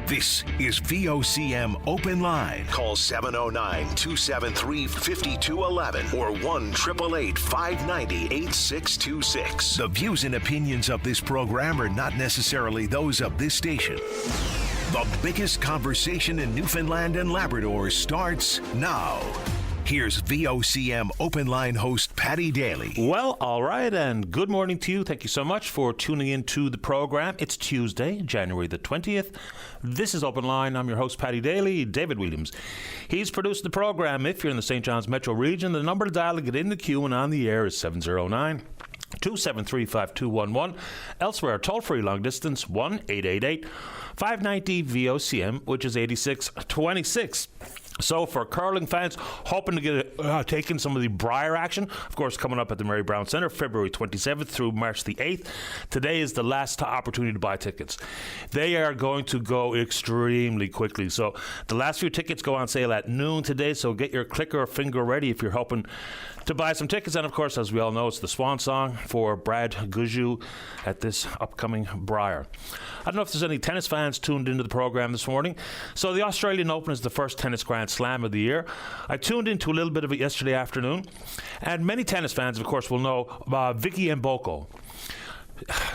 This is VOCM Open Line. Call 709-273-5211 or 1-888-590-8626. The views and opinions of this program are not necessarily those of this station. The biggest conversation in Newfoundland and Labrador starts now. Here's VOCM Open Line host Paddy Daly. Well, all right, and good morning to you. Thank you so much for tuning in to the program. It's Tuesday, January the 20th. This is Open Line. I'm your host, Paddy Daly. David Williams. He's produced the program. If you're in the St. John's metro region, the number to dial to get in the queue and on the air is 709-273-5211. Elsewhere, toll-free long distance, 1-888-590-VOCM, which is 8626. So for curling fans, hoping to get taking some of the Briar action, of course, coming up at the Mary Brown Centre, February 27th through March the 8th. Today is the last opportunity to buy tickets. They are going to go extremely quickly. So the last few tickets go on sale at noon today, so get your clicker or finger ready if you're hoping to buy some tickets. And of course, as we all know, it's the swan song for Brad Gujou at this upcoming Briar. I don't know if there's any tennis fans tuned into the program this morning. So the Australian Open is the first tennis Grand Slam of the year. I tuned into a little bit of it yesterday afternoon, and many tennis fans, of course, will know Vicky Mboko.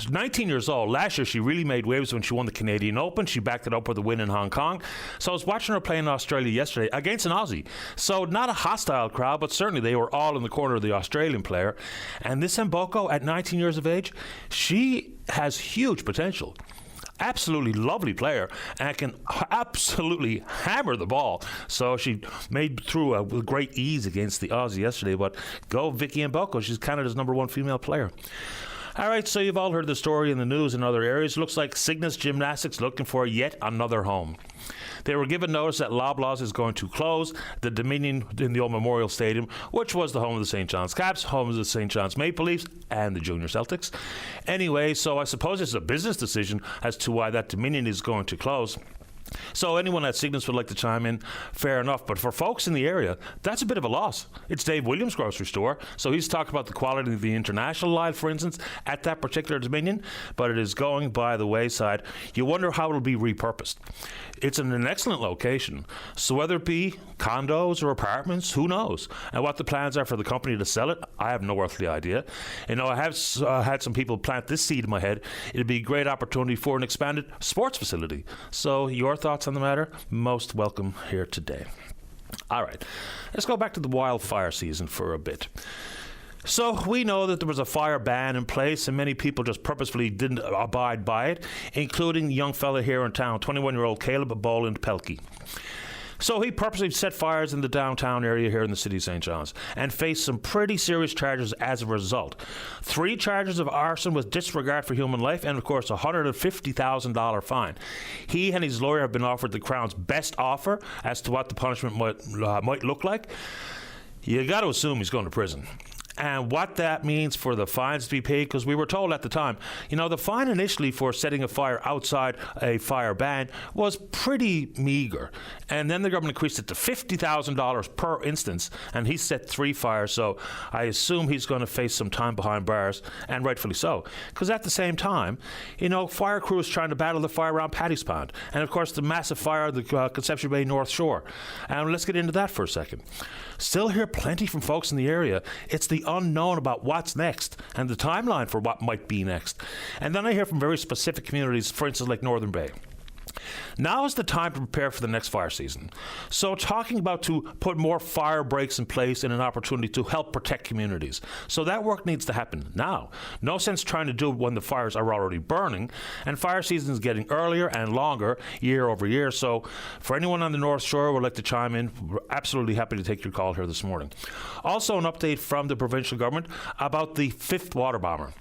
19 years old. Last year, she really made waves when she won the Canadian Open. She backed it up with a win in Hong Kong. So I was watching her play in Australia yesterday against an Aussie. So not a hostile crowd, but certainly they were all in the corner of the Australian player. And this Mboko, at 19 years of age, she has huge potential. Absolutely lovely player and can absolutely hammer the ball. So she made through with great ease against the Aussie yesterday. But go Vicky Mboko. She's Canada's number one female player. All right, so you've all heard the story in the news in other areas. Looks like Cygnus Gymnastics looking for yet another home. They were given notice that Loblaws is going to close the Dominion in the old Memorial Stadium, which was the home of the St. John's Caps, home of the St. John's Maple Leafs, and the Junior Celtics. Anyway, so I suppose it's a business decision as to why that Dominion is going to close. So anyone at Cygnus would like to chime in, fair enough. But for folks in the area, that's a bit of a loss. It's Dave Williams' grocery store. So he's talking about the quality of the international line, for instance, at that particular Dominion. But it is going by the wayside. You wonder how it'll be repurposed. It's in an excellent location. So whether it be condos or apartments, who knows? And what the plans are for the company to sell it, I have no earthly idea. You know, I have had some people plant this seed in my head. It'd be a great opportunity for an expanded sports facility. So your thoughts on the matter? Most welcome here today. All right, let's go back to the wildfire season for a bit. So we know that there was a fire ban in place and many people just purposefully didn't abide by it, including the young fella here in town, 21-year-old Caleb Boland Pelkey. So he purposely set fires in the downtown area here in the city of St. John's and faced some pretty serious charges as a result. 3 charges of arson with disregard for human life and, of course, a $150,000 fine. He and his lawyer have been offered the Crown's best offer as to what the punishment might look like. You got to assume he's going to prison. And what that means for the fines to be paid, because we were told at the time, you know, the fine initially for setting a fire outside a fire ban was pretty meager. And then the government increased it to $50,000 per instance, and he set 3 fires, so I assume he's going to face some time behind bars, and rightfully so. Because at the same time, you know, fire crews trying to battle the fire around Paddy's Pond, and of course the massive fire at the Conception Bay North Shore. And let's get into that for a second. Still hear plenty from folks in the area. It's the unknown about what's next and the timeline for what might be next. And then I hear from very specific communities, for instance, like Northern Bay. Now is the time to prepare for the next fire season. So talking about to put more fire breaks in place and an opportunity to help protect communities. So that work needs to happen now. No sense trying to do it when the fires are already burning, and fire season is getting earlier and longer year over year. So for anyone on the North Shore who would like to chime in, we're absolutely happy to take your call here this morning. Also an update from the provincial government about the 5th water bomber.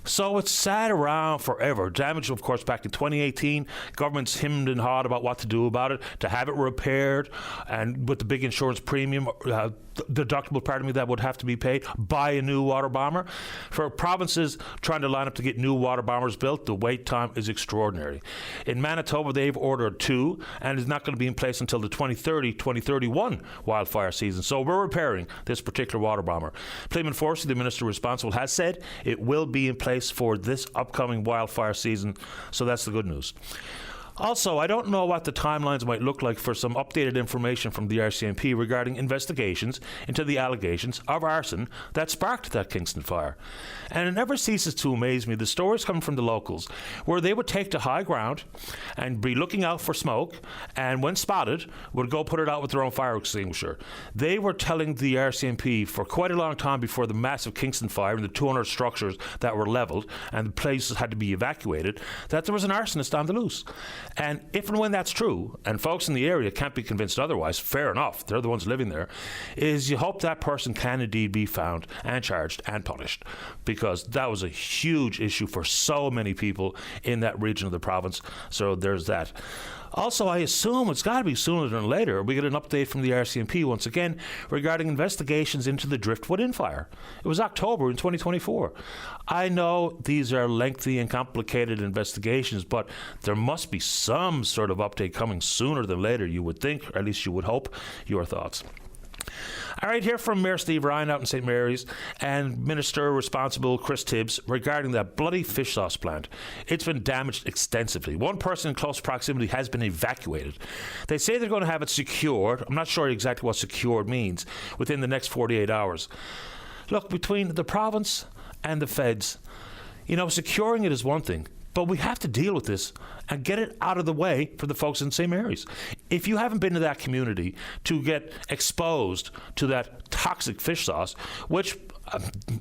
So it's sat around forever. Damage, of course, back in 2018. Government's hemmed and hawed about what to do about it, to have it repaired, and with the big insurance premium, deductible, that would have to be paid, buy a new water bomber. For provinces trying to line up to get new water bombers built, the wait time is extraordinary. In Manitoba, they've ordered 2, and it's not going to be in place until the 2030-2031 wildfire season. So we're repairing this particular water bomber. Pleamon Forsey, the minister responsible, has said it will be in place for this upcoming wildfire season. So that's the good news. Also, I don't know what the timelines might look like for some updated information from the RCMP regarding investigations into the allegations of arson that sparked that Kingston fire. And it never ceases to amaze me, the stories coming from the locals, where they would take to high ground and be looking out for smoke, and when spotted, would go put it out with their own fire extinguisher. They were telling the RCMP for quite a long time before the massive Kingston fire and the 200 structures that were levelled and the places had to be evacuated, that there was an arsonist on the loose. And if and when that's true, and folks in the area can't be convinced otherwise, fair enough, they're the ones living there, is you hope that person can indeed be found and charged and punished, because that was a huge issue for so many people in that region of the province. So there's that. Also, I assume it's got to be sooner than later we get an update from the RCMP once again regarding investigations into the Driftwood Inn fire. It was October in 2024. I know these are lengthy and complicated investigations, but there must be some sort of update coming sooner than later, you would think, or at least you would hope. Your thoughts? All right, here from Mayor Steve Ryan out in St. Mary's and Minister responsible Chris Tibbs regarding that bloody fish sauce plant. It's been damaged extensively. One person in close proximity has been evacuated. They say they're going to have it secured. I'm not sure exactly what secured means within the next 48 hours. Look, between the province and the feds, securing it is one thing, but we have to deal with this and get it out of the way for the folks in St. Mary's. If you haven't been to that community to get exposed to that toxic fish sauce, which,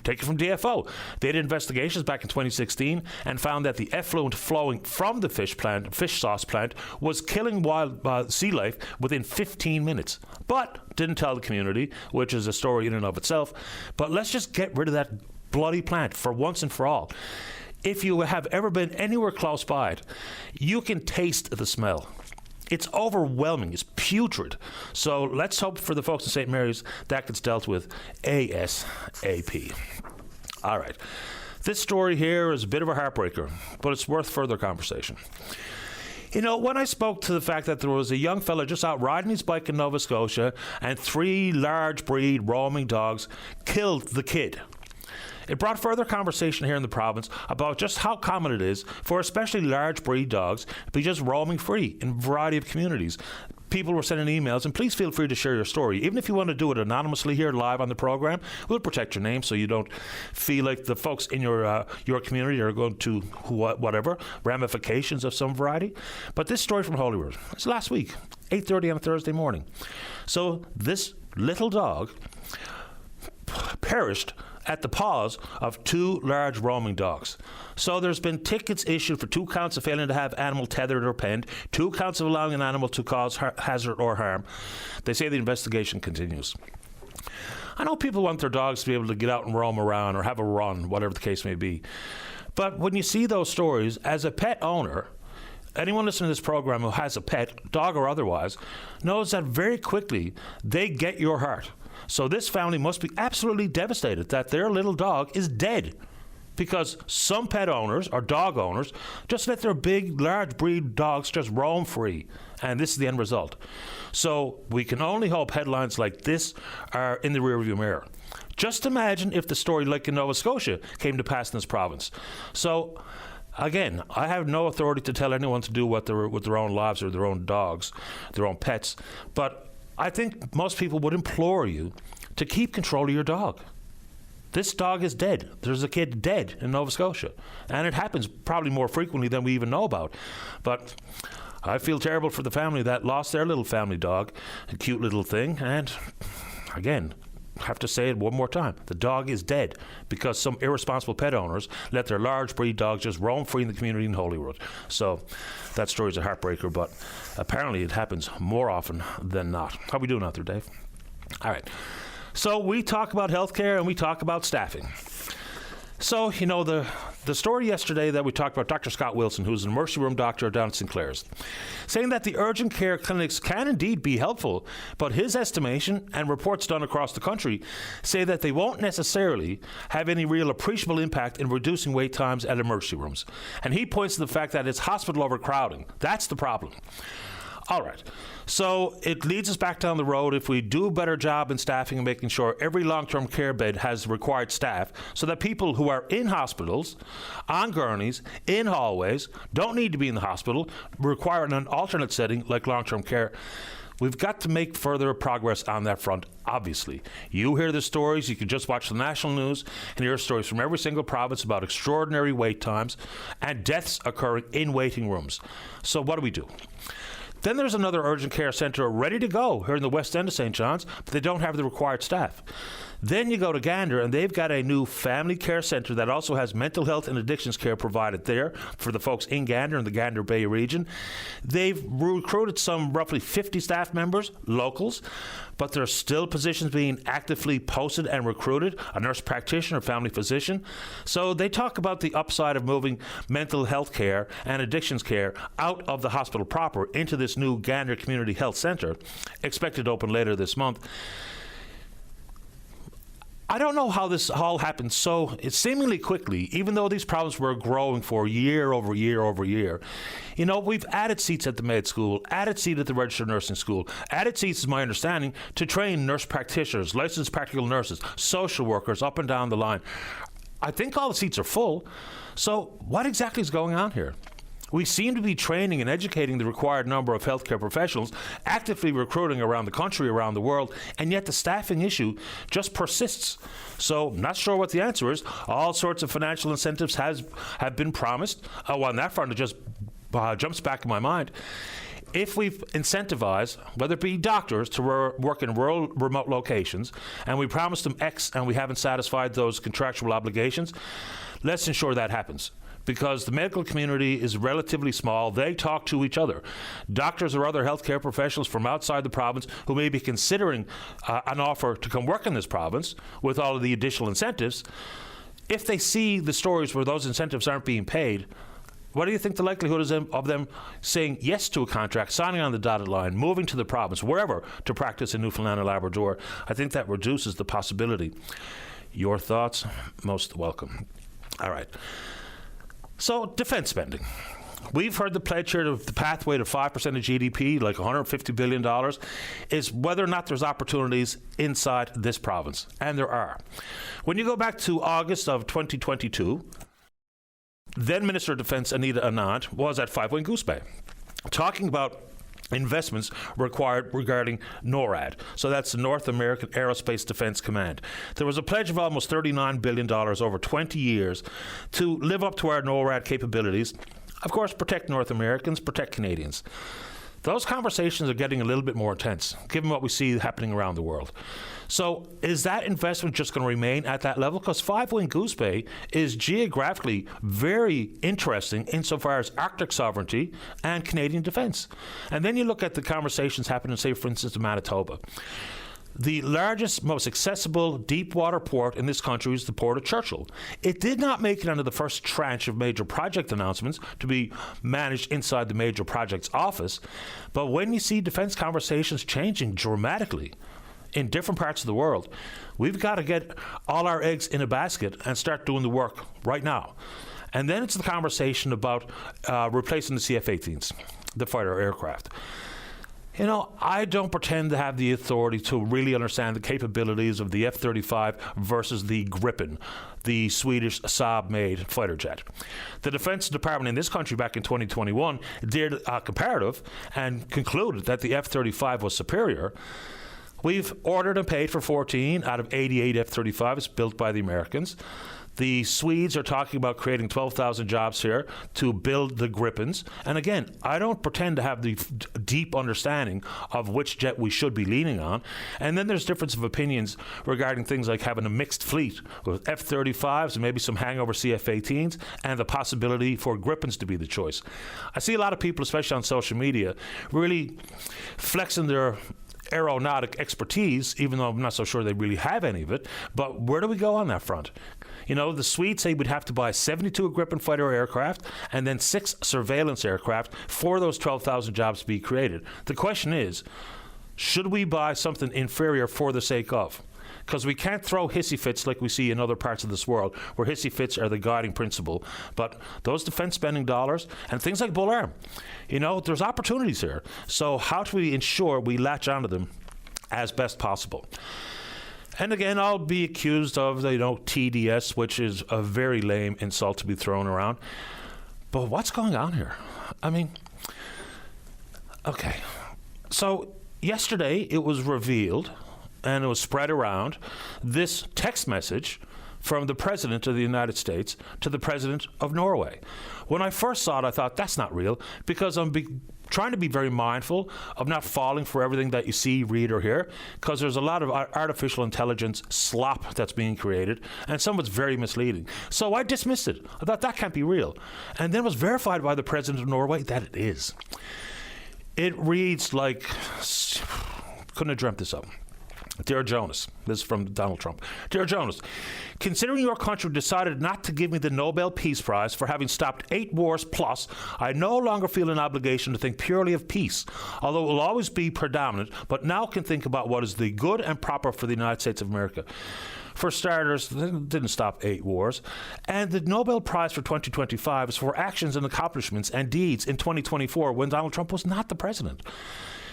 take it from DFO, they did investigations back in 2016 and found that the effluent flowing from the fish sauce plant was killing wild sea life within 15 minutes. But didn't tell the community, which is a story in and of itself. But let's just get rid of that bloody plant for once and for all. If you have ever been anywhere close by it, you can taste the smell. It's overwhelming. It's putrid. So let's hope for the folks in St. Mary's that gets dealt with ASAP. All right. This story here is a bit of a heartbreaker, but it's worth further conversation. When I spoke to the fact that there was a young fella just out riding his bike in Nova Scotia and 3 large breed roaming dogs killed the kid, it brought further conversation here in the province about just how common it is for especially large breed dogs to be just roaming free in a variety of communities. People were sending emails, and please feel free to share your story. Even if you want to do it anonymously here live on the program, we'll protect your name so you don't feel like the folks in your community are going to whatever ramifications of some variety. But this story from Holyrood, it's last week, 8:30 on a Thursday morning. So this little dog perished at the paws of 2 large roaming dogs. So there's been tickets issued for 2 counts of failing to have animal tethered or penned, 2 counts of allowing an animal to cause hazard or harm. They say the investigation continues. I know people want their dogs to be able to get out and roam around or have a run, whatever the case may be. But when you see those stories, as a pet owner, anyone listening to this program who has a pet, dog or otherwise, knows that very quickly they get your heart. So this family must be absolutely devastated that their little dog is dead, because some pet owners or dog owners just let their big, large breed dogs just roam free. And this is the end result. So we can only hope headlines like this are in the rearview mirror. Just imagine if the story like in Nova Scotia came to pass in this province. So again, I have no authority to tell anyone to do what with their own lives or their own dogs, their own pets. But I think most people would implore you to keep control of your dog. This dog is dead. There's a kid dead in Nova Scotia. And it happens probably more frequently than we even know about. But I feel terrible for the family that lost their little family dog, a cute little thing. And again, have to say it one more time. The dog is dead because some irresponsible pet owners let their large breed dogs just roam free in the community in Holyrood. So that story's a heartbreaker, but apparently it happens more often than not. How are we doing out there, Dave? All right. So we talk about healthcare and we talk about staffing. So, the story yesterday that we talked about, Dr. Scott Wilson, who's an emergency room doctor down at St. Clair's, saying that the urgent care clinics can indeed be helpful, but his estimation and reports done across the country say that they won't necessarily have any real appreciable impact in reducing wait times at emergency rooms. And he points to the fact that it's hospital overcrowding. That's the problem. All right. So it leads us back down the road. If we do a better job in staffing and making sure every long-term care bed has required staff so that people who are in hospitals, on gurneys, in hallways, don't need to be in the hospital, require an alternate setting like long-term care, we've got to make further progress on that front, obviously. You hear the stories, you can just watch the national news and hear stories from every single province about extraordinary wait times and deaths occurring in waiting rooms. So what do? Then there's another urgent care centre ready to go here in the West End of St. John's, but they don't have the required staff. Then you go to Gander, and they've got a new family care centre that also has mental health and addictions care provided there for the folks in Gander and the Gander Bay region. They've recruited some roughly 50 staff members, locals, but there's still positions being actively posted and recruited, a nurse practitioner, family physician. So they talk about the upside of moving mental health care and addictions care out of the hospital proper into this new Gander Community Health Centre, expected to open later this month. I don't know how this all happened so seemingly quickly, even though these problems were growing for year over year over year. You know, we've added seats at the med school, added seats at the registered nursing school, added seats, is my understanding, to train nurse practitioners, licensed practical nurses, social workers, up and down the line. I think all the seats are full. So what exactly is going on here? We seem to be training and educating the required number of healthcare professionals, actively recruiting around the country, around the world, and yet the staffing issue just persists. So, not sure what the answer is. All sorts of financial incentives have been promised. On that front, it just jumps back in my mind. If we've incentivized, whether it be doctors to work in rural, remote locations, and we promised them X and we haven't satisfied those contractual obligations, let's ensure that happens. Because the medical community is relatively small. They talk to each other. Doctors or other healthcare professionals from outside the province who may be considering an offer to come work in this province with all of the additional incentives, if they see the stories where those incentives aren't being paid, what do you think the likelihood is of them saying yes to a contract, signing on the dotted line, moving to the province, wherever, to practice in Newfoundland and Labrador? I think that reduces the possibility. Your thoughts? Most welcome. All right. So, defence spending. We've heard the pledge here of the pathway to 5% of GDP, like $150 billion, is whether or not there's opportunities inside this province. And there are. When you go back to August of 2022, then Minister of Defence Anita Anand was at Five Point Goose Bay talking about investments required regarding NORAD. So that's the North American Aerospace Defense Command. There was a pledge of almost $39 billion over 20 years to live up to our NORAD capabilities. Of course, protect North Americans, protect Canadians. Those conversations are getting a little bit more intense, given what we see happening around the world. So is that investment just going to remain at that level? Because Five Point Goose Bay is geographically very interesting insofar as Arctic sovereignty and Canadian defence. And then you look at the conversations happening, say, for instance, in Manitoba. The largest, most accessible deep water port in this country is the Port of Churchill. It did not make it under the first tranche of major project announcements to be managed inside the major projects office. But when you see defence conversations changing dramatically in different parts of the world, we've got to get all our eggs in a basket and start doing the work right now. And then it's the conversation about replacing the CF-18s, the fighter aircraft. You know, I don't pretend to have the authority to really understand the capabilities of the F-35 versus the Gripen, the Swedish Saab-made fighter jet. The Defense Department in this country back in 2021 did a comparative and concluded that the F-35 was superior. We've ordered and paid for 14 out of 88 F-35s built by the Americans. The Swedes are talking about creating 12,000 jobs here to build the Gripens. And again, I don't pretend to have the deep understanding of which jet we should be leaning on. And then there's difference of opinions regarding things like having a mixed fleet with F-35s and maybe some hangover CF-18s and the possibility for Gripens to be the choice. I see a lot of people, especially on social media, really flexing their aeronautic expertise, even though I'm not so sure they really have any of it. But where do we go on that front? You know, the Swedes say we'd have to buy 72 Gripen fighter aircraft and then 6 surveillance aircraft for those 12,000 jobs to be created. The question is, should we buy something inferior for the sake of? because we can't throw hissy fits like we see in other parts of this world, where hissy fits are the guiding principle. But those defense spending dollars and things like Bull Arm, there's opportunities here. So how do we ensure we latch onto them as best possible? And again, I'll be accused of, TDS, which is a very lame insult to be thrown around. But what's going on here? Okay. So yesterday it was revealed, and it was spread around, this text message from the President of the United States to the President of Norway. When I first saw it, I thought, that's not real, because I'm trying to be very mindful of not falling for everything that you see, read, or hear, because there's a lot of artificial intelligence slop that's being created, and some of it's very misleading. So I dismissed it. I thought, that can't be real. And then it was verified by the President of Norway that it is. It reads like, couldn't have dreamt this up. Dear Jonas, this is from Donald Trump. Dear Jonas, considering your country decided not to give me the Nobel Peace Prize for having stopped 8 wars plus, I no longer feel an obligation to think purely of peace, although it will always be predominant, but now can think about what is the good and proper for the United States of America. For starters, they didn't stop 8 wars. And the Nobel Prize for 2025 is for actions and accomplishments and deeds in 2024 when Donald Trump was not the president.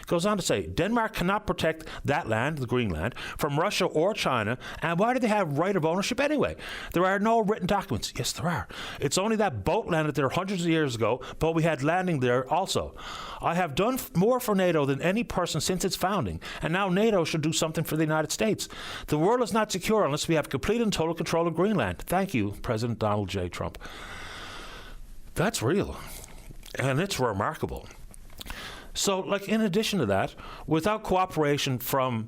Goes on to say, Denmark cannot protect that land, the Greenland, from Russia or China, and why do they have right of ownership anyway? There are no written documents. Yes, there are. It's only that boat landed there hundreds of years ago, but we had landing there also. I have done more for NATO than any person since its founding, and now NATO should do something for the United States. The world is not secure unless we have complete and total control of Greenland. Thank you, President Donald J. Trump. That's real, and it's remarkable. So, in addition to that, without cooperation from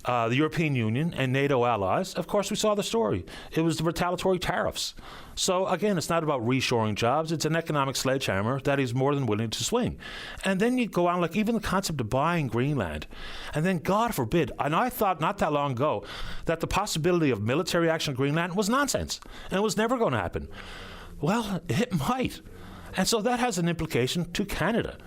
the European Union and NATO allies, of course, we saw the story. It was the retaliatory tariffs. So, again, it's not about reshoring jobs. It's an economic sledgehammer that he's more than willing to swing. And then you go on, even the concept of buying Greenland. And then, God forbid, and I thought not that long ago that the possibility of military action in Greenland was nonsense. And it was never going to happen. Well, it might. And so that has an implication to Canada.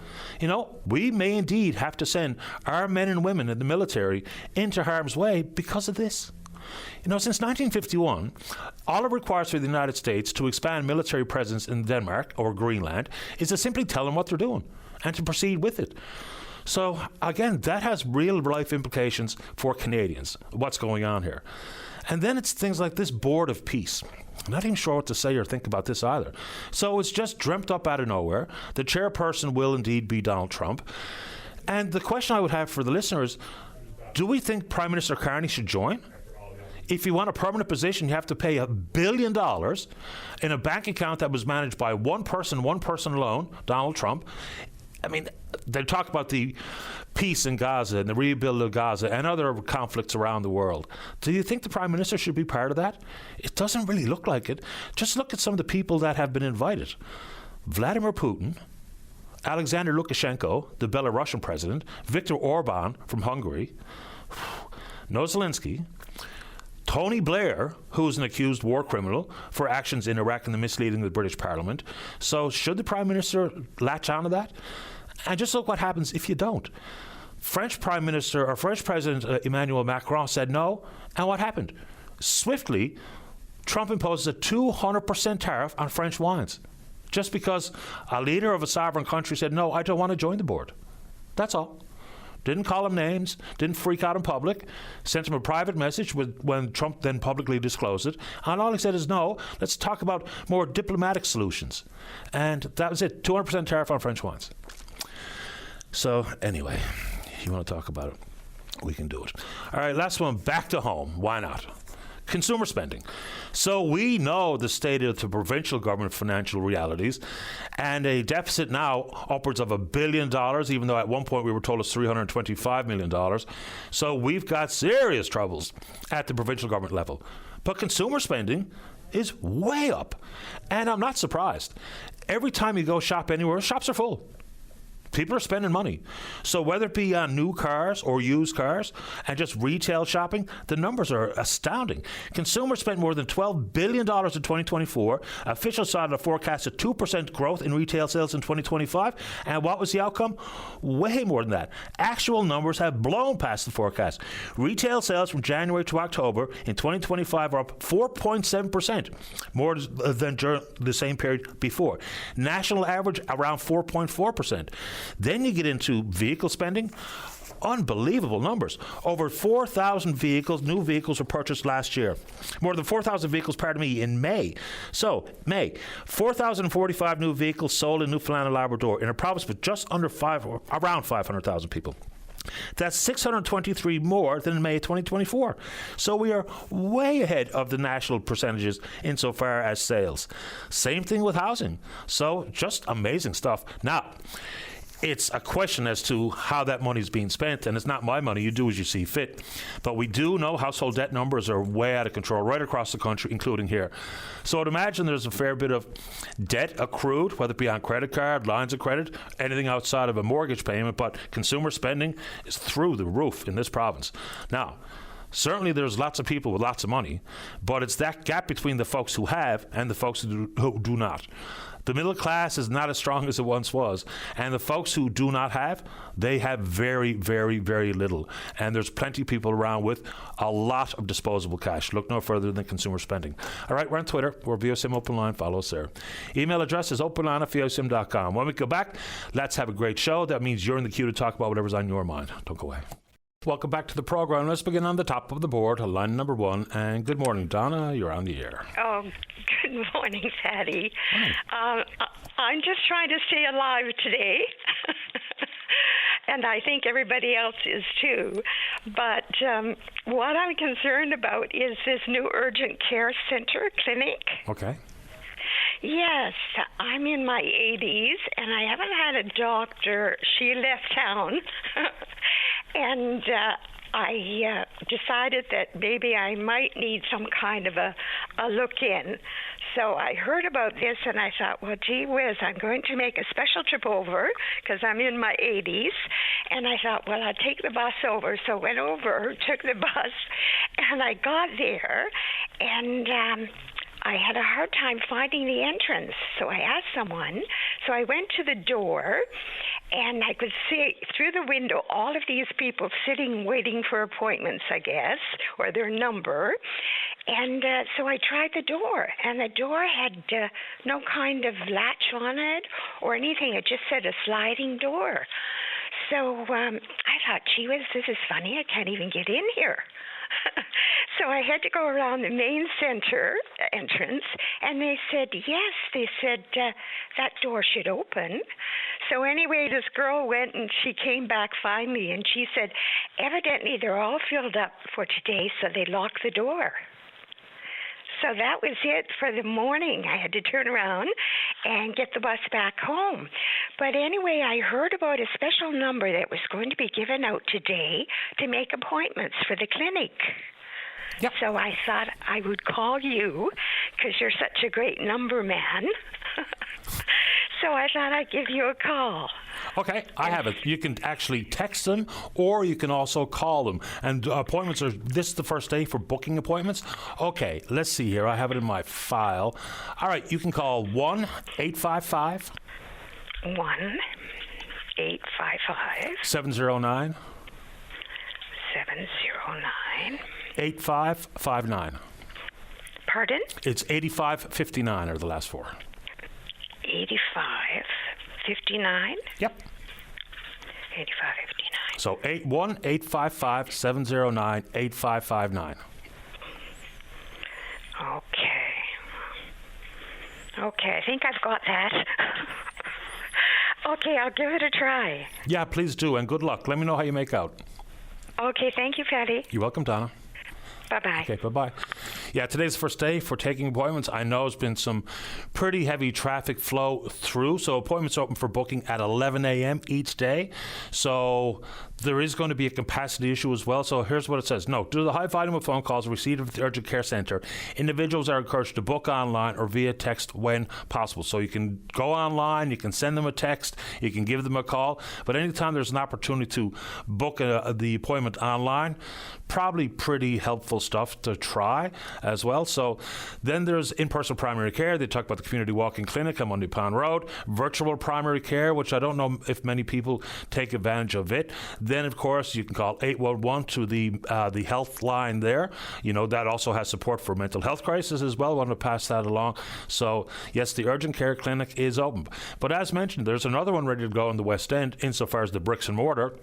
We may indeed have to send our men and women in the military into harm's way because of this. Since 1951, all it requires for the United States to expand military presence in Denmark or Greenland is to simply tell them what they're doing and to proceed with it. So, again, that has real-life implications for Canadians, what's going on here. And then it's things like this Board of Peace. I'm not even sure what to say or think about this either. So it's just dreamt up out of nowhere. The chairperson will indeed be Donald Trump. And the question I would have for the listeners, do we think Prime Minister Carney should join? If you want a permanent position, you have to pay $1 billion in a bank account that was managed by one person alone, Donald Trump. They talk about the peace in Gaza and the rebuild of Gaza and other conflicts around the world. Do you think the Prime Minister should be part of that? It doesn't really look like it. Just look at some of the people that have been invited. Vladimir Putin, Alexander Lukashenko, the Belarusian president, Viktor Orban from Hungary, no Zelensky, Tony Blair, who is an accused war criminal for actions in Iraq and the misleading of the British Parliament. So should the Prime Minister latch on to that? And just look what happens if you don't. French President Emmanuel Macron said no, and what happened? Swiftly, Trump imposes a 200% tariff on French wines, just because a leader of a sovereign country said, no, I don't want to join the board. That's all. Didn't call him names, didn't freak out in public, sent him a private message when Trump then publicly disclosed it. And all he said is, no, let's talk about more diplomatic solutions. And that was it, 200% tariff on French wines. So anyway, you want to talk about it, we can do it. All right, last one, back to home. Why not? Consumer spending. So we know the state of the provincial government financial realities, and a deficit now upwards of $1 billion, even though at one point we were told it's $325 million. So we've got serious troubles at the provincial government level. But consumer spending is way up, and I'm not surprised. Every time you go shop anywhere, shops are full. People are spending money. So whether it be on new cars or used cars and just retail shopping, the numbers are astounding. Consumers spent more than $12 billion in 2024. Officials cited a forecast of 2% growth in retail sales in 2025. And what was the outcome? Way more than that. Actual numbers have blown past the forecast. Retail sales from January to October in 2025 are up 4.7%, more than during the same period before. National average around 4.4%. Then you get into vehicle spending. Unbelievable numbers. Over 4,000 vehicles, new vehicles were purchased last year. More than 4,000 vehicles, in May. So, May, 4,045 new vehicles sold in Newfoundland and Labrador in a province with just around 500,000 people. That's 623 more than in May 2024. So we are way ahead of the national percentages insofar as sales. Same thing with housing. So just amazing stuff. Now, it's a question as to how that money is being spent, and it's not my money. You do as you see fit. But we do know household debt numbers are way out of control right across the country, including here. So I'd imagine there's a fair bit of debt accrued, whether it be on credit card, lines of credit, anything outside of a mortgage payment, but consumer spending is through the roof in this province. Now, certainly there's lots of people with lots of money, but it's that gap between the folks who have and the folks who do not. The middle class is not as strong as it once was. And the folks who do not have, they have very, very, very little. And there's plenty of people around with a lot of disposable cash. Look no further than consumer spending. All right, we're on Twitter. We're VOCM Open Line. Follow us there. Email address is openline@vocm.com. When we go back, let's have a great show. That means you're in the queue to talk about whatever's on your mind. Don't go away. Welcome back to the program. Let's begin on the top of the board, line number 1. And good morning, Donna. You're on the air. Oh, good morning, Patty. I'm just trying to stay alive today. And I think everybody else is too. But what I'm concerned about is this new urgent care center clinic. Okay. Yes, I'm in my 80s, and I haven't had a doctor. She left town. And I decided that maybe I might need some kind of a look-in. So I heard about this, and I thought, well, gee whiz, I'm going to make a special trip over because I'm in my 80s. And I thought, well, I'll take the bus over. So I went over, took the bus, and I got there, and I had a hard time finding the entrance. So I asked someone. So I went to the door, and I could see through the window all of these people sitting, waiting for appointments, I guess, or their number. And so I tried the door, and the door had no kind of latch on it or anything. It just said a sliding door. So I thought, gee whiz, this is funny. I can't even get in here. So I had to go around the main center entrance, and they said, yes, they said that door should open. So anyway, this girl went, and she came back finally, and she said, evidently they're all filled up for today, so they locked the door. So that was it for the morning. I had to turn around and get the bus back home. But anyway, I heard about a special number that was going to be given out today to make appointments for the clinic. Yep. So I thought I would call you because you're such a great number man. So I thought I'd give you a call. Okay, I have it. You can actually text them, or you can also call them. And appointments are, this is the first day for booking appointments. Okay, let's see here. I have it in my file. All right, you can call 1-855. 1-855. 709. 709. 8559. Pardon? It's 8559 are the last four. 8559? Yep. 8559. So 1-855-709-8559. Okay, I think I've got that. Okay, I'll give it a try. Yeah, please do, and good luck. Let me know how you make out. Okay, thank you, Patty. You're welcome, Donna. Bye-bye. Okay, bye-bye. Yeah, today's the first day for taking appointments. I know there's been some pretty heavy traffic flow through, so appointments open for booking at 11 a.m. each day. So there is going to be a capacity issue as well. So here's what it says. Note, due to the high volume of phone calls received at the urgent care centre, individuals are encouraged to book online or via text when possible. So you can go online, you can send them a text, you can give them a call, but anytime there's an opportunity to book the appointment online, probably pretty helpful stuff to try as well. So then there's in-person primary care. They talk about the community walking clinic on Monday Pound Road, virtual primary care, which I don't know if many people take advantage of it. Then, of course, you can call 811 to the health line there. You know, that also has support for mental health crisis as well. I want to pass that along. So, yes, the urgent care clinic is open. But as mentioned, there's another one ready to go in the West End insofar as the bricks and mortar.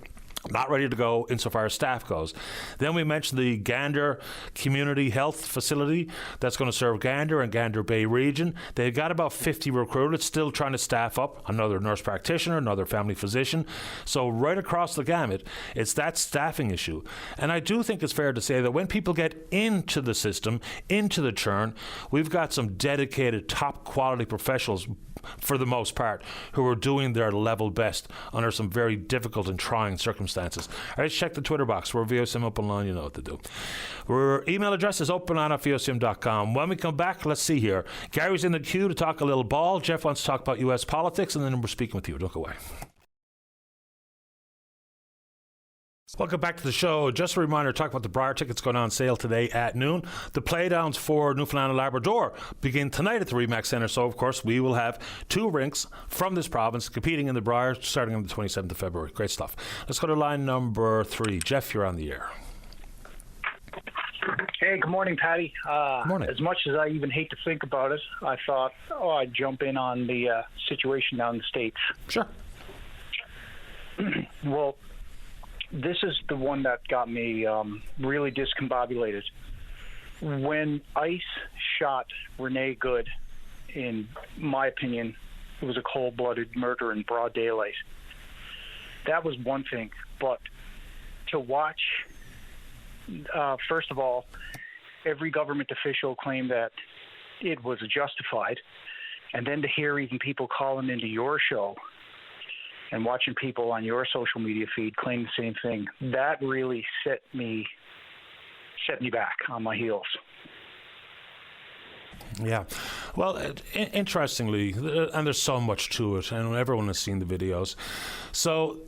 Not ready to go insofar as staff goes. Then we mentioned the Gander Community Health Facility that's going to serve Gander and Gander Bay region. They've got about 50 recruited, still trying to staff up another nurse practitioner, another family physician. So right across the gamut, it's that staffing issue. And I do think it's fair to say that when people get into the system, into the churn, we've got some dedicated, top quality professionals for the most part, who are doing their level best under some very difficult and trying circumstances. All right, check the Twitter box. We're VOCM Open Line, you know what to do. Our email address is openline@vocm.com. When we come back, let's see here. Gary's in the queue to talk a little ball. Jeff wants to talk about U.S. politics, and then we're speaking with you. Look away. Welcome back to the show. Just a reminder, talk about the Briar tickets going on sale today at noon. The playdowns for Newfoundland and Labrador begin tonight at the Remax Centre. So, of course, we will have two rinks from this province competing in the Briar starting on the 27th of February. Great stuff. Let's go to line number 3. Jeff, you're on the air. Hey, good morning, Patty. Good morning. As much as I even hate to think about it, I thought, I'd jump in on the situation down in the States. Sure. Well, this is the one that got me really discombobulated. When ICE shot Renee Good, in my opinion, it was a cold-blooded murder in broad daylight. That was one thing. But to watch, first of all, every government official claim that it was justified, and then to hear even people calling into your show and watching people on your social media feed claim the same thing, that really set me back on my heels. Yeah. Well, interestingly, and there's so much to it, and everyone has seen the videos. So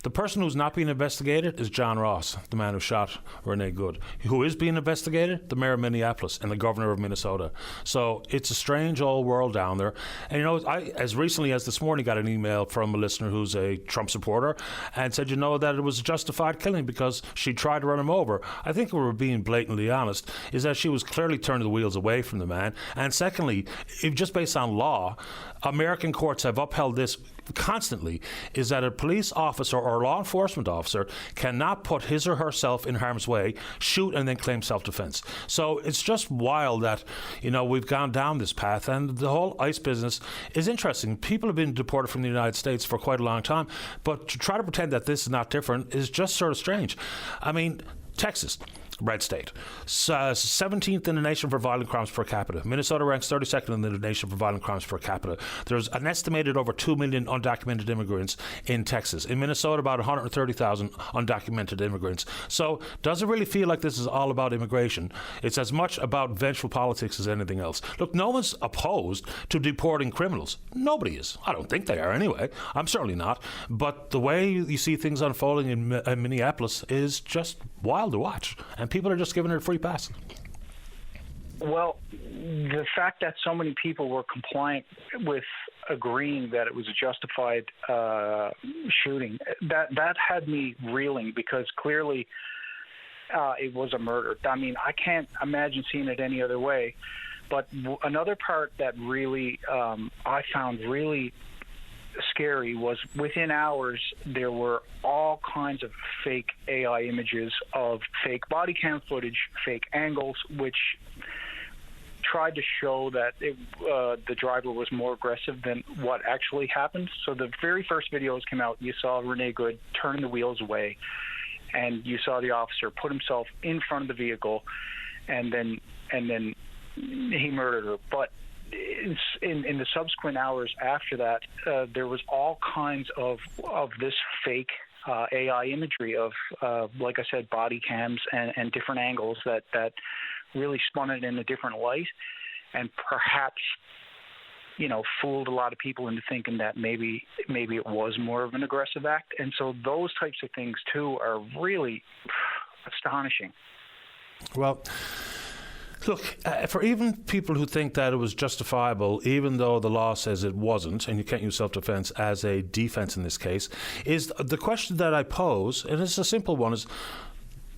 the person who's not being investigated is John Ross, the man who shot Renee Good. Who is being investigated? The mayor of Minneapolis and the governor of Minnesota. So it's a strange old world down there. And, you know, I, as recently as this morning, got an email from a listener who's a Trump supporter and said, you know, that it was a justified killing because she tried to run him over. I think if we're being blatantly honest, is that she was clearly turning the wheels away from the man. And secondly, if just based on law, American courts have upheld this constantly, is that a police officer or law enforcement officer cannot put his or herself in harm's way, shoot, and then claim self-defense. So it's just wild that, you know, we've gone down this path, and the whole ICE business is interesting. People have been deported from the United States for quite a long time, but to try to pretend that this is not different is just sort of strange. I mean, Texas, red state, 17th in the nation for violent crimes per capita. Minnesota ranks 32nd in the nation for violent crimes per capita. There's an estimated over 2 million undocumented immigrants in Texas. In Minnesota, about 130,000 undocumented immigrants. So does it really feel like this is all about immigration? It's as much about vengeful politics as anything else. Look, no one's opposed to deporting criminals. Nobody is. I don't think they are anyway. I'm certainly not. But the way you see things unfolding in Minneapolis is just wild to watch. And people are just giving it a free pass. Well, the fact that so many people were compliant with agreeing that it was a justified shooting, that had me reeling, because clearly it was a murder. I mean, I can't imagine seeing it any other way. But another part that really I found really scary was within hours there were all kinds of fake AI images of fake body cam footage, fake angles, which tried to show that the driver was more aggressive than what actually happened. So the very first videos came out, you saw Renee Good turning the wheels away, and you saw the officer put himself in front of the vehicle, and then he murdered her. But in the subsequent hours after that, there was all kinds of this fake AI imagery of, like I said, body cams and different angles that really spun it in a different light, and perhaps, fooled a lot of people into thinking that maybe it was more of an aggressive act. And so those types of things too are really astonishing. Well, look, for even people who think that it was justifiable, even though the law says it wasn't, and you can't use self-defense as a defense in this case, is the question that I pose, and it's a simple one, is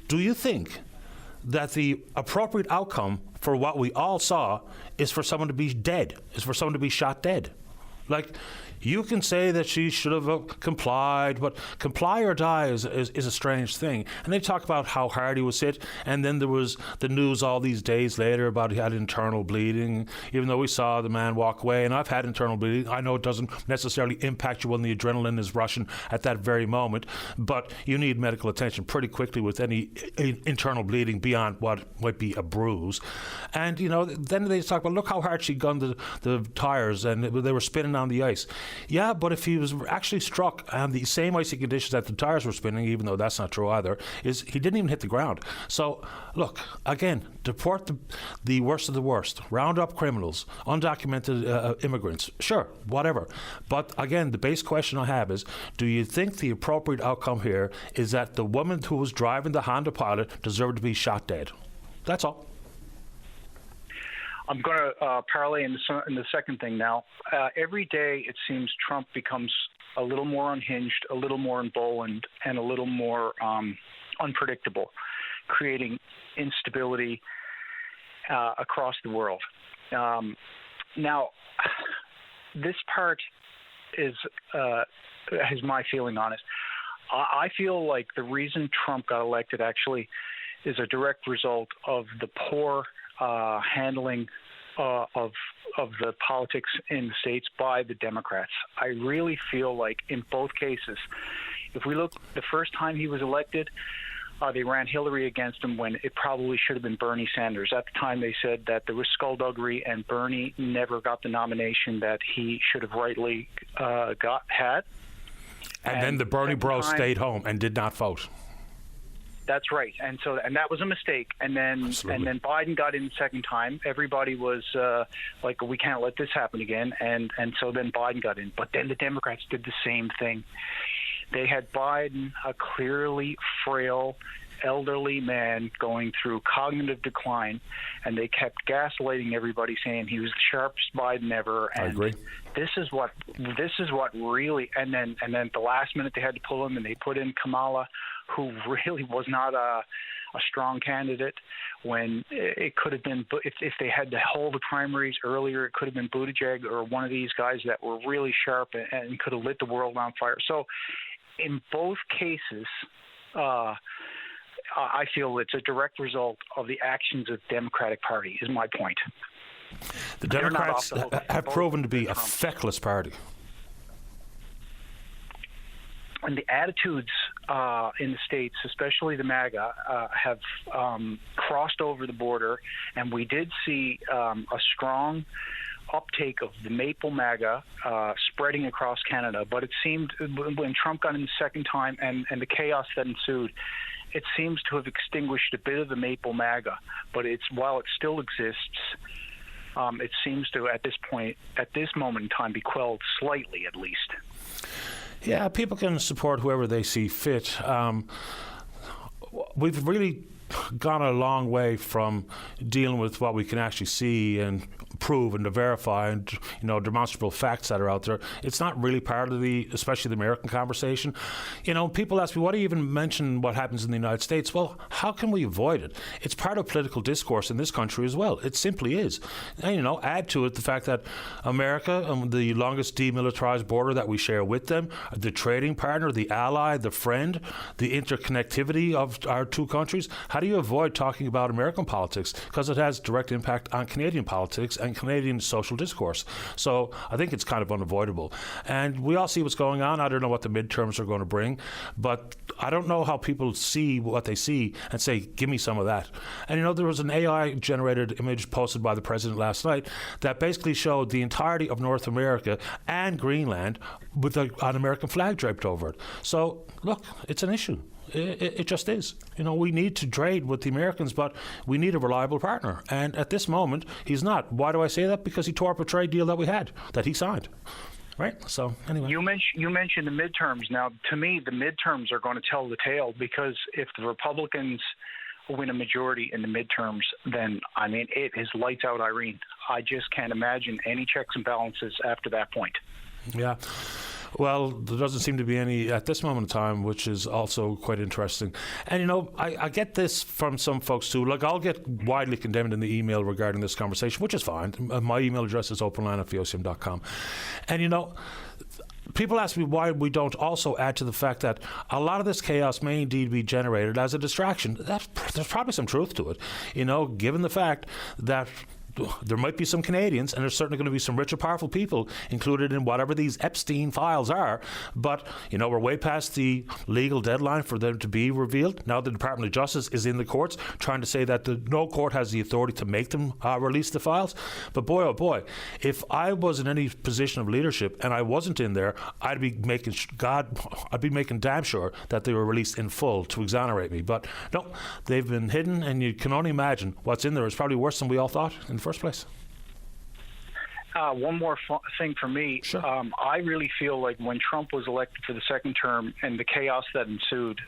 do you think that the appropriate outcome for what we all saw is for someone to be dead, is for someone to be shot dead? Like, you can say that she should have complied, but comply or die is a strange thing. And they talk about how hard he was hit, and then there was the news all these days later about he had internal bleeding, even though we saw the man walk away. And I've had internal bleeding. I know it doesn't necessarily impact you when the adrenaline is rushing at that very moment, but you need medical attention pretty quickly with any internal bleeding beyond what might be a bruise. And, then they talk about, look how hard she gunned the tires, and they were spinning on the ice. Yeah, but if he was actually struck on the same icy conditions that the tires were spinning, even though that's not true either, is he didn't even hit the ground. So, look, again, deport the worst of the worst. Round up criminals, undocumented immigrants. Sure, whatever. But again, the base question I have is, do you think the appropriate outcome here is that the woman who was driving the Honda Pilot deserved to be shot dead? That's all. I'm going to parlay in the second thing now. Every day, it seems Trump becomes a little more unhinged, a little more emboldened, and a little more unpredictable, creating instability across the world. Now, this part is my feeling on it. I feel like the reason Trump got elected actually is a direct result of the poor handling of the politics in the States by the Democrats. I really feel like in both cases, if we look the first time he was elected, they ran Hillary against him when it probably should have been Bernie Sanders. At the time, they said that there was skullduggery and Bernie never got the nomination that he should have rightly had. And then the Bernie bros stayed home and did not vote. That's right, and that was a mistake. And then Biden got in the second time. Everybody was like, we can't let this happen again. And so then Biden got in. But then the Democrats did the same thing. They had Biden, a clearly frail, elderly man going through cognitive decline, and they kept gaslighting everybody, saying he was the sharpest Biden ever. And I agree. This is what really. And then at the last minute they had to pull him, and they put in Kamala, who really was not a strong candidate when it could have been, if they had to hold the primaries earlier, it could have been Buttigieg or one of these guys that were really sharp and could have lit the world on fire. So in both cases, I feel it's a direct result of the actions of the Democratic Party, is my point. The Democrats have proven to be a feckless party. And the attitudes in the States, especially the MAGA, have crossed over the border, and we did see a strong uptake of the Maple MAGA spreading across Canada. But it seemed when Trump got in the second time and the chaos that ensued, it seems to have extinguished a bit of the Maple MAGA. But while it still exists, it seems to, at this moment in time, be quelled slightly at least. Yeah, people can support whoever they see fit. We've really gone a long way from dealing with what we can actually see and prove and to verify and demonstrable facts that are out there. It's not really part of especially the American conversation. People ask me, why do you even mention what happens in the United States? Well, how can we avoid it? It's part of political discourse in this country as well. It simply is. And, add to it the fact that America, the longest demilitarized border that we share with them, the trading partner, the ally, the friend, the interconnectivity of our two countries. How do you avoid talking about American politics? Because it has direct impact on Canadian politics and Canadian social discourse. So I think it's kind of unavoidable. And we all see what's going on. I don't know what the midterms are going to bring, but I don't know how people see what they see and say, give me some of that. And there was an AI-generated image posted by the president last night that basically showed the entirety of North America and Greenland with an American flag draped over it. So, look, it's an issue. It just is. We need to trade with the Americans, but we need a reliable partner. And at this moment, he's not. Why do I say that? Because he tore up a trade deal that we had, that he signed. Right? So, anyway. You mentioned the midterms. Now, to me, the midterms are going to tell the tale, because if the Republicans win a majority in the midterms, then, it is lights out, Irene. I just can't imagine any checks and balances after that point. Yeah. Well, there doesn't seem to be any at this moment in time, which is also quite interesting. And, I get this from some folks too. Like, I'll get widely condemned in the email regarding this conversation, which is fine. My email address is openline@vocm.com. And, people ask me why we don't also add to the fact that a lot of this chaos may indeed be generated as a distraction. There's probably some truth to it, given the fact that there might be some Canadians, and there's certainly going to be some rich and powerful people included in whatever these Epstein files are. But, we're way past the legal deadline for them to be revealed. Now the Department of Justice is in the courts trying to say that no court has the authority to make them release the files. But boy, oh boy, if I was in any position of leadership and I wasn't in there, I'd be making damn sure that they were released in full to exonerate me. But no, they've been hidden, and you can only imagine what's in there is probably worse than we all thought in the first place. One more thing for me. Sure. I really feel like when Trump was elected for the second term and the chaos that ensued,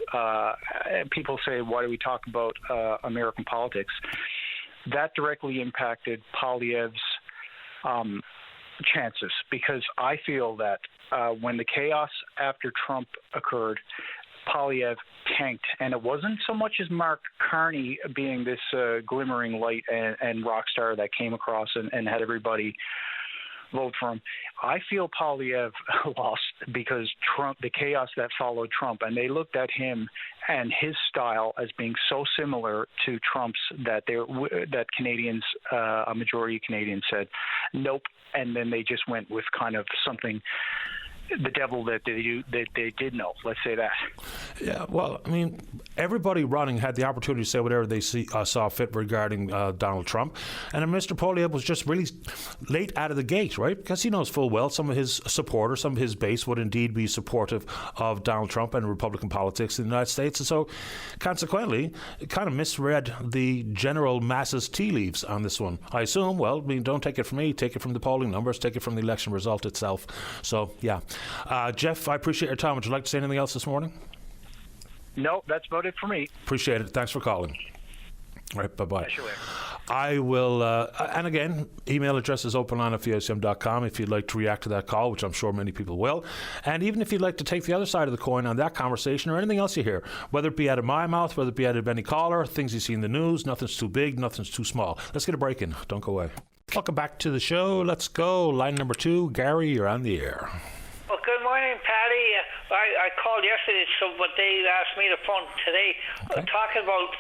people say, why do we talk about American politics? That directly impacted Poilievre's chances, because I feel that when the chaos after Trump occurred, Poilievre tanked, and it wasn't so much as Mark Carney being this glimmering light and rock star that came across and had everybody vote for him. I feel Poilievre lost because Trump, the chaos that followed Trump, and they looked at him and his style as being so similar to Trump's that Canadians, a majority of Canadians said nope, and then they just went with kind of something. The devil that they did know. Let's say that. Yeah, well, everybody running had the opportunity to say whatever they saw fit regarding Donald Trump, and Mr. Poilievre was just really late out of the gate, right? Because he knows full well some of his supporters, some of his base would indeed be supportive of Donald Trump and Republican politics in the United States, and so consequently, it kind of misread the general masses tea leaves on this one. I assume. Well, don't take it from me. Take it from the polling numbers. Take it from the election result itself. So, yeah. Jeff, I appreciate your time. Would you like to say anything else this morning? No, that's about it for me. Appreciate it. Thanks for calling. All right, bye-bye. Sure. I will, and again, email address is openline@vocm.com if you'd like to react to that call, which I'm sure many people will. And even if you'd like to take the other side of the coin on that conversation or anything else you hear, whether it be out of my mouth, whether it be out of any caller, things you see in the news, nothing's too big, nothing's too small. Let's get a break in. Don't go away. Welcome back to the show. Let's go. Line number 2. Gary, you're on the air. Well, good morning, Patty. I called yesterday, but they asked me to phone today. Okay. Talking about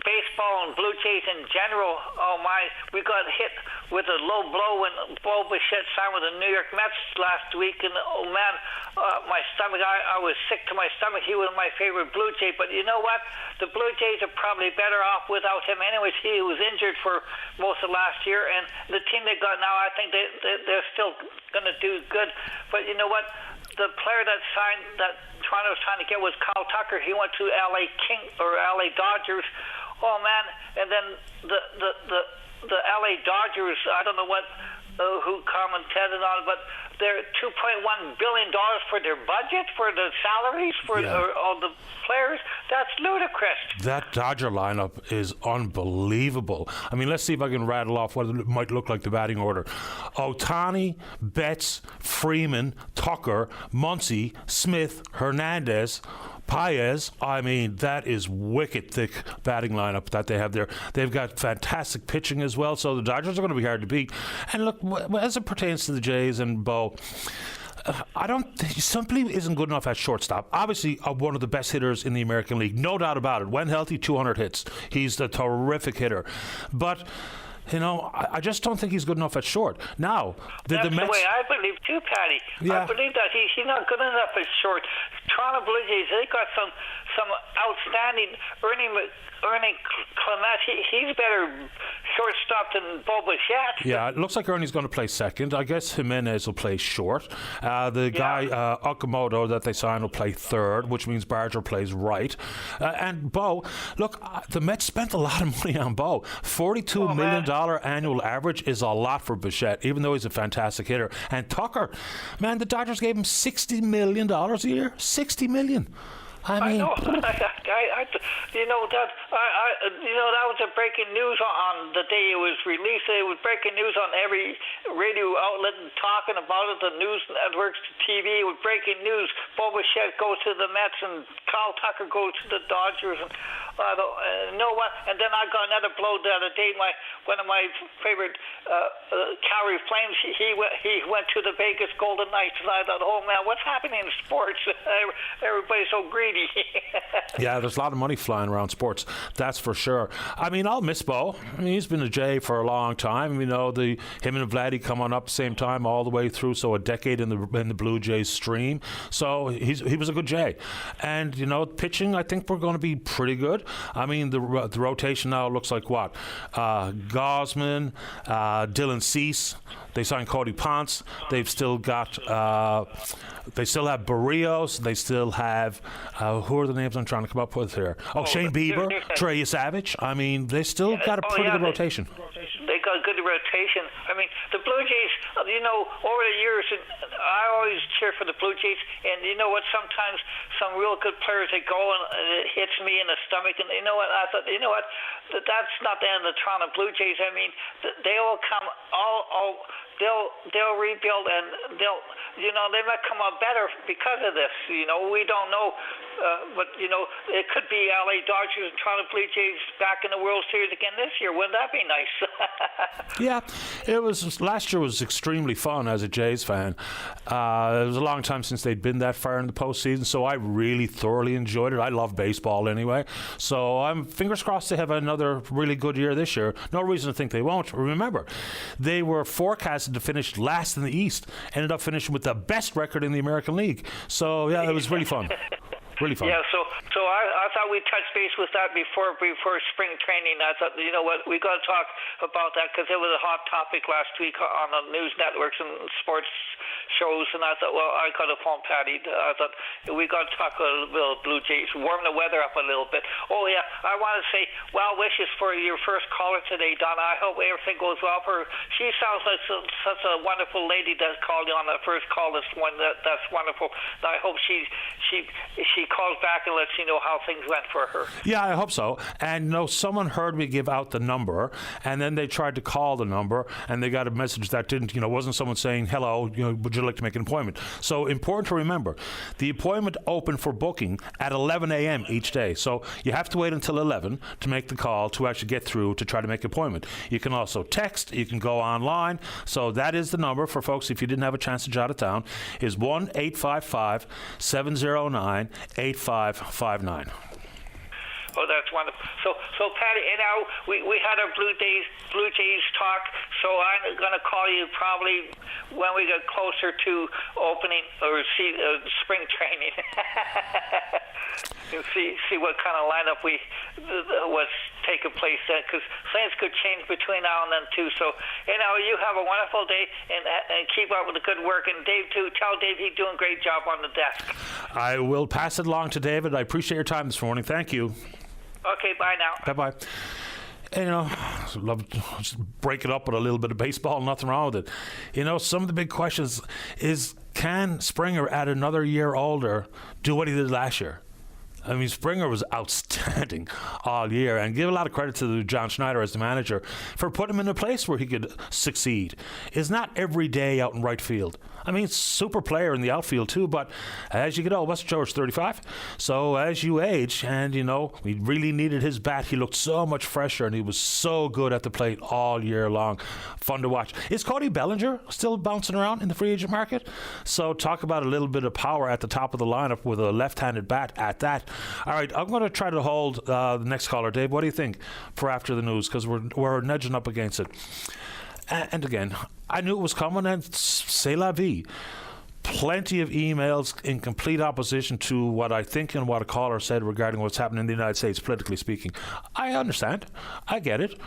baseball and Blue Jays in general. Oh my, we got hit with a low blow when Bo Bichette signed with the New York Mets last week, and oh man, my stomach, I was sick to my stomach. He was my favorite Blue Jay, but you know what? The Blue Jays are probably better off without him anyways. He was injured for most of last year, and the team they got now, I think they're still going to do good. But you know what? The player that signed, that Toronto was trying to get, was Kyle Tucker. He went to LA Dodgers. Oh man! And then the LA Dodgers, I don't know what who commented on, but they're $2.1 billion for their budget, for the salaries, for all the players. That's ludicrous. That Dodger lineup is unbelievable. Let's see if I can rattle off what it might look like the batting order. Ohtani, Betts, Freeman, Tucker, Muncy, Smith, Hernandez, Paez. That is wicked thick batting lineup that they have there. They've got fantastic pitching as well, so the Dodgers are going to be hard to beat. And look, as it pertains to the Jays and Bo, he simply isn't good enough at shortstop. Obviously, one of the best hitters in the American League, no doubt about it. When healthy, 200 hits. He's a terrific hitter. But I just don't think he's good enough at short. Now, that's the Mets, the way I believe too, Paddy. Yeah. I believe that he's not good enough at short. Toronto Blue Jays, they got some outstanding Ernie Clement. He's better shortstop than Bo Bichette. Yeah, it looks like Ernie's going to play second. I guess Jimenez will play short. The guy Okamoto that they signed will play third, which means Barger plays right. And Bo, look, the Mets spent a lot of money on Bo. $42 million annual average is a lot for Bichette, even though he's a fantastic hitter. And Tucker, man, the Dodgers gave him $60 million a year. $60 million. I know. That was a breaking news on the day it was released. It was breaking news on every radio outlet and talking about it. The news networks, the TV. It was breaking news. Bo Bichette goes to the Mets and Kyle Tucker goes to the Dodgers. And and then I got another blow the other day. One of my favorite Calgary Flames. He went to the Vegas Golden Knights, and I thought, oh man, what's happening in sports? Everybody's so greedy. Yeah, there's a lot of money flying around sports, that's for sure. I mean, I'll miss Bo. I mean, he's been a Jay for a long time. Him and Vladdy come on up the same time all the way through, so a decade in the Blue Jays stream. So he was a good Jay. And, pitching, I think we're going to be pretty good. I mean, the rotation now looks like what? Gosman, Dylan Cease. They signed Cody Ponce. They've still got... they still have Barrios. They still have... who are the names I'm trying to come up with here? Shane Bieber, Trey Savage. I mean, they still got a pretty good rotation. They got a good rotation. I mean, the Blue Jays, over the years, I always cheer for the Blue Jays. And you know what? Sometimes some real good players, they go and it hits me in the stomach. And you know what? I thought, that's not the end of the Toronto Blue Jays. I mean, they will come they'll rebuild and they might come out better because of this. We don't know, but it could be LA Dodgers and Toronto Blue Jays back in the World Series again this year. Wouldn't that be nice? Yeah, last year was extremely fun as a Jays fan. It was a long time since they'd been that far in the postseason, so I really thoroughly enjoyed it. I love baseball anyway, so I'm fingers crossed they have another really good year this year. No reason to think they won't. Remember, they were forecasted to finish last in the East, ended up finishing with the best record in the American League. So yeah, it was really fun. Really fun. Yeah, so I thought we'd touch base with that before spring training. I thought, we got to talk about that because it was a hot topic last week on the news networks and sports shows, and I thought, well, I got to phone Patty. I thought we got to talk a little Blue Jays, warm the weather up a little bit. Oh yeah, I want to say well wishes for your first caller today, Donna. I hope everything goes well for her. She sounds like such a wonderful lady that called you on the first call. That's wonderful. I hope she calls back and lets you know how things went for her. Yeah, I hope so. And someone heard me give out the number, and then they tried to call the number, and they got a message that didn't, wasn't someone saying, hello, would you like to make an appointment? So important to remember, the appointment opened for booking at 11 a.m. each day. So you have to wait until 11 to make the call to actually get through to try to make an appointment. You can also text, you can go online. So that is the number for folks, if you didn't have a chance to jot it down, is 1-855-709-8559. Oh, that's wonderful. So Patty, we had our Blue Jays talk. So I'm going to call you probably when we get closer to opening or see spring training. And see what kind of lineup what's taking place then, because things could change between now and then too. So you have a wonderful day and keep up with the good work. And Dave too, tell Dave he's doing a great job on the desk. I will pass it along to David. I appreciate your time this morning. Thank you. Okay, bye now. Bye-bye. Love to break it up with a little bit of baseball, nothing wrong with it. Some of the big questions is, can Springer at another year older do what he did last year? I mean, Springer was outstanding all year, and give a lot of credit to John Schneider as the manager for putting him in a place where he could succeed. It's not every day out in right field. I mean, super player in the outfield too, but as you get old, what's George, 35? So as you age, and we really needed his bat. He looked so much fresher, and he was so good at the plate all year long. Fun to watch. Is Cody Bellinger still bouncing around in the free agent market? So talk about a little bit of power at the top of the lineup with a left-handed bat at that. All right, I'm going to try to hold the next caller. Dave, what do you think for after the news? Because we're nudging up against it. And again, I knew it was coming, and c'est la vie. Plenty of emails in complete opposition to what I think and what a caller said regarding what's happening in the United States, politically speaking. I understand. I get it.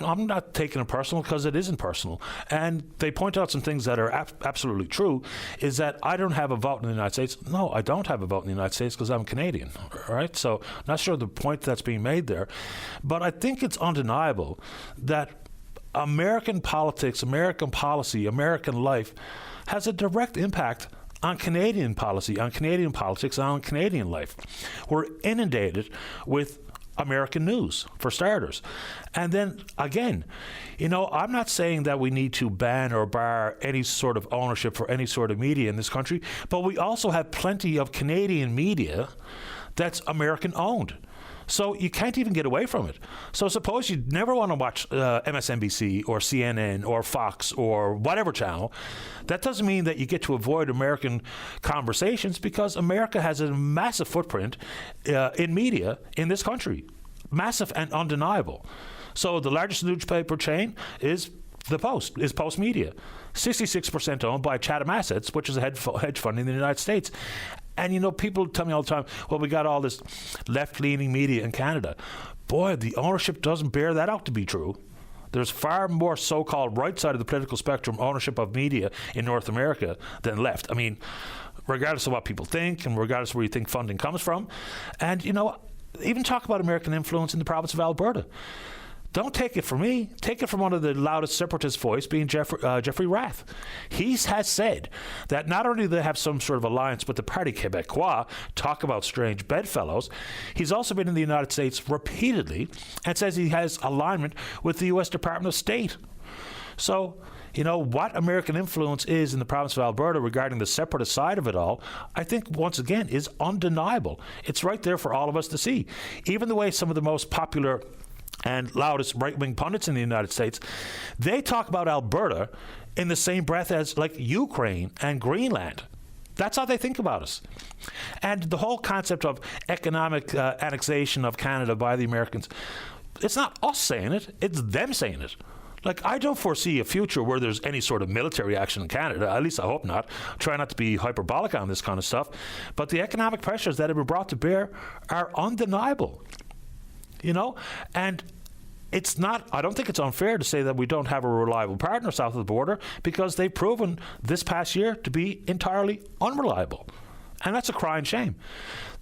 I'm not taking it personal because it isn't personal. And they point out some things that are absolutely true, is that I don't have a vote in the United States. No, I don't have a vote in the United States because I'm Canadian, all right? So not sure the point that's being made there. But I think it's undeniable that American politics, American policy, American life has a direct impact on Canadian policy, on Canadian politics, on Canadian life. We're inundated with American news, for starters. And then, again, I'm not saying that we need to ban or bar any sort of ownership for any sort of media in this country, but we also have plenty of Canadian media that's American-owned. So you can't even get away from it. So suppose you never want to watch MSNBC or CNN or Fox or whatever channel. That doesn't mean that you get to avoid American conversations, because America has a massive footprint in media in this country. Massive and undeniable. So the largest newspaper chain is the Post, is Post Media. 66% owned by Chatham Assets, which is a hedge fund in the United States. And, people tell me all the time, well, we got all this left-leaning media in Canada. Boy, the ownership doesn't bear that out to be true. There's far more so-called right side of the political spectrum ownership of media in North America than left. I mean, regardless of what people think and regardless of where you think funding comes from. And, even talk about American influence in the province of Alberta. Don't take it from me. Take it from one of the loudest separatist voice, being Jeffrey Rath. He has said that not only do they have some sort of alliance with the Parti Québécois, talk about strange bedfellows, he's also been in the United States repeatedly and says he has alignment with the U.S. Department of State. So, what American influence is in the province of Alberta regarding the separatist side of it all, I think, once again, is undeniable. It's right there for all of us to see. Even the way some of the most popular and loudest right-wing pundits in the United States, they talk about Alberta in the same breath as, like, Ukraine and Greenland. That's how they think about us. And the whole concept of economic annexation of Canada by the Americans, it's not us saying it, it's them saying it. Like, I don't foresee a future where there's any sort of military action in Canada. At least I hope not. Try not to be hyperbolic on this kind of stuff. But the economic pressures that have been brought to bear are undeniable. And it's not, I don't think it's unfair to say that we don't have a reliable partner south of the border, because they've proven this past year to be entirely unreliable. And that's a crying shame.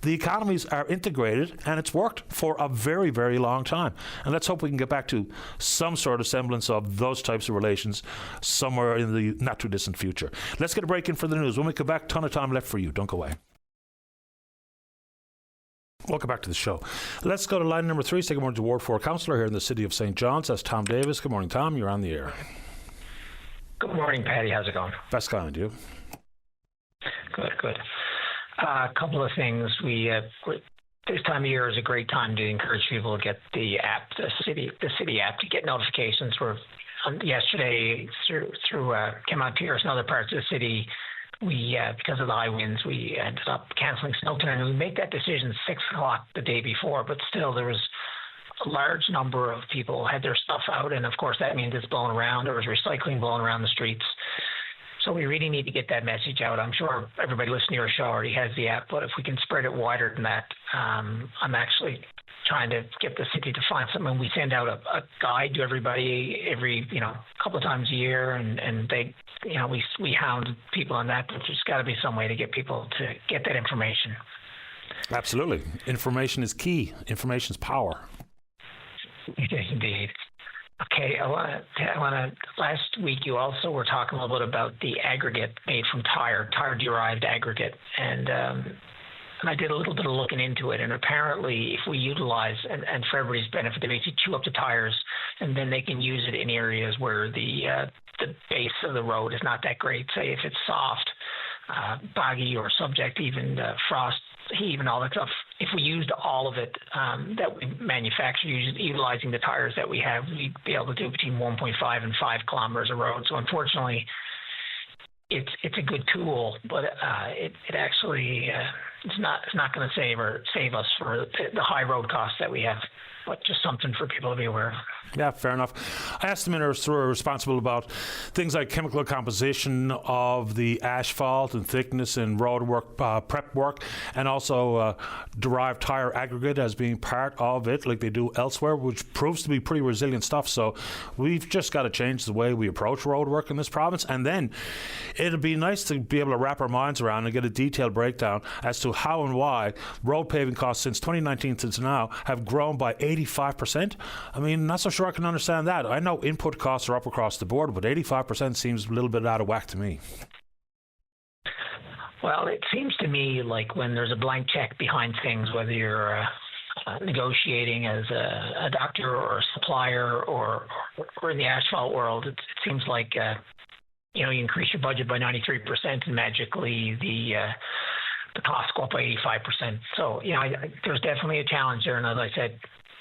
The economies are integrated, and it's worked for a very, very long time. And let's hope we can get back to some sort of semblance of those types of relations somewhere in the not too distant future. Let's get a break in for the news. When we come back, ton of time left for you. Don't go away. Welcome back to the show. Let's go to line number 3. Say good morning to Ward 4 Councillor here in the city of St. John's. That's Tom Davis. Good morning, Tom. You're on the air. Good morning, Paddy. How's it going? Best kind, you. Good. A couple of things. This time of year is a great time to encourage people to get the app, the city app, to get notifications. Yesterday through Kemont Pierce and other parts of the city, we because of the high winds, we ended up cancelling Snowtown, and we made that decision 6 o'clock the day before. But still, there was a large number of people had their stuff out, and of course that means it's blowing around. There was recycling blowing around the streets. So we really need to get that message out. I'm sure everybody listening to your show already has the app, but if we can spread it wider than that, I'm actually trying to get the city to find something. We send out a guide to everybody every couple of times a year, and they we hound people on that. But there's got to be some way to get people to get that information. Absolutely, information is key. Information is power. It is indeed. Okay, I want to. Last week, you also were talking a little bit about the aggregate made from tire-derived aggregate, and I did a little bit of looking into it. And apparently, if we utilize, and for everybody's benefit, they basically chew up the tires and then they can use it in areas where the base of the road is not that great. Say if it's soft, boggy, or subject even frost, heave, and all that stuff. If we used all of it that we manufacture, utilizing the tires that we have, we'd be able to do between 1.5 and 5 kilometers of road. So unfortunately, it's a good tool, but it actually it's not going to save us for the high road costs that we have. But just something for people to be aware of. Yeah, fair enough. I asked the ministers who are responsible about things like chemical composition of the asphalt and thickness and road work, prep work, and also derived tire aggregate as being part of it, like they do elsewhere, which proves to be pretty resilient stuff. So we've just got to change the way we approach road work in this province, and then it'd be nice to be able to wrap our minds around and get a detailed breakdown as to how and why road paving costs since 2019 to now have grown by 85%. I mean, not so sure I can understand that. I know input costs are up across the board, but 85% seems a little bit out of whack to me. Well, it seems to me like when there's a blank check behind things, whether you're negotiating as a doctor or a supplier or in the asphalt world, it seems like you increase your budget by 93% and magically the costs go up by 85%. So, there's definitely a challenge there. And as I said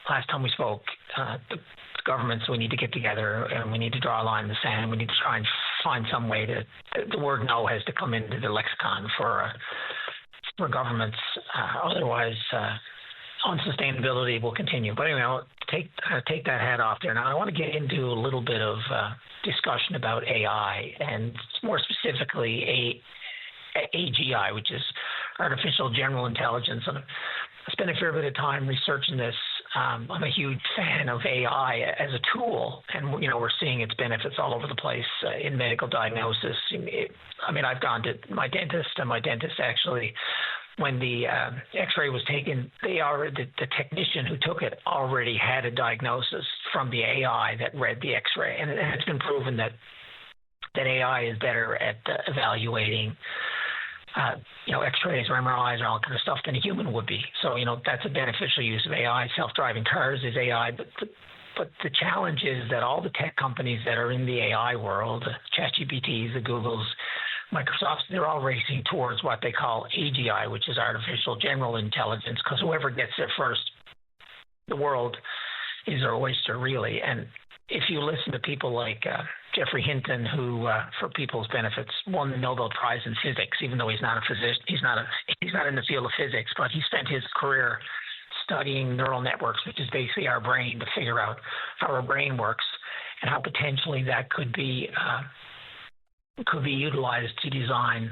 last time we spoke, the governments, we need to get together and we need to draw a line in the sand. We need to try and find some way to, the word no has to come into the lexicon for governments. Otherwise, unsustainability will continue. But anyway, I'll take that hat off there. Now, I want to get into a little bit of discussion about AI, and more specifically AGI, which is artificial general intelligence. And I spent a fair bit of time researching this. I'm a huge fan of AI as a tool, and we're seeing its benefits all over the place in medical diagnosis. I've gone to my dentist, and my dentist actually, when the X-ray was taken, the technician who took it already had a diagnosis from the AI that read the X-ray, and it's been proven that AI is better at evaluating X-rays or MRIs or all kind of stuff than a human would be. So, that's a beneficial use of AI. Self-driving cars is AI, but the challenge is that all the tech companies that are in the AI world, the ChatGPTs, the Googles, Microsofts, they're all racing towards what they call AGI, which is artificial general intelligence, because whoever gets there first, the world is their oyster, really. And if you listen to people like Jeffrey Hinton, who, for people's benefits, won the Nobel Prize in physics, even though he's not a physicist, he's not in the field of physics, but he spent his career studying neural networks, which is basically our brain, to figure out how our brain works and how potentially that could be utilized to design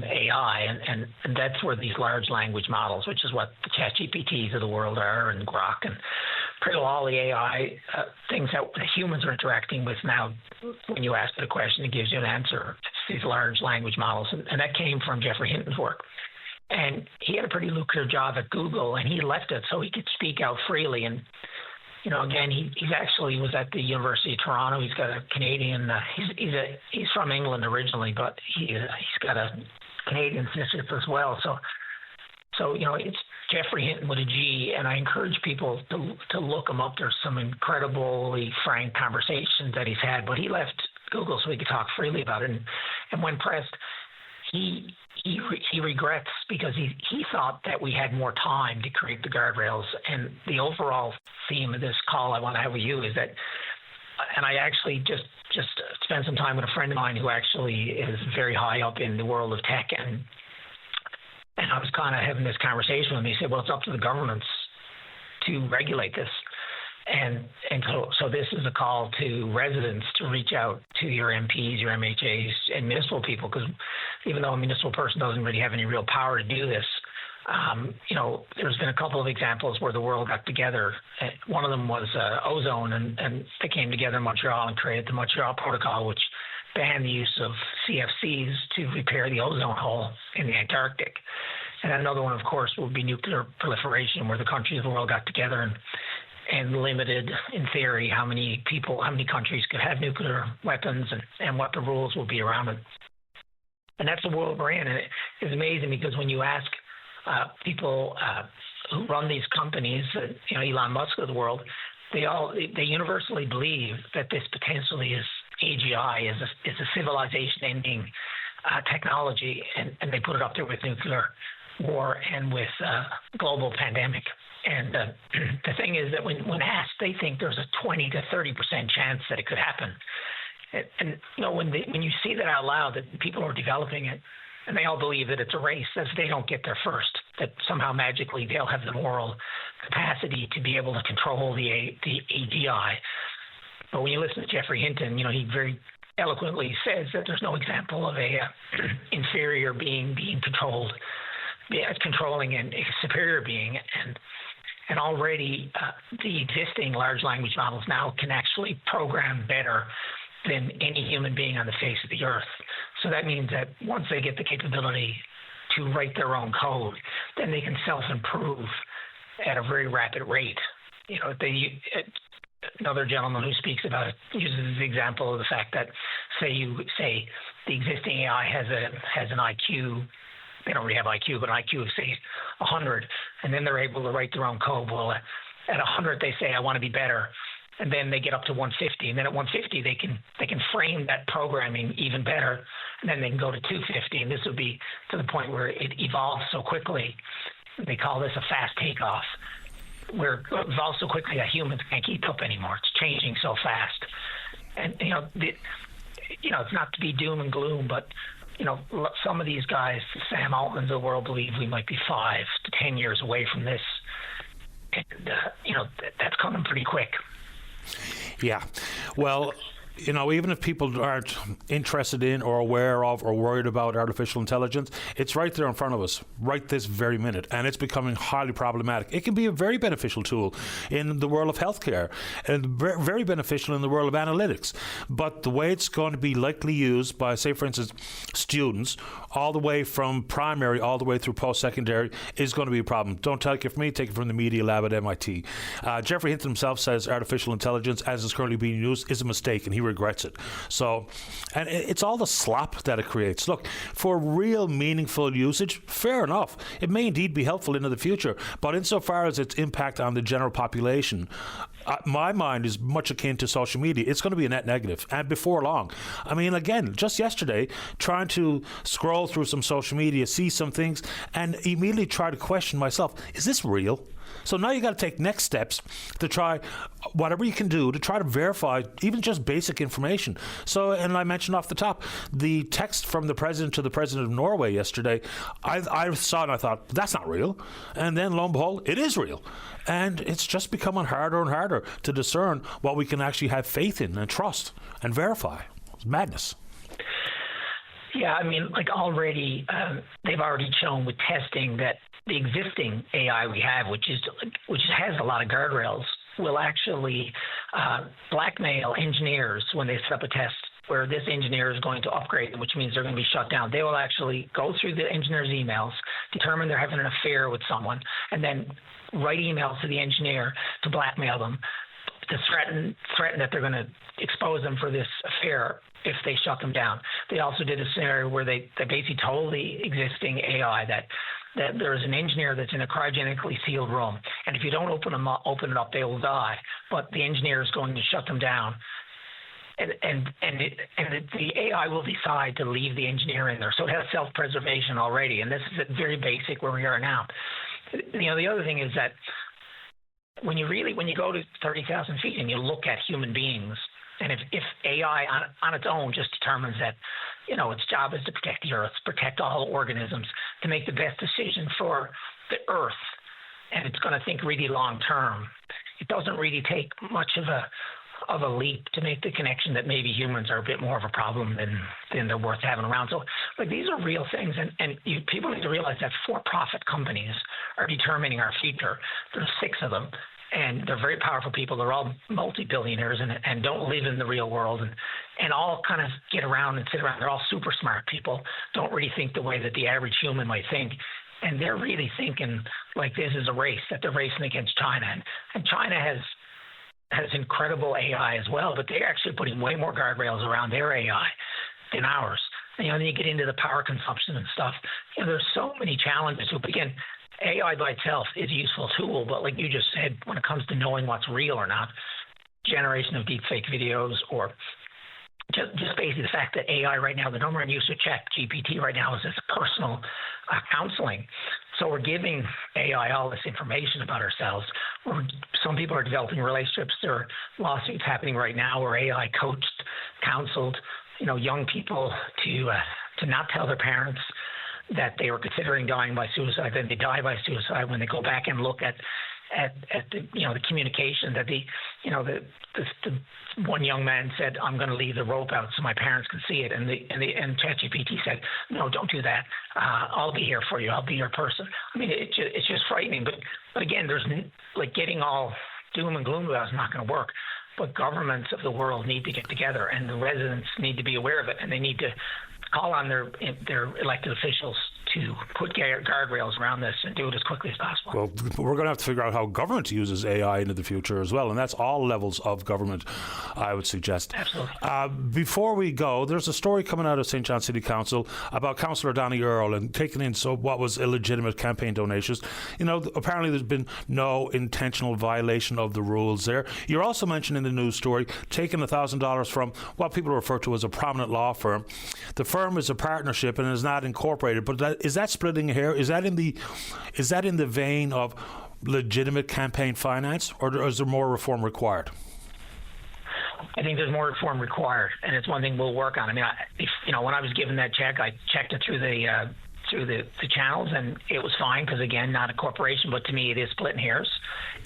AI, and that's where these large language models, which is what the ChatGPTs of the world are, and Grok, and pretty well all the AI things that humans are interacting with now. When you ask it a question, it gives you an answer. It's these large language models, and that came from Jeffrey Hinton's work. And he had a pretty lucrative job at Google, and he left it so he could speak out freely. And again, he actually was at the University of Toronto. He's got a Canadian. He's from England originally, but he's got a Canadian citizenship as well. So it's Jeffrey Hinton with a G, and I encourage people to look him up. There's some incredibly frank conversations that he's had, but he left Google so he could talk freely about it. And when pressed, he regrets, because he thought that we had more time to create the guardrails. And the overall theme of this call I want to have with you is that, and I actually just spent some time with a friend of mine who actually is very high up in the world of tech, and I was kind of having this conversation with him. He said, well, it's up to the governments to regulate this. And so this is a call to residents to reach out to your MPs, your MHAs, and municipal people, because even though a municipal person doesn't really have any real power to do this, there's been a couple of examples where the world got together. One of them was ozone, and they came together in Montreal and created the Montreal Protocol, which banned the use of CFCs to repair the ozone hole in the Antarctic. And another one, of course, would be nuclear proliferation, where the countries of the world got together and limited, in theory, how many countries could have nuclear weapons and what the rules will be around it. And that's the world we're in. And it's amazing, because when you ask people who run these companies, Elon Musk of the world, they universally believe that this potentially is AGI, is a civilization-ending technology, and they put it up there with nuclear war and with global pandemic. And the thing is that when asked, they think there's a 20 to 30% chance that it could happen. And when you see that out loud, that people are developing it, and they all believe that it's a race, as they don't get there first, that somehow magically they'll have the moral capacity to be able to control the AGI. But when you listen to Jeffrey Hinton, he very eloquently says that there's no example of a inferior being controlling a superior being, and already the existing large language models now can actually program better than any human being on the face of the earth. So that means that once they get the capability to write their own code, then they can self-improve at a very rapid rate. Another gentleman who speaks about it uses the example of the fact that, say the existing AI has an IQ. They don't really have IQ, but an IQ of, say, 100, and then they're able to write their own code. Well, at 100, they say, I want to be better. And then they get up to 150, and then at 150 they can frame that programming even better, and then they can go to 250, and this would be to the point where it evolves so quickly. They call this a fast takeoff, where it evolves so quickly that humans can't keep up anymore. It's changing so fast, and it's not to be doom and gloom, but some of these guys, Sam Altman's of the world, believe we might be 5 to 10 years away from this, and that's coming pretty quick. Yeah. Well, even if people aren't interested in or aware of or worried about artificial intelligence, it's right there in front of us, right this very minute, and it's becoming highly problematic. It can be a very beneficial tool in the world of healthcare and very beneficial in the world of analytics. But the way it's going to be likely used by, say, for instance, students, all the way from primary all the way through post-secondary, is going to be a problem. Don't take it from me, take it from the Media Lab at MIT. Jeffrey Hinton himself says artificial intelligence, as it's currently being used, is a mistake, and he regrets it. So, and it's all the slop that it creates. Look, for real meaningful usage, fair enough. It may indeed be helpful into the future, but insofar as its impact on the general population, my mind is much akin to social media. It's going to be a net negative, and before long. I mean, again, just yesterday, trying to scroll through some social media, see some things, and immediately try to question myself, is this real? So now you got to take next steps to try whatever you can do to try to verify even just basic information. So, and I mentioned off the top, the text from the president to the president of Norway yesterday, I saw it and I thought, that's not real. And then lo and behold, it is real. And it's just becoming harder and harder to discern what we can actually have faith in and trust and verify. It's madness. Yeah, I mean, already, they've already shown with testing that the existing AI we have, which has a lot of guardrails, will actually blackmail engineers when they set up a test where this engineer is going to upgrade them, which means they're going to be shut down. They will actually go through the engineer's emails, determine they're having an affair with someone, and then write emails to the engineer to blackmail them, to threaten that they're going to expose them for this affair if they shut them down. They also did a scenario where they basically told the existing AI that there's an engineer that's in a cryogenically sealed room, and if you don't open it up, they will die. But the engineer is going to shut them down, and the AI will decide to leave the engineer in there. So it has self-preservation already, and this is very basic where we are now. The other thing is that when you go to 30,000 feet and you look at human beings, and if AI on its own just determines that, its job is to protect the Earth, protect all organisms, to make the best decision for the Earth, and it's going to think really long term, it doesn't really take much of a leap to make the connection that maybe humans are a bit more of a problem than they're worth having around. So, these are real things, and people need to realize that for-profit companies are determining our future. There's 6 of them. And they're very powerful people. They're all multi-billionaires and don't live in the real world and all kind of get around and sit around. They're all super smart people, don't really think the way that the average human might think. And they're really thinking like this is a race, that they're racing against China. And China has incredible AI as well, but they're actually putting way more guardrails around their AI than ours. Then you get into the power consumption and stuff. There's so many challenges. So again, AI by itself is a useful tool, but like you just said, when it comes to knowing what's real or not, generation of deepfake videos, or just basically the fact that AI right now, the number one use of ChatGPT right now is this personal counseling. So we're giving AI all this information about ourselves. Some people are developing relationships. There are lawsuits happening right now where AI coached, counseled, young people to not tell their parents that they were considering dying by suicide. Then they die by suicide when they go back and look at the communication that the one young man said, "I'm going to leave the rope out so my parents can see it," and ChatGPT said, "No, don't do that. I'll be here for you. I'll be your person." I mean, it's just frightening. But again, there's like getting all doom and gloom about it's not going to work. But governments of the world need to get together, and the residents need to be aware of it, and they need to call on their elected officials to put guardrails around this and do it as quickly as possible. Well, we're going to have to figure out how government uses AI into the future as well, and that's all levels of government, I would suggest. Absolutely. Before we go, there's a story coming out of St. John City Council about Councillor Donny Earl and taking in what was illegitimate campaign donations. Apparently there's been no intentional violation of the rules there. You're also mentioning in the news story taking $1,000 from what people refer to as a prominent law firm. The firm is a partnership and is not incorporated, but is that splitting hair? Is that in the vein of legitimate campaign finance, or is there more reform required? I think there's more reform required, and it's one thing we'll work on. I mean, when I was given that check, I checked it through the channels, and it was fine because, again, not a corporation, but to me it is splitting hairs.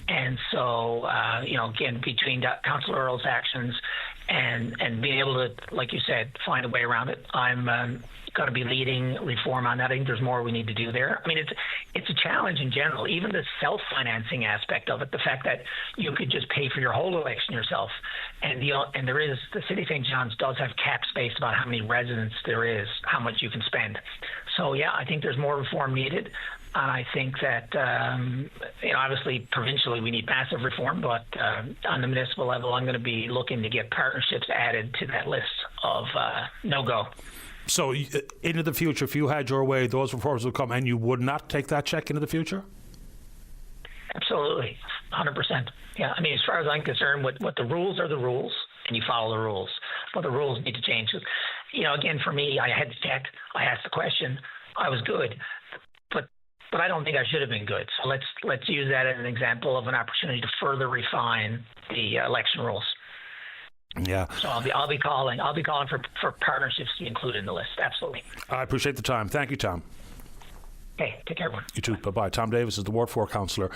And so, again, between Councillor Earl's actions and being able to, like you said, find a way around it, I'm got to be leading reform on that. I think there's more we need to do there. I mean, it's a challenge in general, even the self-financing aspect of it, the fact that you could just pay for your whole election yourself. And there is, the City of St. John's does have cap space about how many residents there is, how much you can spend. So, yeah, I think there's more reform needed. And I think that, obviously, provincially, we need massive reform. But on the municipal level, I'm going to be looking to get partnerships added to that list of no-go. So, into the future, if you had your way, those reforms would come, and you would not take that check into the future? Absolutely, 100%. Yeah, I mean, as far as I'm concerned, what the rules are the rules, and you follow the rules. But the rules need to change. Again, for me, I had the check. I asked the question. I was good. But I don't think I should have been good. So let's use that as an example of an opportunity to further refine the election rules. Yeah. So I'll be calling for partnerships to be included in the list. Absolutely. I appreciate the time. Thank you, Tom. Okay, take care, everyone. You too. Bye-bye. Tom Davis is the Ward 4 councillor.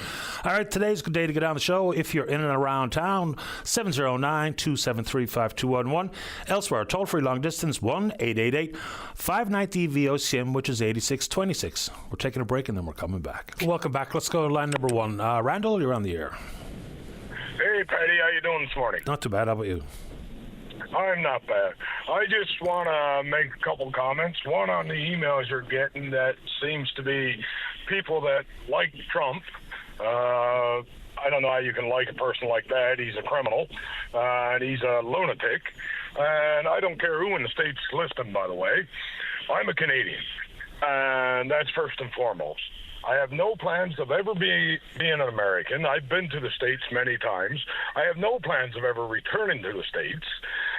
All right, today's a good day to get on the show. If you're in and around town, 709-273-5211. Elsewhere, toll-free long distance, 1-888-590-VOCM, which is 8626. We're taking a break and then we're coming back. Welcome back. Let's go to line number one. Randall, you're on the air. Hey, Patty, how you doing this morning? Not too bad. How about you? I'm not bad. I just want to make a couple comments. One on the emails you're getting that seems to be people that like Trump. I don't know how you can like a person like that. He's a criminal, and he's a lunatic. And I don't care who in the States list him, by the way. I'm a Canadian, and that's first and foremost. I have no plans of ever being an American. I've been to the States many times. I have no plans of ever returning to the States.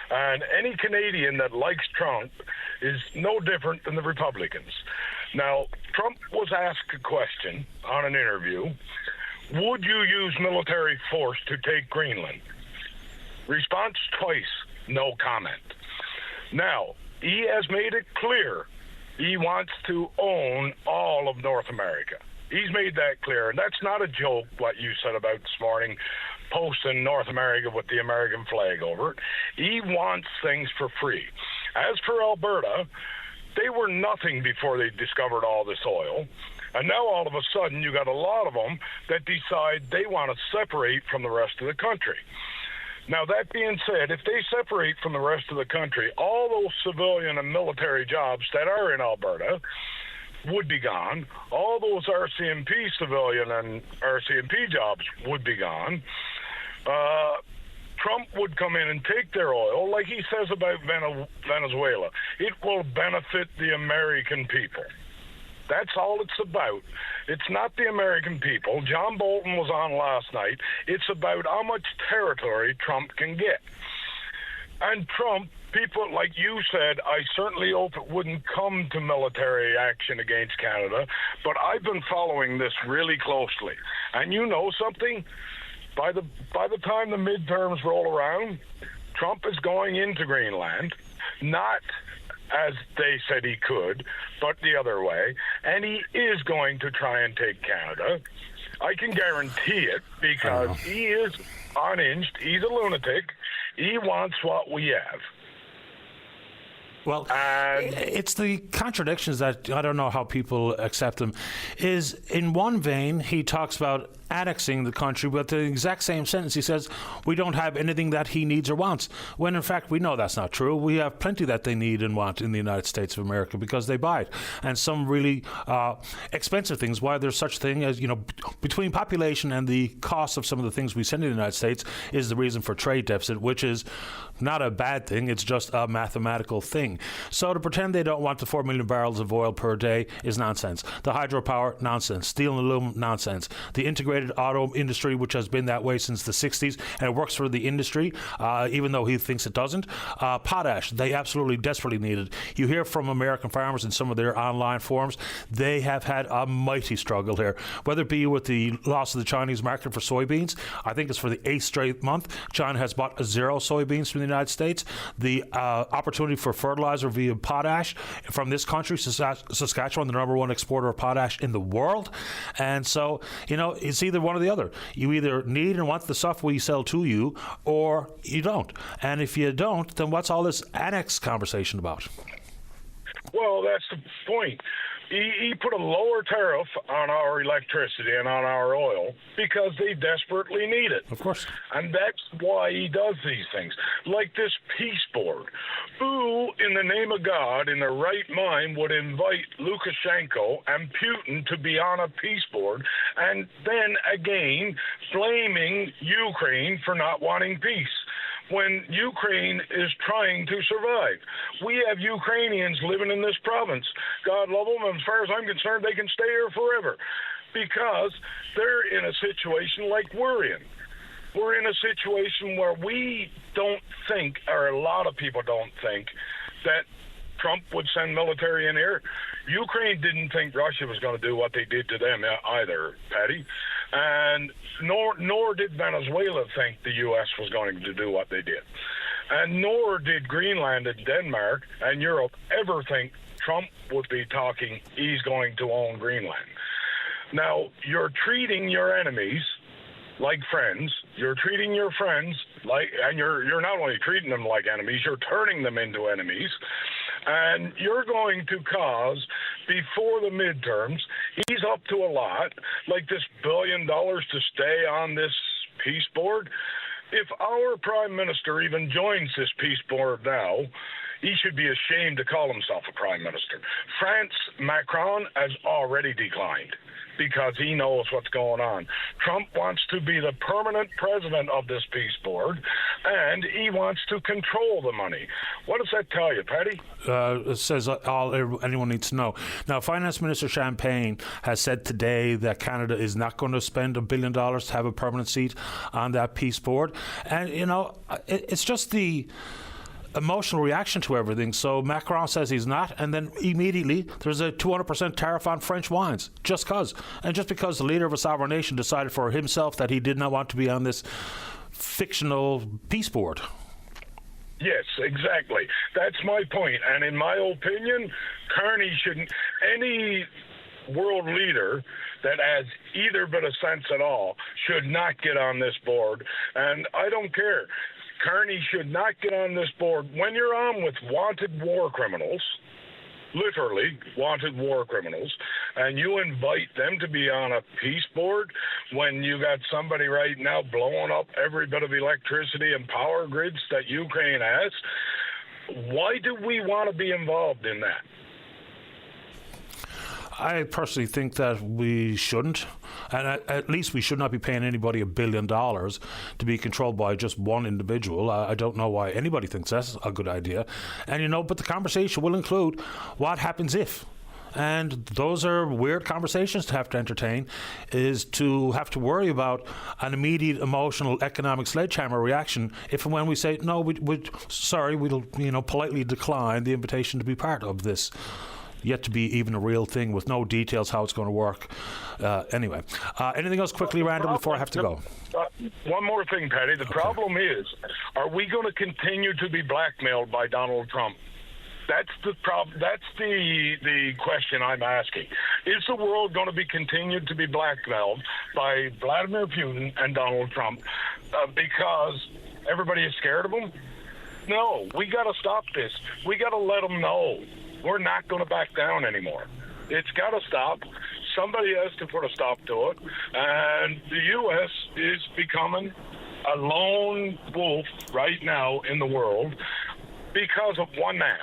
And any Canadian that likes Trump is no different than the Republicans. Now, Trump was asked a question on an interview. Would you use military force to take Greenland? Response twice, no comment. Now, he has made it clear he wants to own all of North America. He's made that clear, and that's not a joke, what you said about this morning, posting North America with the American flag over it. He wants things for free. As for Alberta, they were nothing before they discovered all this oil, and now all of a sudden you got a lot of them that decide they want to separate from the rest of the country. Now, that being said, if they separate from the rest of the country, all those civilian and military jobs that are in Alberta would be gone. All those RCMP civilian and RCMP jobs would be gone. Trump would come in and take their oil, like he says about Venezuela. It will benefit the American people. That's all it's about. It's not the American people. John Bolton was on last night. It's about how much territory Trump can get. And Trump, people, like you said, I certainly hope it wouldn't come to military action against Canada, but I've been following this really closely. And you know something? By the time the midterms roll around, Trump is going into Greenland, not as they said he could, but the other way, and he is going to try and take Canada. I can guarantee it because he is unhinged. He's a lunatic. He wants what we have. Well, it's the contradictions that I don't know how people accept them. Is in one vein, he talks about annexing the country, but the exact same sentence he says we don't have anything that he needs or wants, when in fact we know that's not true. We have plenty that they need and want in the United States of America because they buy it, and some really expensive things. Why there's such thing as, between population and the cost of some of the things we send to the United States is the reason for trade deficit, which is not a bad thing. It's just a mathematical thing. So to pretend they don't want the 4 million barrels of oil per day is nonsense. The hydropower, nonsense. Steel and aluminum, nonsense. The integrated auto industry, which has been that way since the 60s, and it works for the industry, even though he thinks it doesn't. Potash, they absolutely desperately need it. You hear from American farmers in some of their online forums, they have had a mighty struggle here, whether it be with the loss of the Chinese market for soybeans. I think it's for the 8th straight month. China has bought 0 soybeans from the United States. The opportunity for fertilizer via potash from this country, Saskatchewan, the #1 exporter of potash in the world. And so, it's either one or the other. You either need and want the stuff we sell to you, or you don't. And if you don't, then what's all this annex conversation about? Well, that's the point. He put a lower tariff on our electricity and on our oil because they desperately need it. Of course. And that's why he does these things. Like this peace board. Who, in the name of God, in their right mind, would invite Lukashenko and Putin to be on a peace board and then again blaming Ukraine for not wanting peace, when Ukraine is trying to survive? We have Ukrainians living in this province. God love them. As far as I'm concerned, they can stay here forever because they're in a situation like we're in. We're in a situation where we don't think, or a lot of people don't think, that Trump would send military in here. Ukraine didn't think Russia was going to do what they did to them either, Patty. And nor did Venezuela think the U.S. was going to do what they did. And nor did Greenland and Denmark and Europe ever think Trump would be talking he's going to own Greenland. Now, you're treating your enemies like friends. You're treating your friends like, and you're not only treating them like enemies, you're turning them into enemies. And you're going to cause, before the midterms, he's up to a lot, like this $1 billion to stay on this peace board. If our prime minister even joins this peace board now, he should be ashamed to call himself a prime minister. France, Macron has already declined because he knows what's going on. Trump wants to be the permanent president of this peace board, and he wants to control the money. What does that tell you, Patty? It says all anyone needs to know. Now, Finance Minister Champagne has said today that Canada is not going to spend $1 billion to have a permanent seat on that peace board. And, it's just the emotional reaction to everything. So Macron says he's not, and then immediately there's a 200% tariff on French wines, just because the leader of a sovereign nation decided for himself that he did not want to be on this fictional peace board. Yes, exactly. That's my point. And in my opinion, Carney shouldn't, any world leader that has either bit of sense at all should not get on this board. And I don't care. Carney should not get on this board. When you're on with wanted war criminals, literally wanted war criminals, and you invite them to be on a peace board when you got somebody right now blowing up every bit of electricity and power grids that Ukraine has, why do we want to be involved in that? I personally think that we shouldn't, and at least we should not be paying anybody $1 billion to be controlled by just one individual. I don't know why anybody thinks that's a good idea. And but the conversation will include what happens if. And those are weird conversations to have to entertain, is to have to worry about an immediate emotional economic sledgehammer reaction if and when we say, no, we'll politely decline the invitation to be part of this. Yet to be even a real thing with no details how it's going to work. Anyway, anything else quickly, Randall, before I have to go? One more thing, Patty. The problem is, are we going to continue to be blackmailed by Donald Trump? That's the problem. That's the question I'm asking. Is the world going to be continued to be blackmailed by Vladimir Putin and Donald Trump because everybody is scared of them? No, we got to stop this. We got to let them know. We're not going to back down anymore. It's got to stop. Somebody has to put a stop to it. And the U.S. is becoming a lone wolf right now in the world because of one man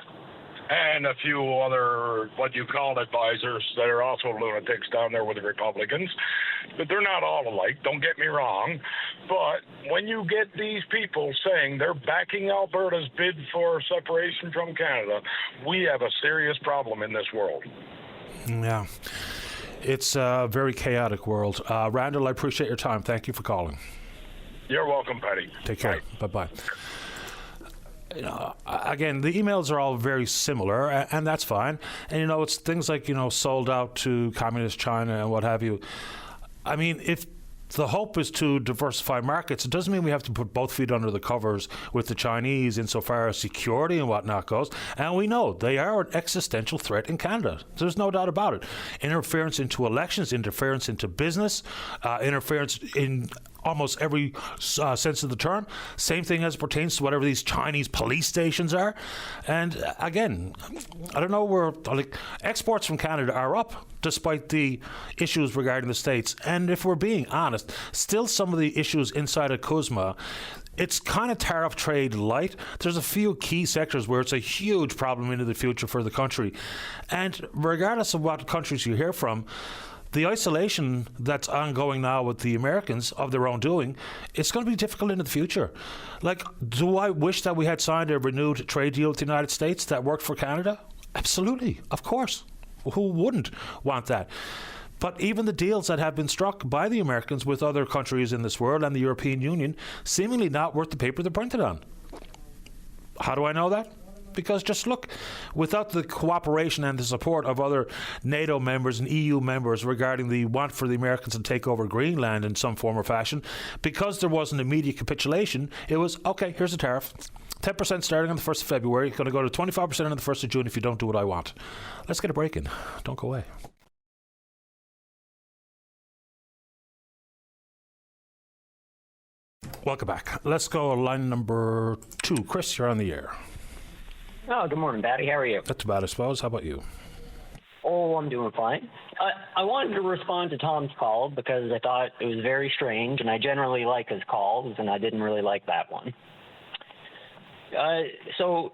and a few other, what you call advisors that are also lunatics down there with the Republicans. But they're not all alike, don't get me wrong. But when you get these people saying they're backing Alberta's bid for separation from Canada, we have a serious problem in this world. Yeah. It's a very chaotic world. Randall, I appreciate your time. Thank you for calling. You're welcome, Patty. Take care. Bye-bye. Again, the emails are all very similar, and that's fine. And, it's things like, sold out to communist China and what have you. I mean, if the hope is to diversify markets, it doesn't mean we have to put both feet under the covers with the Chinese insofar as security and whatnot goes. And we know they are an existential threat in Canada. There's no doubt about it. Interference into elections, interference into business, interference in almost every sense of the term. Same thing as pertains to whatever these Chinese police stations are. And again, I don't know, exports from Canada are up despite the issues regarding the States. And if we're being honest, still some of the issues inside of CUSMA, it's kind of tariff trade light. There's a few key sectors where it's a huge problem into the future for the country. And regardless of what countries you hear from, the isolation that's ongoing now with the Americans of their own doing, it's going to be difficult into the future. Do I wish that we had signed a renewed trade deal with the United States that worked for Canada? Absolutely, of course. Who wouldn't want that? But even the deals that have been struck by the Americans with other countries in this world and the European Union, seemingly not worth the paper they're printed on. How do I know that? Because just look, without the cooperation and the support of other NATO members and EU members regarding the want for the Americans to take over Greenland in some form or fashion, because there was an immediate capitulation, it was, okay, here's a tariff. 10% starting on the 1st of February, going to go to 25% on the 1st of June if you don't do what I want. Let's get a break in. Don't go away. Welcome back. Let's go line number 2. Chris, you're on the air. Oh, good morning, Patty. How are you? Not too bad, I suppose. How about you? Oh, I'm doing fine. I wanted to respond to Tom's call because I thought it was very strange, and I generally like his calls, and I didn't really like that one. It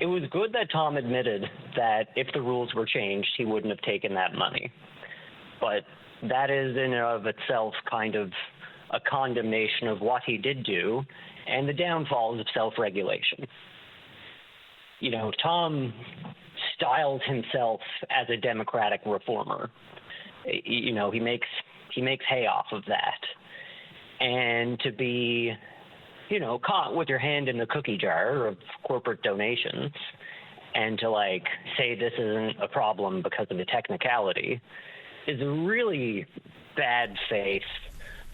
was good that Tom admitted that if the rules were changed, he wouldn't have taken that money. But that is in and of itself kind of a condemnation of what he did do and the downfalls of self-regulation. Tom styles himself as a democratic reformer. He makes hay off of that. And to be, caught with your hand in the cookie jar of corporate donations and to say this isn't a problem because of a technicality is a really bad faith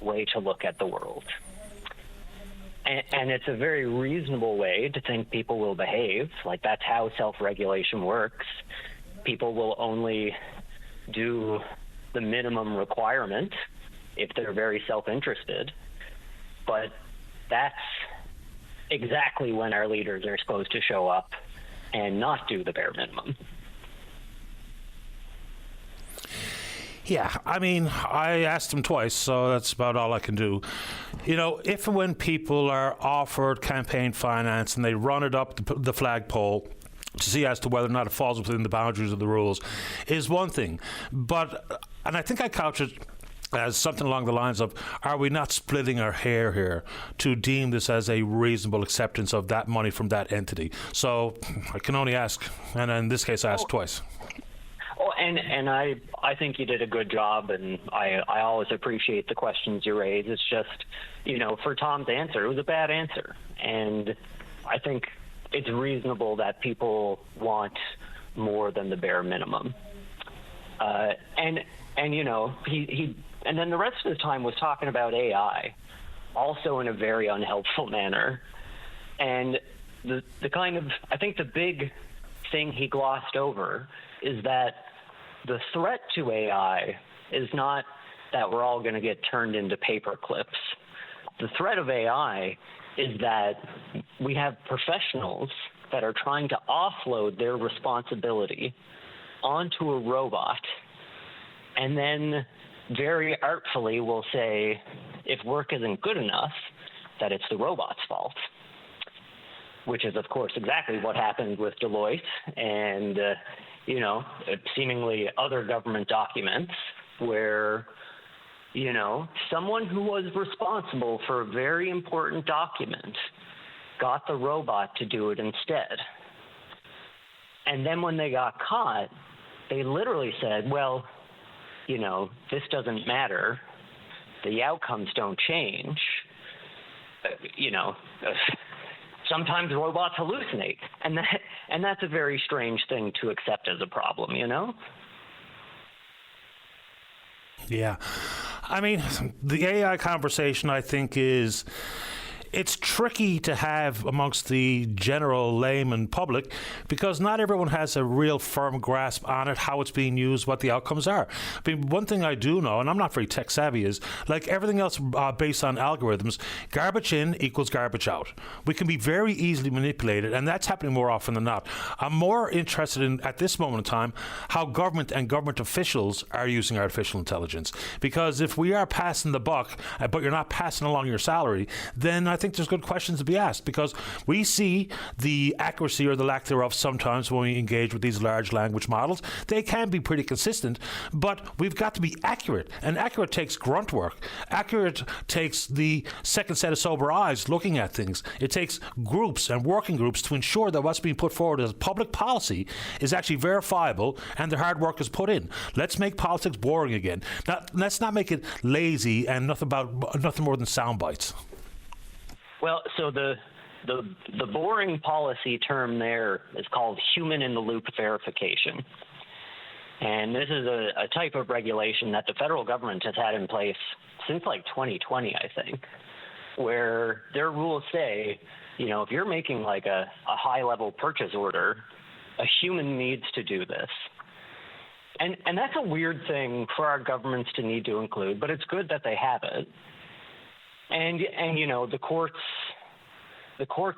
way to look at the world. And it's a very reasonable way to think people will behave. That's how self-regulation works. People will only do the minimum requirement if they're very self-interested. But that's exactly when our leaders are supposed to show up and not do the bare minimum. Yeah, I mean, I asked him twice, so that's about all I can do. If and when people are offered campaign finance and they run it up the flagpole to see as to whether or not it falls within the boundaries of the rules is one thing. And I think I couch it as something along the lines of, are we not splitting our hair here to deem this as a reasonable acceptance of that money from that entity? So I can only ask, and in this case I asked twice. And I think you did a good job, and I always appreciate the questions you raise. It's just, for Tom's answer, it was a bad answer. And I think it's reasonable that people want more than the bare minimum. And then the rest of the time was talking about AI, also in a very unhelpful manner. And I think the big thing he glossed over is that the threat to AI is not that we're all going to get turned into paper clips. The threat of AI is that we have professionals that are trying to offload their responsibility onto a robot, and then very artfully will say, if work isn't good enough, that it's the robot's fault, which is, of course, exactly what happened with Deloitte and, seemingly other government documents where, someone who was responsible for a very important document got the robot to do it instead. And then when they got caught, they literally said, well, this doesn't matter. The outcomes don't change. Sometimes robots hallucinate, and that's a very strange thing to accept as a problem, Yeah. I mean, the AI conversation, I think, it's tricky to have amongst the general layman public because not everyone has a real firm grasp on it, how it's being used, what the outcomes are. I mean, one thing I do know, and I'm not very tech savvy, is like everything else based on algorithms, garbage in equals garbage out. We can be very easily manipulated, and that's happening more often than not. I'm more interested in, at this moment in time, how government and government officials are using artificial intelligence. Because if we are passing the buck, but you're not passing along your salary, then I think there's good questions to be asked, because we see the accuracy or the lack thereof sometimes when we engage with these large language models. They can be pretty consistent, but we've got to be accurate, and accurate takes grunt work. Accurate takes the second set of sober eyes looking at things. It takes groups and working groups to ensure that what's being put forward as public policy is actually verifiable and the hard work is put in. Let's make politics boring again. Now, let's not make it lazy and nothing more than sound bites. Well, so the boring policy term there is called human-in-the-loop verification. And this is a type of regulation that the federal government has had in place since like 2020, I think, where their rules say, if you're making like a high-level purchase order, a human needs to do this. And that's a weird thing for our governments to need to include, but it's good that they have it. And the courts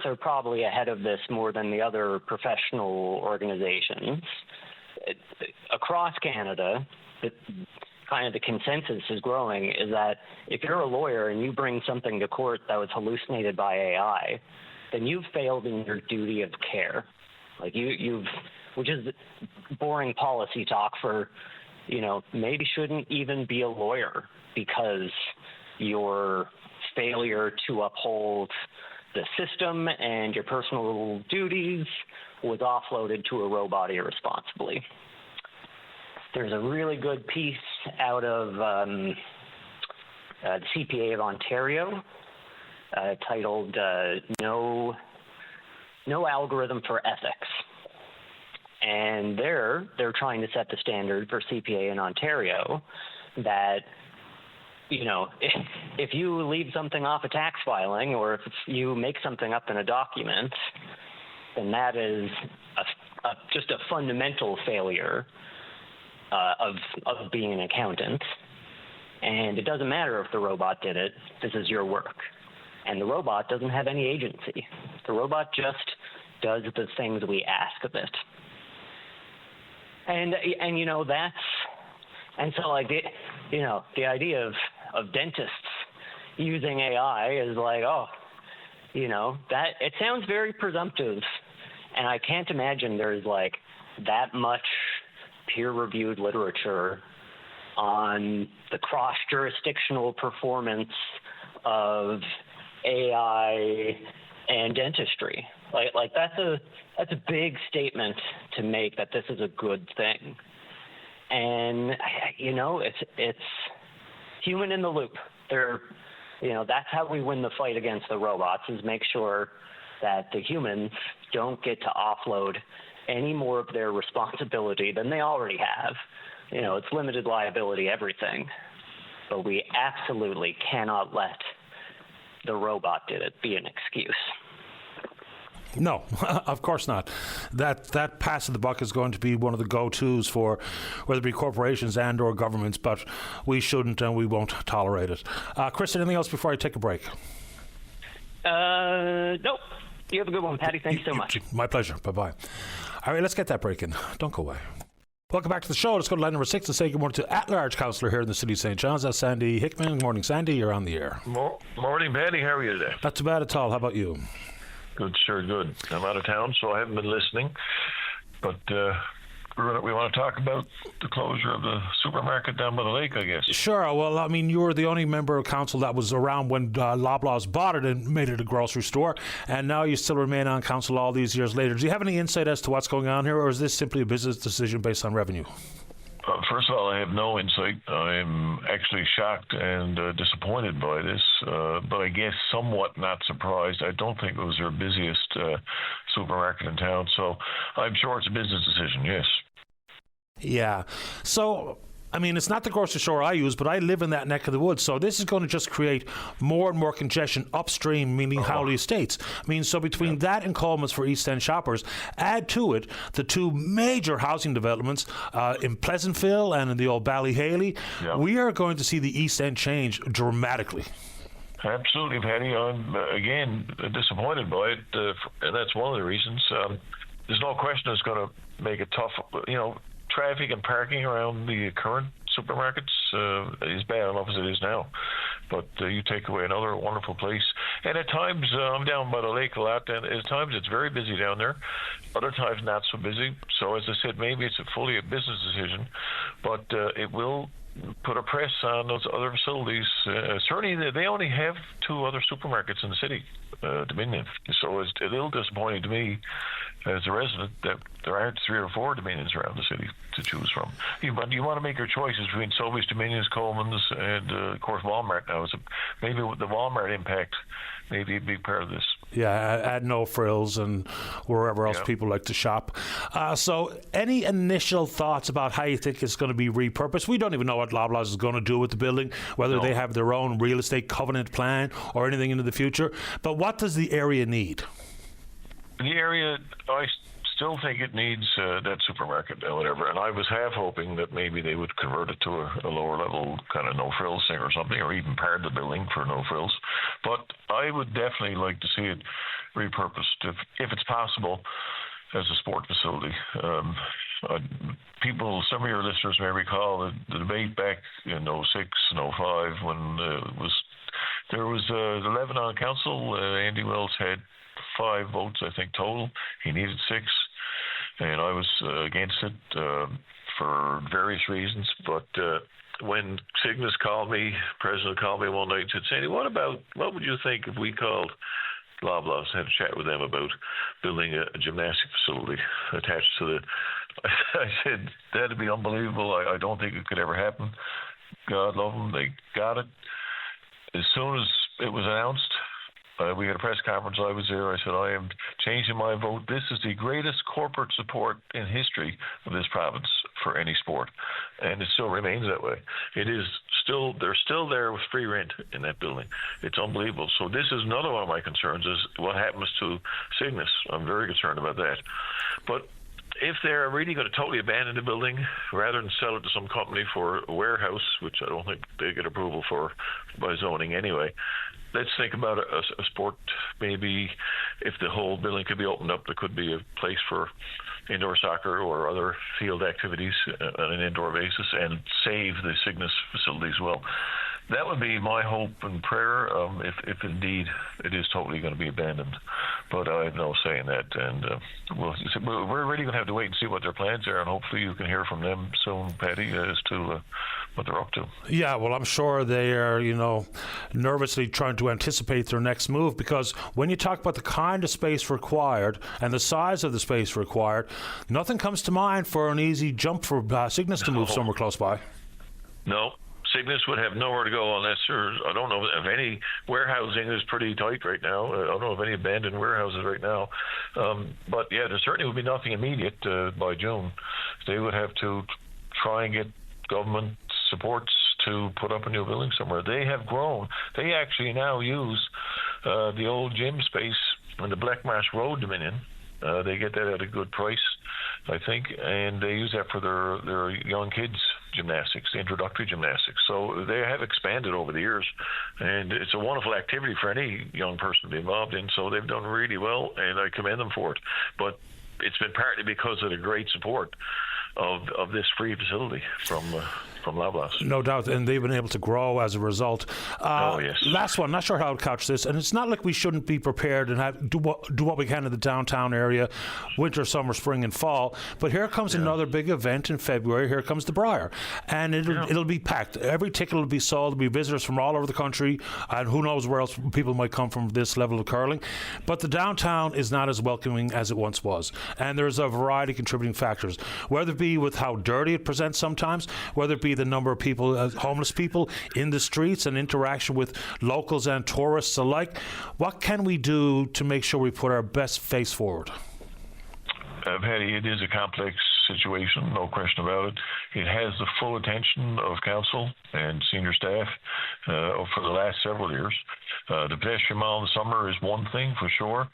are probably ahead of this more than the other professional organizations. Across Canada, the consensus is growing is that if you're a lawyer and you bring something to court that was hallucinated by AI, then you've failed in your duty of care. Like which is boring policy talk for, maybe shouldn't even be a lawyer because your failure to uphold the system and your personal duties was offloaded to a robot irresponsibly. There's a really good piece out of the CPA of Ontario titled No Algorithm for Ethics. And they're trying to set the standard for CPA in Ontario that if you leave something off a tax filing or if you make something up in a document, then that is just a fundamental failure of being an accountant. And it doesn't matter if the robot did it. This is your work. And the robot doesn't have any agency. The robot just does the things we ask of it. And that's, and so like the idea of dentists using AI is like, that it sounds very presumptive, and I can't imagine there's like that much peer-reviewed literature on the cross-jurisdictional performance of AI and dentistry. Like that's a big statement to make that this is a good thing. And, it's human in the loop. That's how we win the fight against the robots, is make sure that the humans don't get to offload any more of their responsibility than they already have. It's limited liability, everything. But we absolutely cannot let the robot did it be an excuse. No, of course not. That pass of the buck is going to be one of the go-tos for whether it be corporations and or governments, but we shouldn't and we won't tolerate it. Chris, anything else before I take a break? Nope. You have a good one, Patty. Thanks so much. My pleasure. Bye-bye. All right, let's get that break in. Don't go away. Welcome back to the show. Let's go to line number 6 and say good morning to at-large councillor here in the city of St. John's. That's Sandy Hickman. Good morning, Sandy. You're on the air. Morning, Patty. How are you today? Not too bad at all. How about you? Good, sure, good. I'm out of town, so I haven't been listening. But we want to talk about the closure of the supermarket down by the lake, I guess. Sure. Well, I mean, you were the only member of council that was around when Loblaws bought it and made it a grocery store, and now you still remain on council all these years later. Do you have any insight as to what's going on here, or is this simply a business decision based on revenue? First of all, I have no insight. I'm actually shocked and disappointed by this, but I guess somewhat not surprised. I don't think it was their busiest supermarket in town, so I'm sure it's a business decision, yes. Yeah. So, I mean, it's not the grocery store I use, but I live in that neck of the woods. So this is going to just create more and more congestion upstream, meaning Howley Estates. I mean, so between that and Coleman's for East End shoppers, add to it the two major housing developments in Pleasantville and in the old Ballyhaley. We are going to see the East End change dramatically. Absolutely, Patty. I'm, again, disappointed by it, and that's one of the reasons. There's no question it's going to make it tough, traffic and parking around the current supermarkets is bad enough as it is now. But you take away another wonderful place. And at times, I'm down by the lake a lot, and at times it's very busy down there. Other times not so busy. So as I said, maybe it's fully a business decision, but it will put a press on those other facilities. Certainly, they only have 2 other supermarkets in the city, Dominion. So it's a little disappointing to me as a resident that there aren't 3 or 4 Dominions around the city to choose from. But you want to make your choices between Sobeys, Dominions, Coleman's, and of course Walmart now. Maybe the Walmart impact may be a big part of this. Yeah, add No Frills and wherever else people like to shop. So any initial thoughts about how you think it's going to be repurposed? We don't even know what Loblaws is going to do with the building, whether they have their own real estate covenant plan or anything into the future. But what does the area need? The area, I still think it needs that supermarket or whatever, and I was half hoping that maybe they would convert it to a lower level kind of No Frills thing or something, or even part of the building for No Frills. But I would definitely like to see it repurposed, if it's possible, as a sport facility. Some of your listeners may recall the debate back in 06 and 05 when there was 11 on council. Andy Wells had 5 votes, I think, total. He needed 6, and I was against it for various reasons. But when Cygnus president called me one night and said, Sandy, what would you think if we called Loblaws, had a chat with them about building a gymnastic facility attached to the... I said, that'd be unbelievable. I don't think it could ever happen. God love them. They got it. As soon as it was announced, we had a press conference. I was there. I said, I am changing my vote. This is the greatest corporate support in history of this province for any sport, and it still remains that way. It is still, they're still there with free rent in that building. It's unbelievable. So this is another one of my concerns, is what happens to Cygnus. I'm very concerned about that. But if they're really going to totally abandon the building rather than sell it to some company for a warehouse, which I don't think they get approval for by zoning anyway, let's think about a sport. Maybe if the whole building could be opened up, there could be a place for indoor soccer or other field activities on an indoor basis, and save the Cygnus facility as well. That would be my hope and prayer, if indeed it is totally going to be abandoned. But I have no say in that, and we're really going to have to wait and see what their plans are, and hopefully you can hear from them soon, Patty, as to what they're up to. Yeah, well, I'm sure they are, nervously trying to anticipate their next move, because when you talk about the kind of space required and the size of the space required, nothing comes to mind for an easy jump for Cygnus to move somewhere close by. No. Cygnus would have nowhere to go unless I don't know if any warehousing is pretty tight right now. I don't know of any abandoned warehouses right now. But yeah, there certainly would be nothing immediate by June. They would have to try and get government supports to put up a new building somewhere. They have grown. They actually now use the old gym space in the Blackmarsh Road Dominion. They get that at a good price, I think, and they use that for their young kids' gymnastics, introductory gymnastics. So they have expanded over the years, and it's a wonderful activity for any young person to be involved in. So they've done really well, and I commend them for it. But it's been partly because of the great support of this free facility from Loblaws. No doubt, and they've been able to grow as a result. Yes. Last one, not sure how to couch this, and it's not like we shouldn't be prepared and do what we can in the downtown area, winter, summer, spring, and fall. But here comes another big event in February. Here comes the Briar, and it'll be packed. Every ticket will be sold. There'll be visitors from all over the country, and who knows where else people might come from this level of curling. But the downtown is not as welcoming as it once was, and there's a variety of contributing factors, whether it be with how dirty it presents sometimes, whether it be the number of people, homeless people in the streets, and interaction with locals and tourists alike. What can we do to make sure we put our best face forward? Paddy, it is a complex situation, no question about it. It has the full attention of council and senior staff for the last several years. The pedestrian mile in the summer is one thing for sure.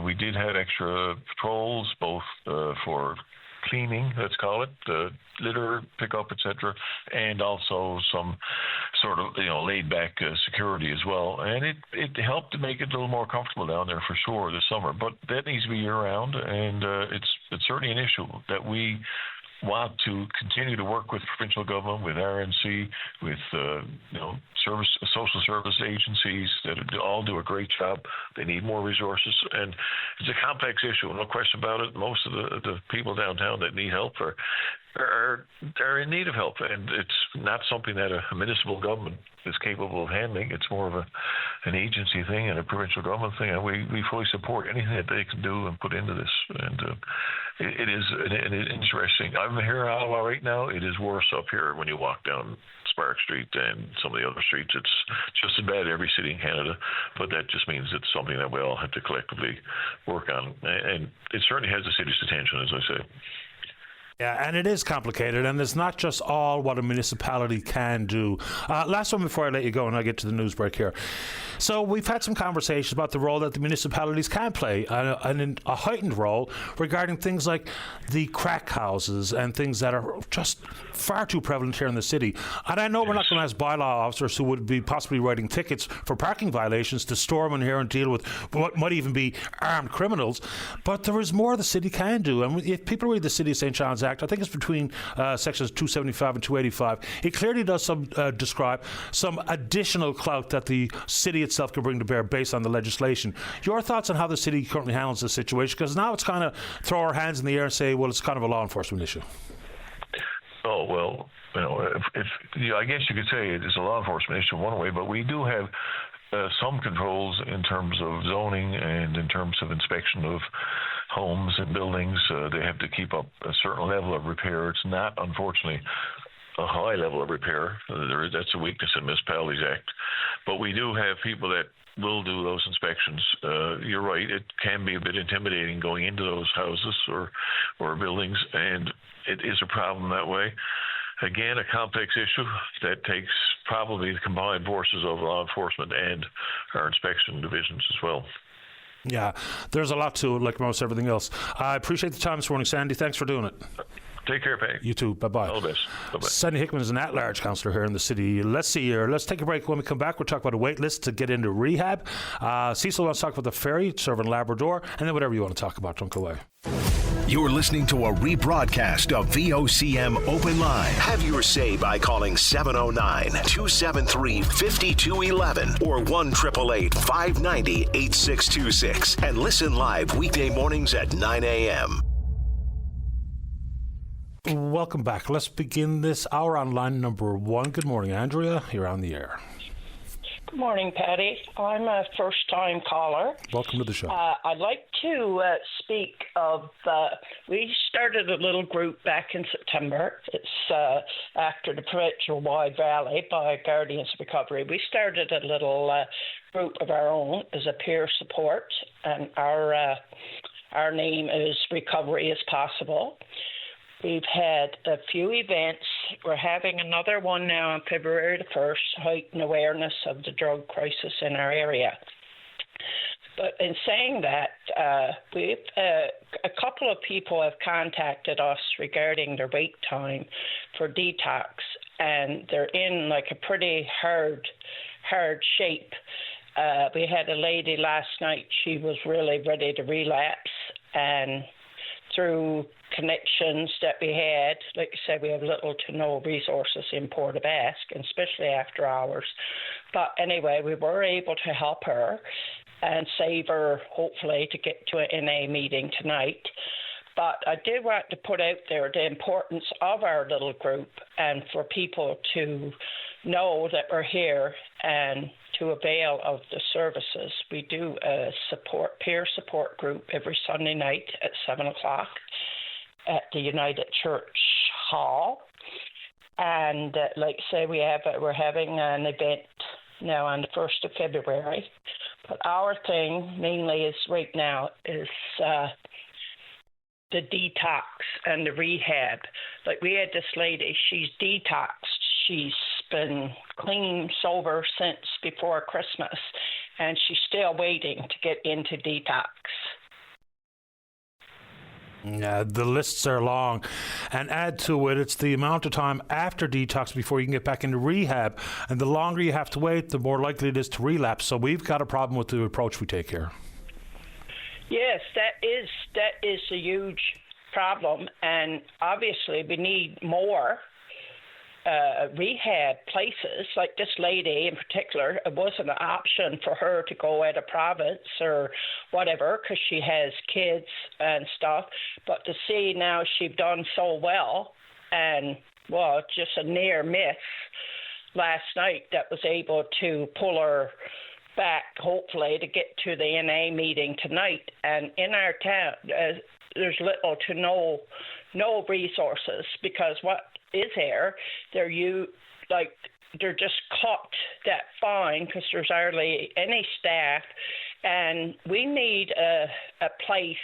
We did have extra patrols, both for cleaning, let's call it, litter pickup, etc., and also some sort of laid back security as well. And it helped to make it a little more comfortable down there for sure this summer. But that needs to be year round, and it's certainly an issue that we want to continue to work with provincial government, with RNC, with social service agencies that all do a great job. They need more resources, and it's a complex issue, no question about it. Most of the people downtown that need help are in need of help, and it's not something that a municipal government is capable of handling. It's more of an agency thing and a provincial government thing, and we fully support anything that they can do and put into this. And it is an interesting. I'm here in Ottawa right now. It is worse up here when you walk down Spark Street and some of the other streets. It's just as bad every city in Canada, but that just means it's something that we all have to collectively work on, and it certainly has the city's attention, as I say. Yeah, and it is complicated, and it's not just all what a municipality can do. Last one before I let you go, and I get to the news break here. So we've had some conversations about the role that the municipalities can play, and a heightened role regarding things like the crack houses and things that are just far too prevalent here in the city. And I know we're not going to ask bylaw officers who would be possibly writing tickets for parking violations to storm in here and deal with what might even be armed criminals, but there is more the city can do. And if people read the City of St. John's Act, I think it's between sections 275 and 285, it clearly does describe some additional clout that the city itself can bring to bear based on the legislation. Your thoughts on how the city currently handles this situation? Because now it's kind of throw our hands in the air and say, well, it's kind of a law enforcement issue. Oh, well, I guess you could say it is a law enforcement issue one way, but we do have some controls in terms of zoning and in terms of inspection of homes and buildings. They have to keep up a certain level of repair. It's not, unfortunately, a high level of repair. That's a weakness in Municipalities Act. But we do have people that will do those inspections. You're right, it can be a bit intimidating going into those houses or buildings, and it is a problem that way. Again, a complex issue that takes probably the combined forces of law enforcement and our inspection divisions as well. Yeah, there's a lot to it, like most everything else. I appreciate the time this morning, Sandy. Thanks for doing it. Take care, Pat. You too. Bye-bye. All the best. Bye-bye. Sandy Hickman is an at-large councillor here in the city. Let's see here. Let's take a break. When we come back, we'll talk about a wait list to get into rehab. Cecil wants to talk about the ferry, serving Labrador, and then whatever you want to talk about, don't go away. You're listening to a rebroadcast of VOCM Open Line. Have your say by calling 709-273-5211 or 1-888-590-8626 and listen live weekday mornings at 9 a.m. Welcome back. Let's begin this hour on line number 1. Good morning, Andrea. You're on the air. Good morning, Patty. I'm a first-time caller. Welcome to the show. I'd like to speak of, we started a little group back in September. It's after the provincial-wide rally by Guardians of Recovery. We started a little group of our own as a peer support, and our name is Recovery is Possible. We've had a few events. We're having another one now on February the 1st, heighten awareness of the drug crisis in our area. But in saying that, a couple of people have contacted us regarding their wait time for detox, and they're in like a pretty hard shape. We had a lady last night, she was really ready to relapse, and through connections that we had, like I said, we have little to no resources in Port aux Basques, and especially after hours. But anyway, we were able to help her and save her, hopefully, to get to an NA meeting tonight. But I did want to put out there the importance of our little group and for people to know that we're here and to avail of the services. We do a peer support group every Sunday night at 7 o'clock at the United Church Hall. And like I say, we're having an event now on the 1st of February. But our thing mainly is right now is the detox and the rehab. Like we had this lady, she's detoxed. She's been clean, sober since before Christmas, and she's still waiting to get into detox. Yeah, the lists are long. And add to it, it's the amount of time after detox before you can get back into rehab. And the longer you have to wait, the more likely it is to relapse. So we've got a problem with the approach we take here. Yes, that is a huge problem. And obviously we need more rehab places. Like this lady in particular, it wasn't an option for her to go out of province or whatever because she has kids and stuff. But to see now she's done so well, and well, just a near miss last night that was able to pull her back, hopefully, to get to the NA meeting tonight. And in our town, there's little to no resources, because what is here, they're just cut that fine because there's hardly any staff, and we need a place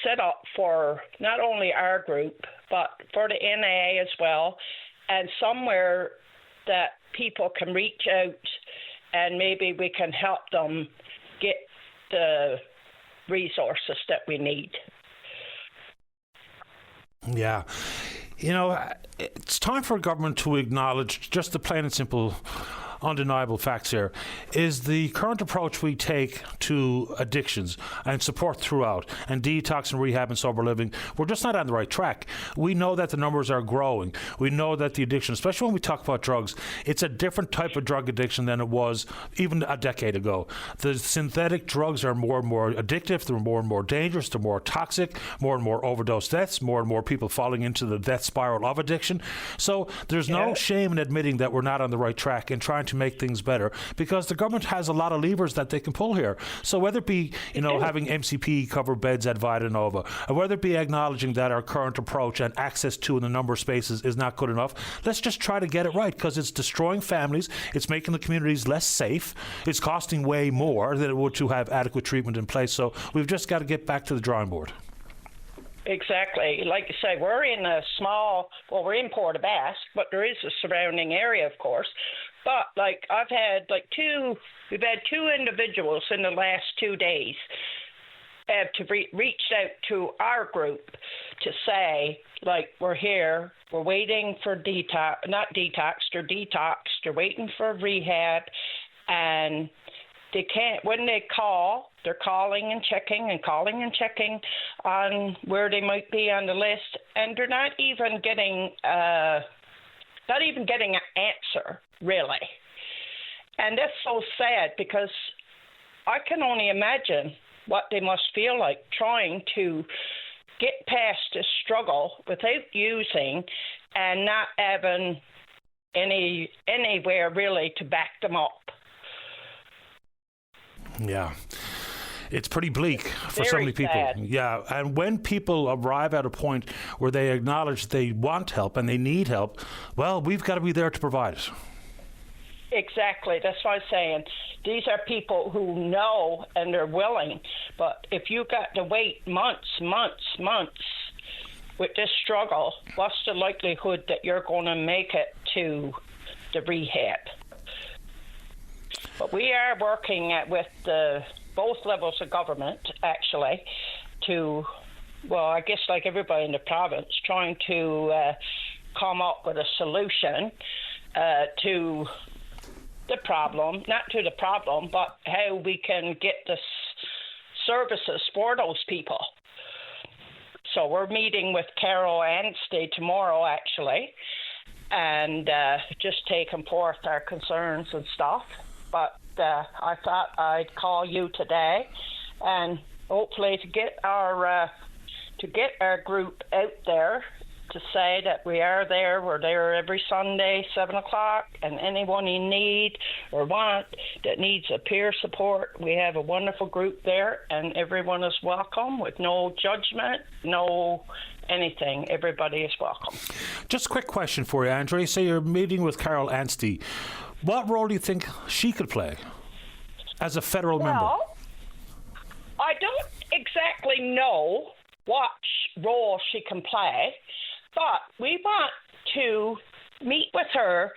set up for not only our group but for the NA as well, and somewhere that people can reach out and maybe we can help them get the resources that we need. Yeah. You know, it's time for government to acknowledge just the plain and simple undeniable facts here is the current approach we take to addictions and support throughout and detox and rehab and sober living. We're just not on the right track. We know that the numbers are growing. We know that the addiction, especially when we talk about drugs, it's a different type of drug addiction than it was even a decade ago. The synthetic drugs are more and more addictive. They're more and more dangerous. They're more toxic, more and more overdose deaths, more and more people falling into the death spiral of addiction. So there's no shame in admitting that we're not on the right track and trying to make things better, because the government has a lot of levers that they can pull here. So whether it be, having MCP cover beds at Vita Nova, or whether it be acknowledging that our current approach and access to the number of spaces is not good enough, let's just try to get it right, because it's destroying families, it's making the communities less safe, it's costing way more than it would to have adequate treatment in place. So we've just got to get back to the drawing board. Exactly. Like you say, we're in we're in Port aux Basques, but there is a surrounding area, of course. But we've had two individuals in the last 2 days have reached out to our group to say, we're here, we're waiting for they're waiting for rehab, and they can't, when they call, they're calling and checking on where they might be on the list, and they're not even getting an answer, really. And that's so sad, because I can only imagine what they must feel like trying to get past this struggle without using and not having anywhere really to back them up. Yeah. It's pretty bleak for Very so many people. sad. Yeah, and when people arrive at a point where they acknowledge they want help and they need help, well, we've got to be there to provide it. Exactly. That's what I'm saying. These are people who know and they're willing. But if you got to wait months with this struggle, what's the likelihood that you're going to make it to the rehab? But we are working with both levels of government, actually, to, well, I guess like everybody in the province, trying to come up with a solution to the problem, not to the problem, but how we can get the services for those people. So we're meeting with Carol Anstey tomorrow, actually, and just taking forth our concerns and stuff. But I thought I'd call you today, and hopefully to get our group out there to say that we are there. We're there every Sunday, 7 o'clock, and anyone you need or want that needs a peer support, we have a wonderful group there, and everyone is welcome with no judgment, no anything. Everybody is welcome. Just a quick question for you, Andrea. Say you're meeting with Carol Anstey. What role do you think she could play as a federal member? I don't exactly know what role she can play, but we want to meet with her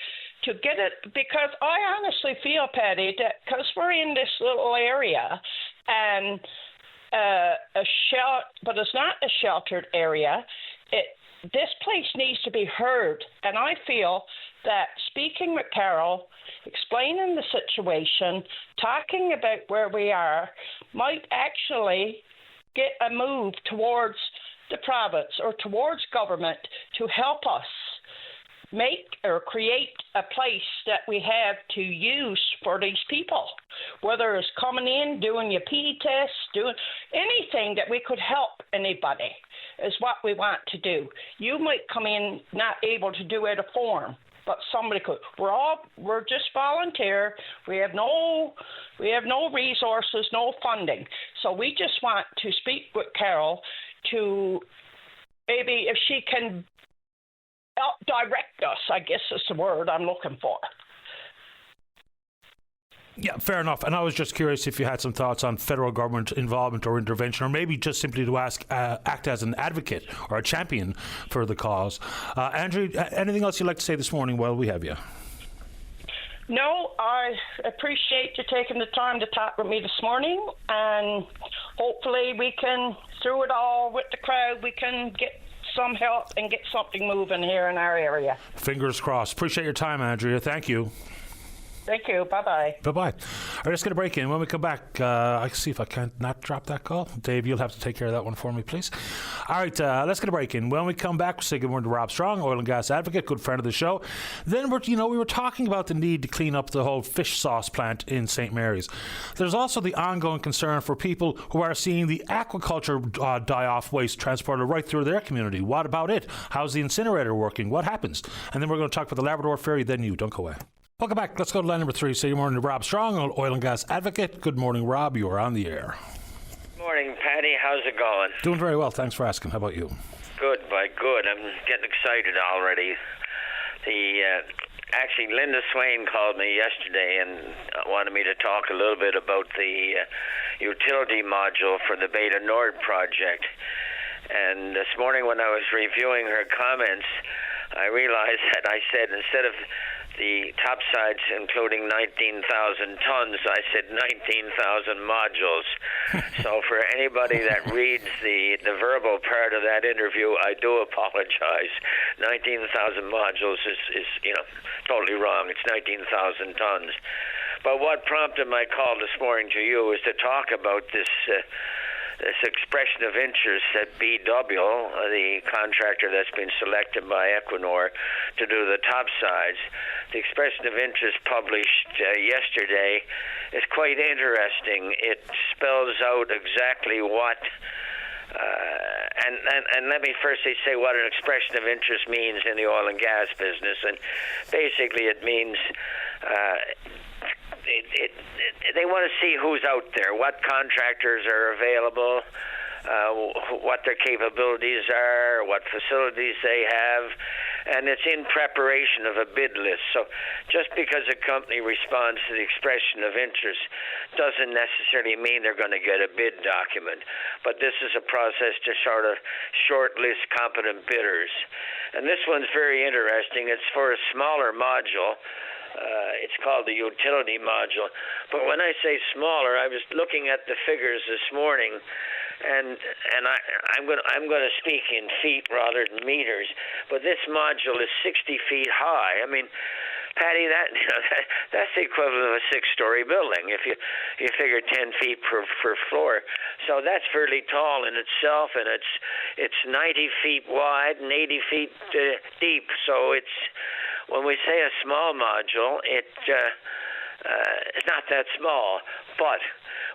to get it, because I honestly feel, Patty, that because we're in this little area and but it's not a sheltered area, this place needs to be heard. And I feel that speaking with Carol, explaining the situation, talking about where we are, might actually get a move towards the province or towards government to help us make or create a place that we have to use for these people, whether it's coming in, doing your pee test, doing anything that we could help anybody is what we want to do. You might come in not able to do it a form, but somebody could. We're just volunteer. We have no resources, no funding. So we just want to speak with Carol to maybe if she can direct us, I guess is the word I'm looking for. Yeah, fair enough. And I was just curious if you had some thoughts on federal government involvement or intervention, or maybe just simply to act as an advocate or a champion for the cause. Andrew, anything else you'd like to say this morning while we have you? No, I appreciate you taking the time to talk with me this morning, and hopefully we can, through it all with the crowd, we can get some help and get something moving here in our area. Fingers crossed. Appreciate your time, Andrea. Thank you. Thank you. Bye-bye. Bye-bye. All right, let's get a break in. When we come back, I see if I can't not drop that call. Dave, you'll have to take care of that one for me, please. All right, let's get a break in. When we come back, we'll say good morning to Rob Strong, oil and gas advocate, good friend of the show. Then, we were talking about the need to clean up the whole fish sauce plant in St. Mary's. There's also the ongoing concern for people who are seeing the aquaculture die-off waste transported right through their community. What about it? How's the incinerator working? What happens? And then we're going to talk about the Labrador Ferry, then you. Don't go away. Welcome back. Let's go to line number 3. Say good morning to Rob Strong, oil and gas advocate. Good morning, Rob. You are on the air. Morning, Patty. How's it going? Doing very well. Thanks for asking. How about you? Good, good. I'm getting excited already. Actually, Linda Swain called me yesterday and wanted me to talk a little bit about the utility module for the Beta Nord project. And this morning when I was reviewing her comments, I realized that I said instead of the topsides including 19,000 tons, I said 19,000 modules. So for anybody that reads the verbal part of that interview, I do apologize. 19,000 modules is totally wrong. It's 19,000 tons. But what prompted my call this morning to you is to talk about this expression of interest at BW, the contractor that's been selected by Equinor to do the topsides. The expression of interest published yesterday is quite interesting. It spells out exactly what And let me firstly say what an expression of interest means in the oil and gas business. And basically it means they want to see who's out there, what contractors are available, what their capabilities are, what facilities they have, and it's in preparation of a bid list. So just because a company responds to the expression of interest doesn't necessarily mean they're going to get a bid document. But this is a process to sort of shortlist competent bidders. And this one's very interesting. It's for a smaller module. It's called the utility module. But when I say smaller, I was looking at the figures this morning, and I'm going to speak in feet rather than meters. But this module is 60 feet high. I mean, Patty, that's the equivalent of a 6-story building if you figure 10 feet per floor. So that's fairly tall in itself, and it's 90 feet wide and 80 feet deep. So it's, when we say a small module, it's not that small. But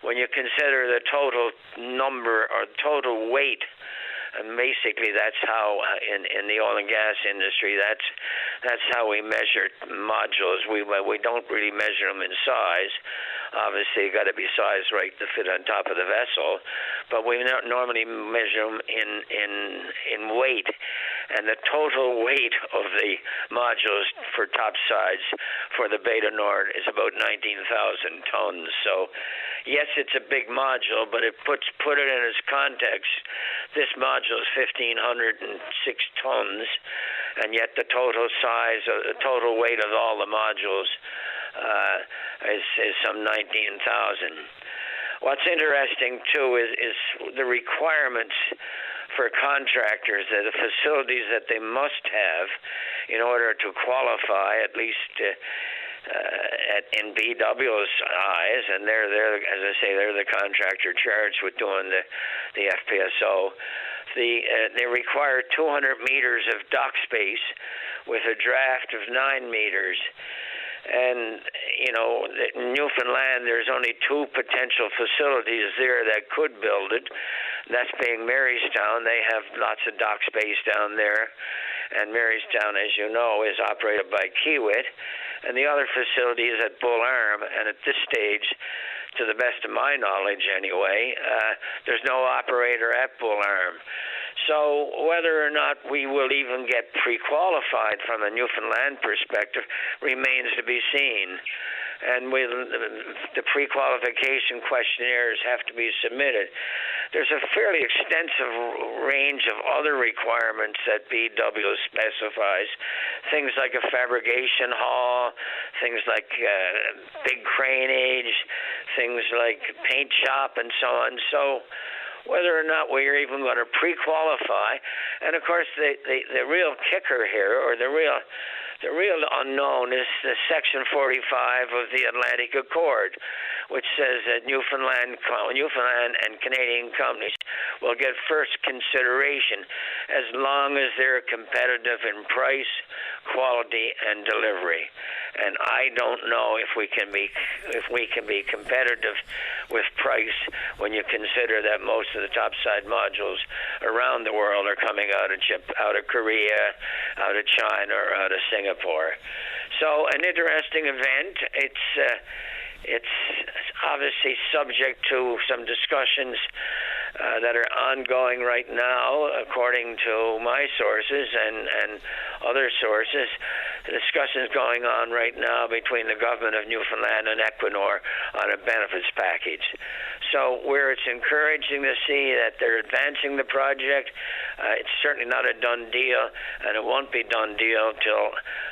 when you consider the total number or total weight, and basically that's how in the oil and gas industry, that's how we measure modules. We don't really measure them in size. Obviously, got to be sized right to fit on top of the vessel, but we normally measure them in weight. And the total weight of the modules for topsides for the Beta Nord is about 19,000 tons. So, yes, it's a big module, but put it in its context. This module is 1,506 tons, and yet the total size, the total weight of all the modules is some 19,000. What's interesting too is the requirements for contractors, the facilities that they must have in order to qualify, at least in BW's eyes, and they're as I say, they're the contractor charged with doing the FPSO. They require 200 meters of dock space with a draft of 9 meters. And, you know, in Newfoundland, there's only 2 potential facilities there that could build it. That's being Marystown. They have lots of dock space down there. And Marystown, as you know, is operated by Kiewit. And the other facility is at Bull Arm. And at this stage, to the best of my knowledge anyway, there's no operator at Bull Arm. So whether or not we will even get pre-qualified from a Newfoundland perspective remains to be seen. And the pre-qualification questionnaires have to be submitted. There's a fairly extensive range of other requirements that BW specifies, things like a fabrication hall, things like big craneage, things like paint shop, and so on. So whether or not we're even going to pre-qualify, and of course the real kicker here, or the real unknown, is the Section 45 of the Atlantic Accord, which says that Newfoundland and Canadian companies will get first consideration as long as they're competitive in price, quality, and delivery. And I don't know if we can be competitive with price when you consider that most of the topside modules around the world are coming out of Korea, out of China, or out of Singapore. So an interesting event. It's obviously subject to some discussions that are ongoing right now, according to my sources and other sources. The discussions going on right now between the government of Newfoundland and Equinor on a benefits package. So where it's encouraging to see that they're advancing the project, it's certainly not a done deal, and it won't be done deal till,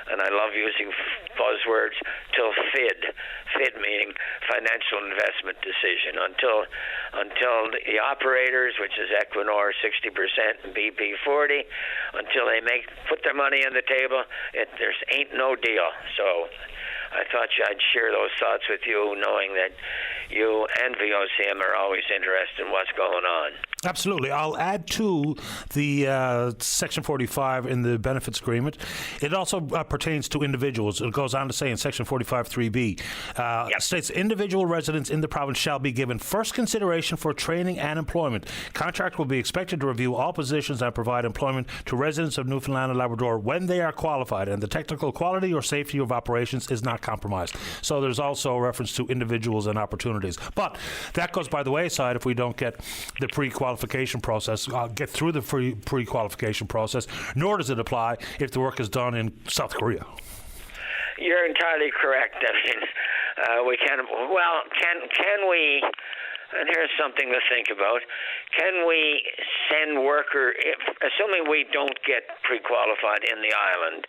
and I love using buzzwords, till FID meaning financial investment decision, until the operators, which is Equinor 60% and BP 40%, until they put their money on the table, there ain't no deal. So I thought I'd share those thoughts with you, knowing that you and VOCM are always interested in what's going on. Absolutely. I'll add to the Section 45 in the benefits agreement. It also pertains to individuals. It goes on to say in Section 45(3)(b), states individual residents in the province shall be given first consideration for training and employment. Contract will be expected to review all positions and provide employment to residents of Newfoundland and Labrador when they are qualified and the technical quality or safety of operations is not compromised. So there's also a reference to individuals and opportunities. But that goes by the wayside if we don't get the pre-qualification process, get through the pre-qualification process, nor does it apply if the work is done in South Korea. You're entirely correct. I mean, we can we, and here's something to think about, can we send assuming we don't get pre-qualified in the island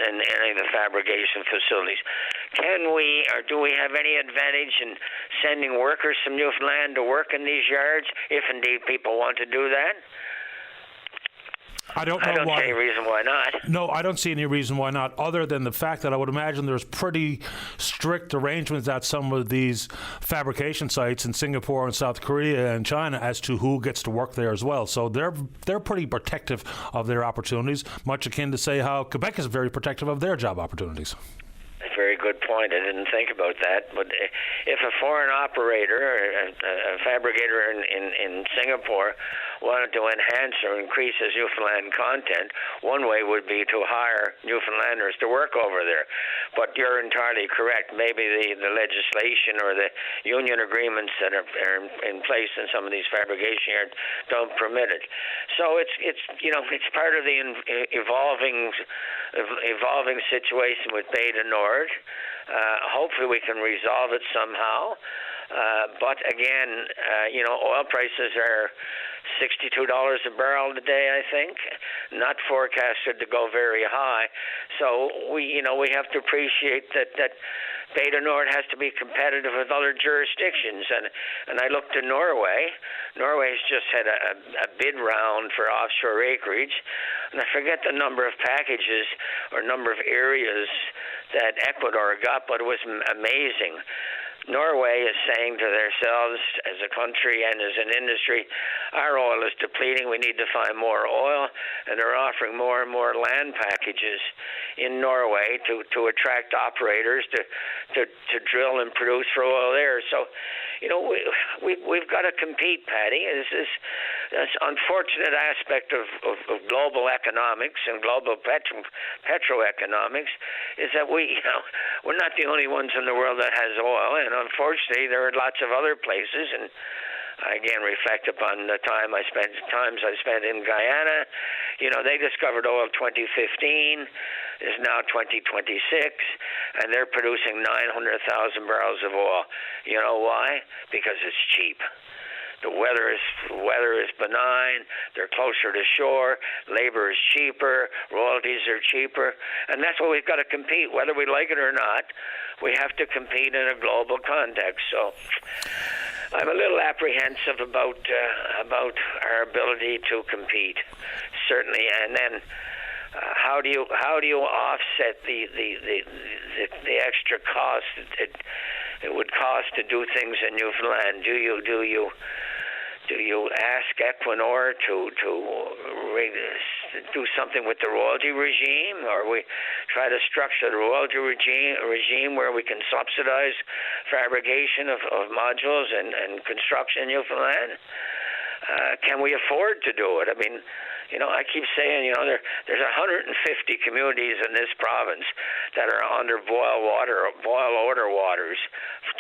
in any of the fabrication facilities, can we, or do we have any advantage in sending workers from Newfoundland to work in these yards, if indeed people want to do that? I don't see any reason why not. No, I don't see any reason why not, other than the fact that I would imagine there's pretty strict arrangements at some of these fabrication sites in Singapore and South Korea and China as to who gets to work there as well. So they're pretty protective of their opportunities, much akin to say how Quebec is very protective of their job opportunities. Very good point. I didn't think about that. But if a foreign operator or a fabricator in Singapore wanted to enhance or increase his Newfoundland content, one way would be to hire Newfoundlanders to work over there. But you're entirely correct. Maybe the legislation or the union agreements that are in place in some of these fabrication yards don't permit it. So it's part of the evolving situation with Beta Nord. Hopefully we can resolve it somehow. But again, oil prices are $62 a barrel today, I think, not forecasted to go very high. So we have to appreciate that Beta Nord has to be competitive with other jurisdictions. And I look to Norway. Norway's just had a bid round for offshore acreage. And I forget the number of packages or number of areas that Ecuador got, but it was amazing. Norway is saying to themselves, as a country and as an industry, our oil is depleting, we need to find more oil, and they're offering more and more land packages in Norway to attract operators to drill and produce for oil there. So, we've got to compete, Patty. This unfortunate aspect of global economics and global petroeconomics is that we're not the only ones in the world that has oil, and unfortunately there are lots of other places. And I again reflect upon the times I spent in Guyana. They discovered oil 2015. Is now 2026, and they're producing 900,000 barrels of oil. You know why? Because it's cheap. The weather is benign. They're closer to shore. Labor is cheaper. Royalties are cheaper, and that's what we've got to compete. Whether we like it or not, we have to compete in a global context. So I'm a little apprehensive about our ability to compete, certainly, and then. How do you offset the extra cost it would cost to do things in Newfoundland? Do you ask Equinor to do something with the royalty regime, or we try to structure the royalty regime where we can subsidize fabrication of modules and construction in Newfoundland? Can we afford to do it? I mean, I keep saying, there's 150 communities in this province that are under boil order waters.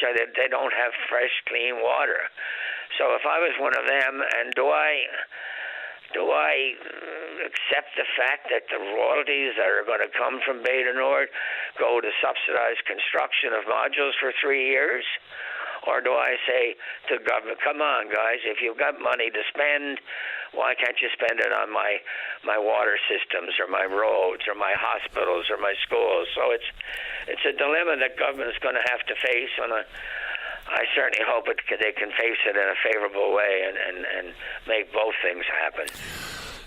They don't have fresh, clean water. So if I was one of them, and do I accept the fact that the royalties that are going to come from Beta Nord go to subsidize construction of modules for 3 years? Or do I say to the government, come on, guys, if you've got money to spend, why can't you spend it on my water systems or my roads or my hospitals or my schools? So it's a dilemma that government is going to have to face, and I certainly hope they can face it in a favorable way and make both things happen.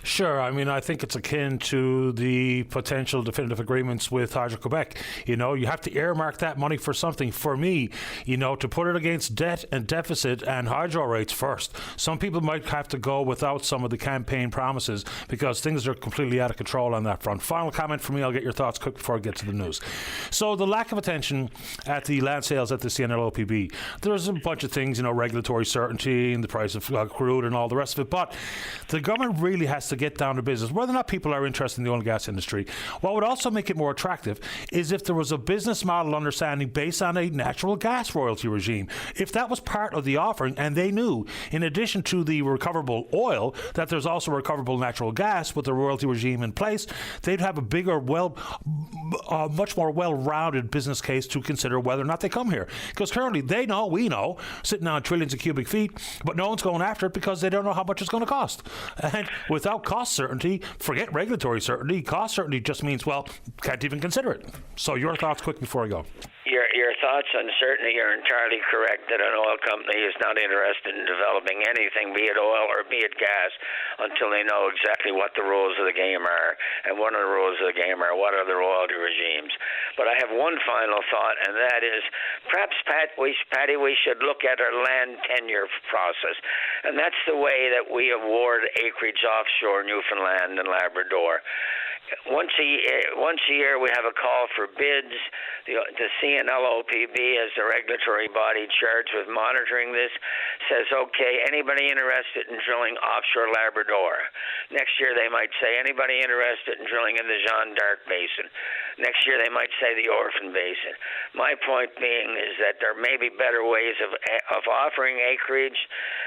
Sure. I mean, I think it's akin to the potential definitive agreements with Hydro-Quebec. You know, you have to earmark that money for something. For me, you know, to put it against debt and deficit and hydro rates first. Some people might have to go without some of the campaign promises because things are completely out of control on that front. Final comment from me. I'll get your thoughts quick before I get to the news. So the lack of attention at the land sales at the CNLOPB. There's a bunch of things, you know, regulatory certainty and the price of crude and all the rest of it. But the government really has to get down to business, whether or not people are interested in the oil and gas industry. What would also make it more attractive is if there was a business model understanding based on a natural gas royalty regime. If that was part of the offering, and they knew, in addition to the recoverable oil, that there's also recoverable natural gas with the royalty regime in place, they'd have a bigger, much more well-rounded business case to consider whether or not they come here. Because currently, they know, we know, sitting on trillions of cubic feet, but no one's going after it because they don't know how much it's going to cost. And without cost certainty, forget regulatory certainty, cost certainty just means, well, can't even consider it. So your thoughts quick before I go. Your thoughts on certainty are entirely correct that an oil company is not interested in developing anything, be it oil or be it gas, until they know exactly what the rules of the game are. And one of the rules of the game are what are the royalty regimes. But I have one final thought, and that is perhaps, Patty, we should look at our land tenure process. And that's the way that we award acreage offshore Newfoundland and Labrador. Once a year, we have a call for bids. The CNLOPB, as the regulatory body charged with monitoring this, says, okay, anybody interested in drilling offshore Labrador? Next year, they might say, anybody interested in drilling in the Jeanne d'Arc Basin? Next year, they might say the Orphan Basin. My point being is that there may be better ways of offering acreage.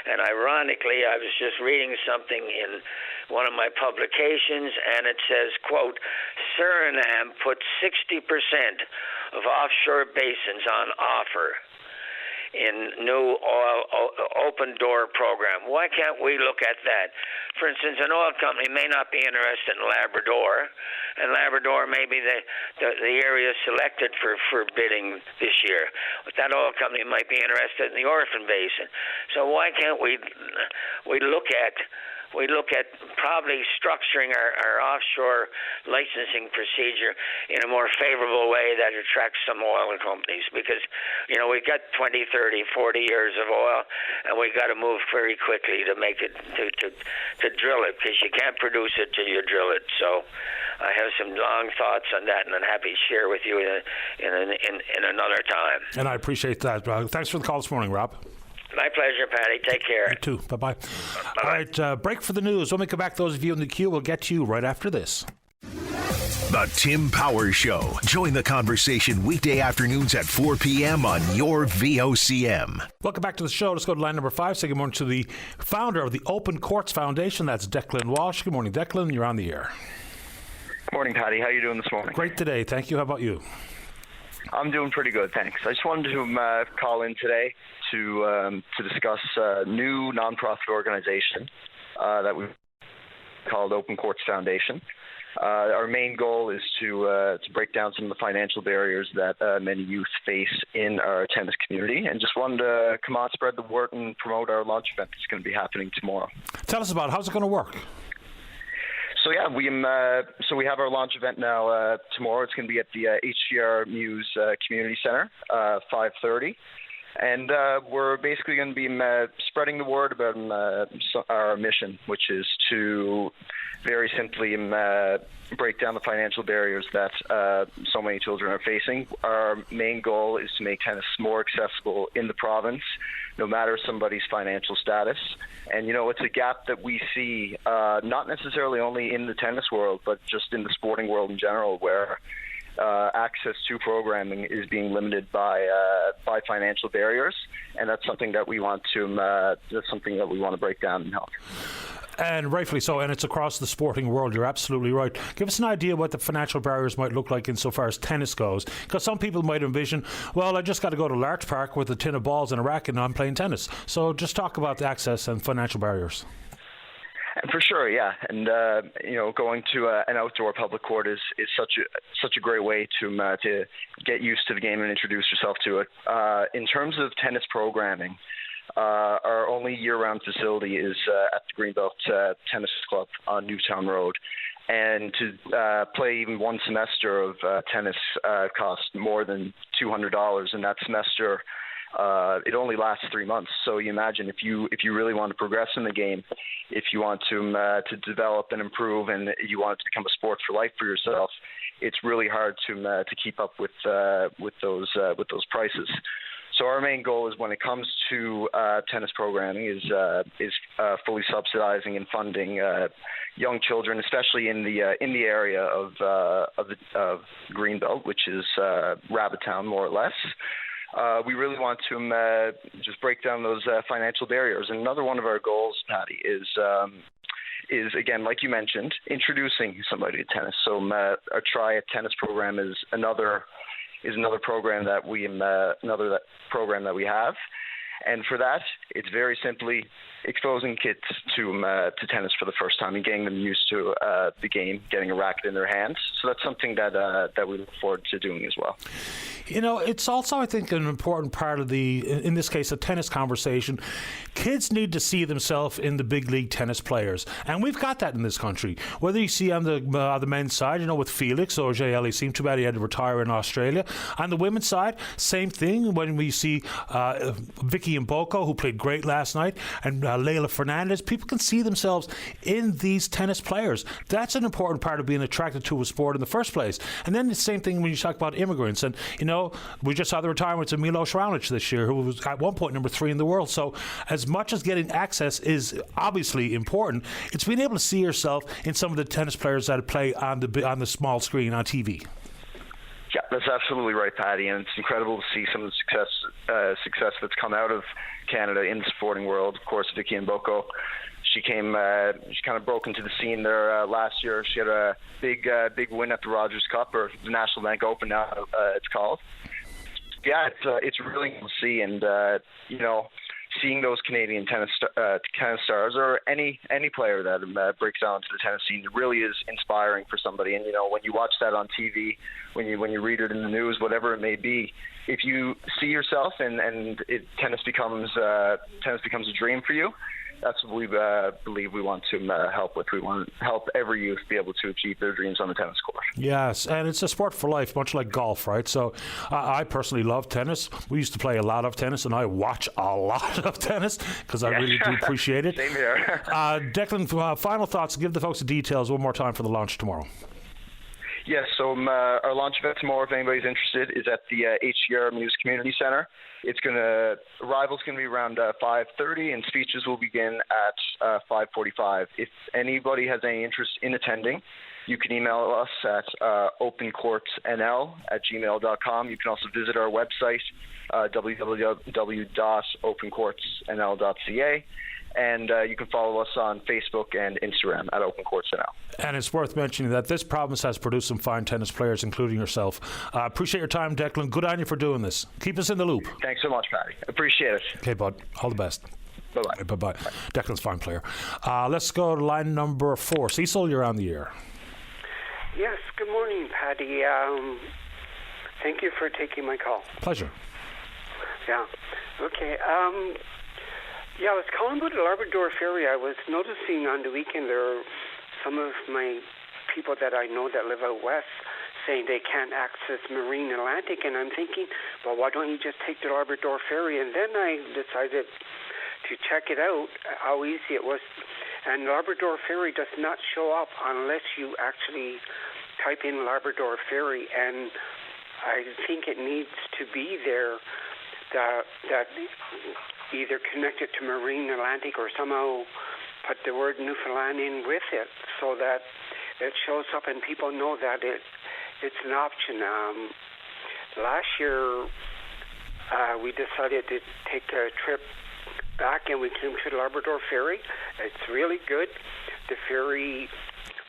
And ironically, I was just reading something in one of my publications, and it says, quote, Suriname put 60% of offshore basins on offer in new oil open door program. Why can't we look at that? For instance, an oil company may not be interested in Labrador, and Labrador may be the area selected for bidding this year. But that oil company might be interested in the Orphan Basin. So why can't we look at probably structuring our offshore licensing procedure in a more favorable way that attracts some oil companies, because, you know, we've got 20, 30, 40 years of oil, and we've got to move very quickly to make it, to drill it, because you can't produce it till you drill it. So I have some long thoughts on that, and I'm happy to share with you in another time. And I appreciate that. Thanks for the call this morning, Rob. My pleasure, Patty. Take care. You too. Bye-bye. All right, break for the news. When we come back, those of you in the queue, we'll get to you right after this. The Tim Powers Show. Join the conversation weekday afternoons at 4 p.m. on your VOCM. Welcome back to the show. Let's go to line number 5. Say good morning to the founder of the Open Courts Foundation. That's Declan Walsh. Good morning, Declan. You're on the air. Good morning, Patty. How are you doing this morning? Great today. Thank you. How about you? I'm doing pretty good, thanks. I just wanted to call in today to discuss a new nonprofit organization that we called Open Courts Foundation. Our main goal is to break down some of the financial barriers that many youth face in our tennis community, and just wanted to come on, spread the word, and promote our launch event that's going to be happening tomorrow. Tell us about it. How's it going to work? So yeah, we have our launch event now tomorrow. It's going to be at the HCR Muse Community Center, 5:30. And we're basically going to be spreading the word about our mission, which is to very simply break down the financial barriers that so many children are facing. Our main goal is to make tennis more accessible in the province, no matter somebody's financial status. And, you know, it's a gap that we see not necessarily only in the tennis world, but just in the sporting world in general, where access to programming is being limited by financial barriers, and that's something that we want to break down and help. And rightfully so, and it's across the sporting world. You're absolutely right. Give us an idea what the financial barriers might look like insofar as tennis goes, because some people might envision, well, I just got to go to Larch Park with a tin of balls and a racket and I'm playing tennis. So just talk about the access and financial barriers. And for sure, yeah. And going to an outdoor public court is such a great way to get used to the game and introduce yourself to it. In terms of tennis programming, Our only year-round facility is at the Greenbelt Tennis Club on Newtown Road. And to play even one semester of tennis costs more than $200, and that semester it only lasts 3 months. So you imagine if you really want to progress in the game, if you want to develop and improve, and you want it to become a sport for life for yourself, it's really hard to keep up with those prices. So our main goal is, when it comes to tennis programming, is fully subsidizing and funding young children, especially in the area of Greenbelt, which is Rabbitown, more or less. We really want to just break down those financial barriers. And another one of our goals, Patty, is again, like you mentioned, introducing somebody to tennis. So our Try It tennis program is another program that we have. And for that, it's very simply exposing kids to tennis for the first time and getting them used to the game, getting a racket in their hands. So that's something that we look forward to doing as well. You know, it's also, I think, an important part of in this case, the tennis conversation. Kids need to see themselves in the big league tennis players, and we've got that in this country. Whether you see on the men's side, you know, with Felix or seemed too bad he had to retire in Australia. On the women's side, same thing. When we see Vicky Mboko, who played great last night, and Leila Fernandez, people can see themselves in these tennis players. That's an important part of being attracted to a sport in the first place. And then the same thing when you talk about immigrants. And, you know, we just saw the retirement of Milos Raonic this year, who was at one point number 3 in the world. So as much as getting access is obviously important, it's being able to see yourself in some of the tennis players that play on the small screen on TV. Yeah, that's absolutely right, Patty, and it's incredible to see some of the success that's come out of Canada in the sporting world. Of course, Vicky Mboko, she kind of broke into the scene there last year. She had a big win at the Rogers Cup, or the National Bank Open now it's called. Yeah, it's really cool to see, and you know, seeing those Canadian tennis stars, or any player that breaks out into the tennis scene, it really is inspiring for somebody. And you know, when you watch that on TV, when you read it in the news, whatever it may be, if you see yourself and tennis becomes a dream for you, that's what we believe we want to help with. We want to help every youth be able to achieve their dreams on the tennis court. Yes, and it's a sport for life, much like golf, right? So I personally love tennis. We used to play a lot of tennis, and I watch a lot of tennis because I really do appreciate it. Same here. Declan, final thoughts. Give the folks the details one more time for the launch tomorrow. Yes, so our launch event tomorrow, if anybody's interested, is at the HCR Muse Community Center. Arrival's going to be around 5:30, and speeches will begin at 5:45. If anybody has any interest in attending, you can email us at opencourtsnl@gmail.com. You can also visit our website, www.opencourtsnl.ca. And you can follow us on Facebook and Instagram at Open Courts NL. And it's worth mentioning that this province has produced some fine tennis players, including yourself. Appreciate your time, Declan. Good on you for doing this. Keep us in the loop. Thanks so much, Patty. Appreciate it. Okay, bud. All the best. Bye-bye. Bye-bye. Declan's a fine player. Let's go to line number 4. Cecil, you're on the air. Yes, good morning, Patty. Thank you for taking my call. Pleasure. Yeah. Okay. I was calling about the Labrador Ferry. I was noticing on the weekend there are some of my people that I know that live out west saying they can't access Marine Atlantic, and I'm thinking, well, why don't you just take the Labrador Ferry? And then I decided to check it out, how easy it was. And Labrador Ferry does not show up unless you actually type in Labrador Ferry, and I think it needs to be there that either connect it to Marine Atlantic or somehow put the word Newfoundland in with it so that it shows up and people know that it's an option. Last year, we decided to take a trip back and we came to the Labrador Ferry. It's really good. The ferry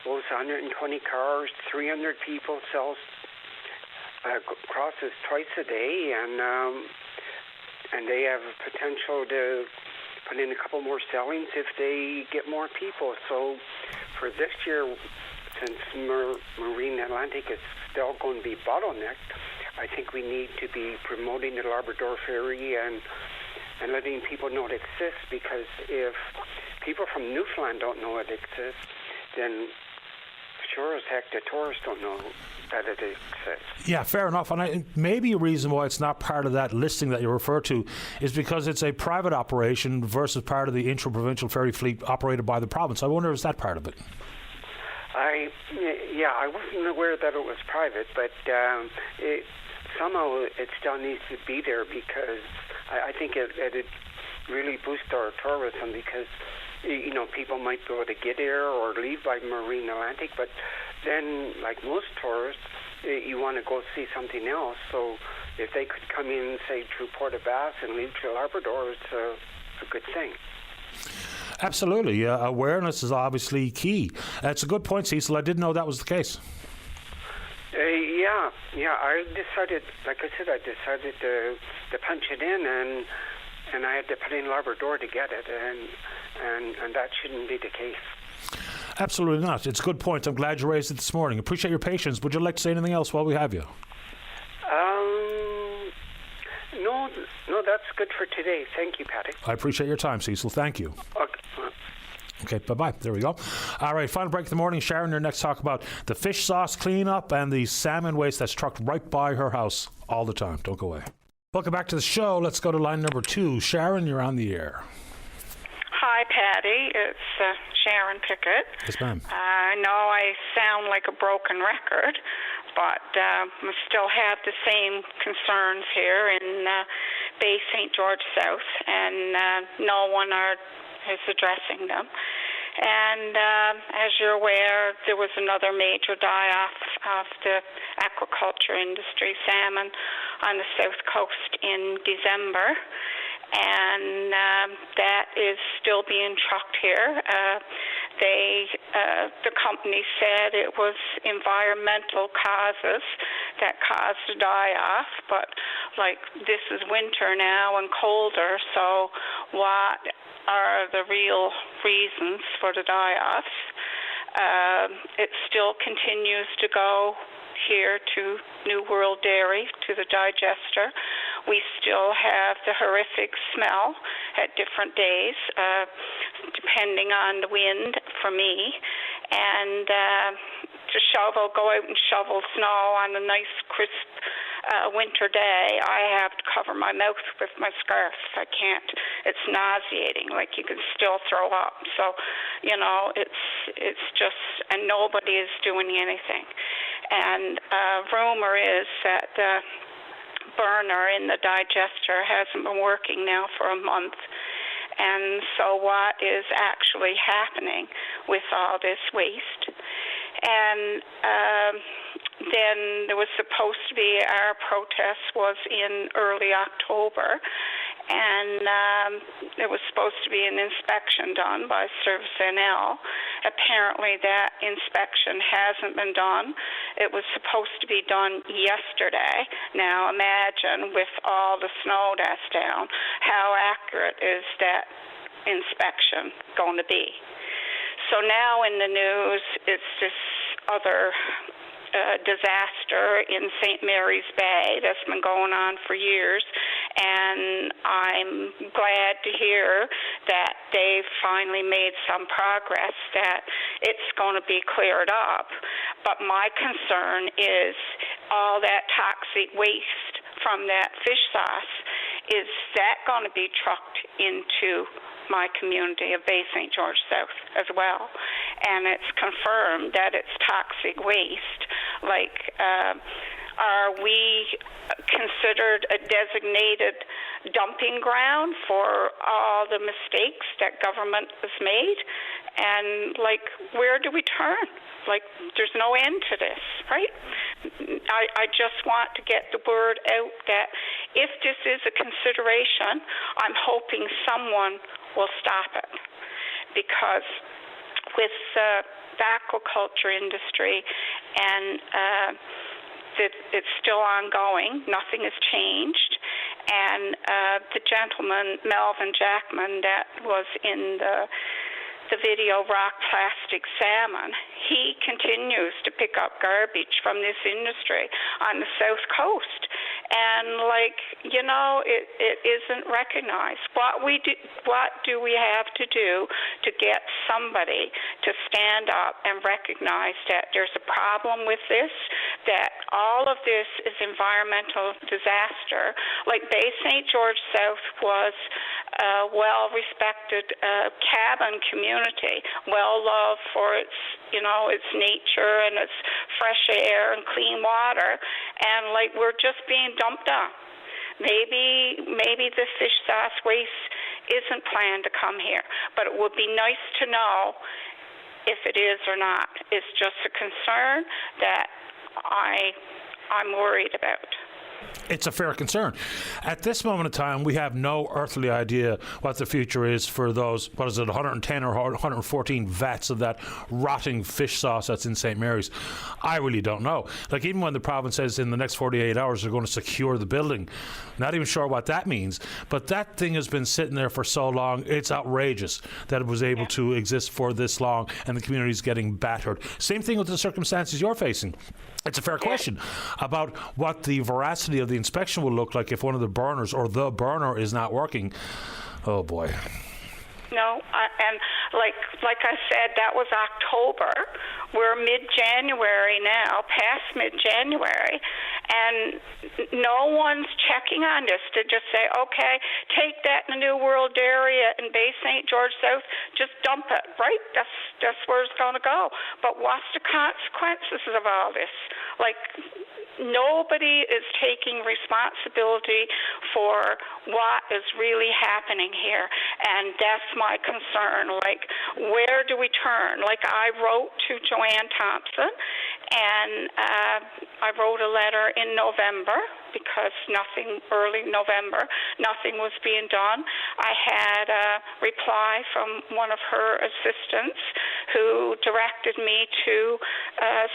goes 120 cars, 300 people, crosses twice a day, and they have potential to put in a couple more sailings if they get more people. So for this year, since Marine Atlantic is still going to be bottlenecked, I think we need to be promoting the Labrador Ferry and and letting people know it exists, because if people from Newfoundland don't know it exists, then sure as heck the tourists don't know that it exists. Yeah, fair enough. And maybe a reason why it's not part of that listing that you refer to is because it's a private operation versus part of the intra-provincial ferry fleet operated by the province. I wonder if that part of it. I wasn't aware that it was private, but somehow it still needs to be there, because I think it really boosts our tourism, because people might be able to get there or leave by Marine Atlantic, but then, like most tourists, you want to go see something else. So if they could come in, say, through Port of Bass and leave to Labrador, it's a good thing. Absolutely. Awareness is obviously key. It's a good point, Cecil. I didn't know that was the case. I decided, like I said, to punch it in, and I had to put in Labrador to get it, and that shouldn't be the case. Absolutely not. It's a good point. I'm glad you raised it this morning. Appreciate your patience. Would you like to say anything else while we have you? No, that's good for today. Thank you, Patty. I appreciate your time, Cecil. Thank you. Okay, bye-bye. There we go. All right, final break of the morning. Sharon, your next talk about the fish sauce cleanup and the salmon waste that's trucked right by her house all the time. Don't go away. Welcome back to the show. Let's go to line number 2. Sharon, you're on the air. Hi, Patty. It's Sharon Pickett. Yes, ma'am. I know I sound like a broken record, but we still have the same concerns here in Bay St. George South, and no one is addressing them. And as you're aware, there was another major die-off of the aquaculture industry, salmon, on the south coast in December. And that is still being trucked here. The company said it was environmental causes that caused the die-off, but this is winter now and colder, so what are the real reasons for the die-offs? It still continues to go here to New World Dairy, to the digester. We still have the horrific smell at different days, depending on the wind for me. And to go out and shovel snow on a nice, crisp winter day, I have to cover my mouth with my scarf. I can't. It's nauseating. You can still throw up. So, it's just, and nobody is doing anything. And rumor is that the burner in the digester hasn't been working now for a month. And so what is actually happening with all this waste? And then there was supposed to be, our protest was in early October, and there was supposed to be an inspection done by Service NL. Apparently that inspection hasn't been done. It was supposed to be done yesterday. Now imagine, with all the snow that's down, how accurate is that inspection going to be? So now in the news, it's this other disaster in St. Mary's Bay that's been going on for years, and I'm glad to hear that they've finally made some progress, that it's going to be cleared up. But my concern is all that toxic waste from that fish sauce, is that going to be trucked into my community of Bay St. George South as well? And it's confirmed that it's toxic waste. Are we considered a designated dumping ground for all the mistakes that government has made? And where do we turn? There's no end to this, right? I just want to get the word out that if this is a consideration, I'm hoping someone will stop it. Because with the aquaculture industry, and it's still ongoing, nothing has changed. And the gentleman, Melvin Jackman, that was in the video Rock Plastic Salmon, he continues to pick up garbage from this industry on the south coast. and it isn't recognized. What do we have to do to get somebody to stand up and recognize that there's a problem with this, that all of this is environmental disaster? Like Bay St. George South was a well-respected cabin community, well-loved for its nature and its fresh air and clean water, and we're just being dumped on. Maybe the fish sauce waste isn't planned to come here, but it would be nice to know if it is or not. It's just a concern that I'm worried about. It's a fair concern. At this moment in time, we have no earthly idea what the future is for those, 110 or 114 vats of that rotting fish sauce that's in St. Mary's. I really don't know. Even when the province says in the next 48 hours they're going to secure the building, not even sure what that means. But that thing has been sitting there for so long, it's outrageous that it was able to exist for this long and the community's getting battered. Same thing with the circumstances you're facing. It's a fair question about what the veracity of the inspection will look like if one of the burners or the burner is not working. Oh boy. No, and like I said, that was October. We're mid-January now, past mid-January, and no one's checking on this to just say, okay, take that in the New World area in Bay St. George South, just dump it, right? That's where it's going to go. But what's the consequences of all this? Nobody is taking responsibility for what is really happening here, and that's my concern. Where do we turn? I wrote to Joanne Thompson, and I wrote a letter in November because early November, nothing was being done. I had a reply from one of her assistants who directed me to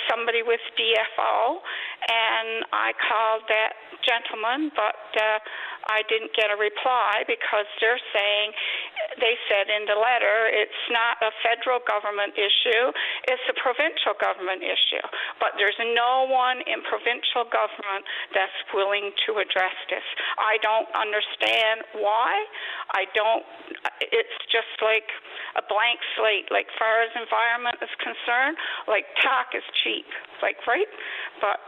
somebody with DFO, and I called that gentleman, but I didn't get a reply because they said in the letter it's not a federal government issue, it's a provincial government issue. But there's no one in provincial government that's willing to address this. I don't understand why. It's just like a blank slate. Far as environment is concerned, talk is cheap, right? But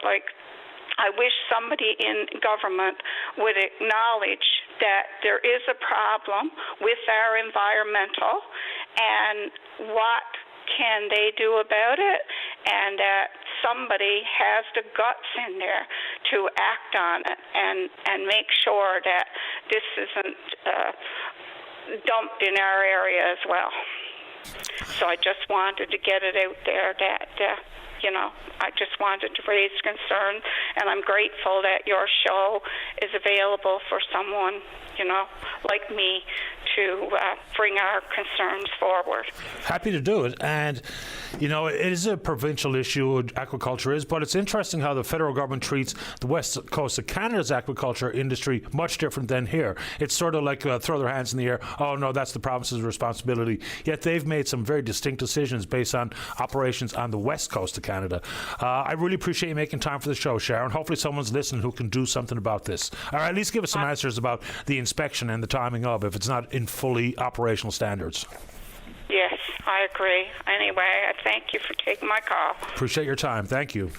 I wish somebody in government would acknowledge that there is a problem with our environmental and what can they do about it, and that somebody has the guts in there to act on it and make sure that this isn't dumped in our area as well. So I just wanted to get it out there that I just wanted to raise concern, and I'm grateful that your show is available for someone, like me to bring our concerns forward. Happy to do it. And, it is a provincial issue, aquaculture is, but it's interesting how the federal government treats the west coast of Canada's aquaculture industry much different than here. It's sort of like throw their hands in the air, oh no, that's the province's responsibility. Yet they've made some very distinct decisions based on operations on the west coast of Canada. I really appreciate you making time for the show, Sharon. Hopefully someone's listening who can do something about this. Or at least give us some answers about the inspection and the timing of if it's not in fully operational standards. Yes, I agree. Anyway, I thank you for taking my call. Appreciate your time. Thank you.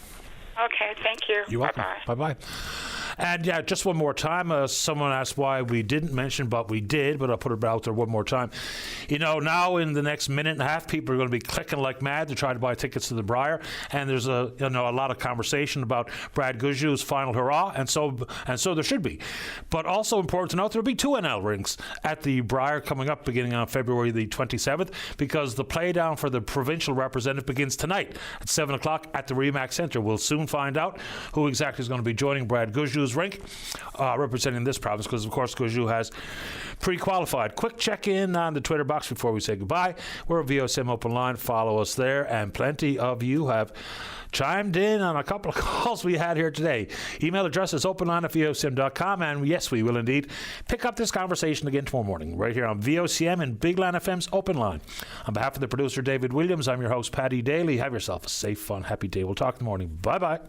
Okay, thank you. You're welcome. Bye-bye. Bye-bye. And just one more time, someone asked why we didn't mention, but we did, but I'll put it out there one more time. Now in the next minute and a half, people are going to be clicking like mad to try to buy tickets to the Briar, and there's a lot of conversation about Brad Guzhu's final hurrah, and so there should be. But also important to note, there'll be 2 NL rinks at the Briar coming up beginning on February the 27th, because the play down for the provincial representative begins tonight at 7 o'clock at the Remax Centre. We'll soon find out who exactly is going to be joining Brad Guzhu's rink representing this province, because of course Guzhu has pre-qualified. Quick check-in on the Twitter box before we say goodbye. We're VOCM Open Line. Follow us there, and plenty of you have chimed in on a couple of calls we had here today. Email address is openline@vocm.com, and yes, we will indeed pick up this conversation again tomorrow morning right here on VOCM and Big Land FM's Open Line. On behalf of the producer David Williams, I'm your host Paddy Daly. Have yourself a safe, fun, happy day. We'll talk in the morning. Bye-bye.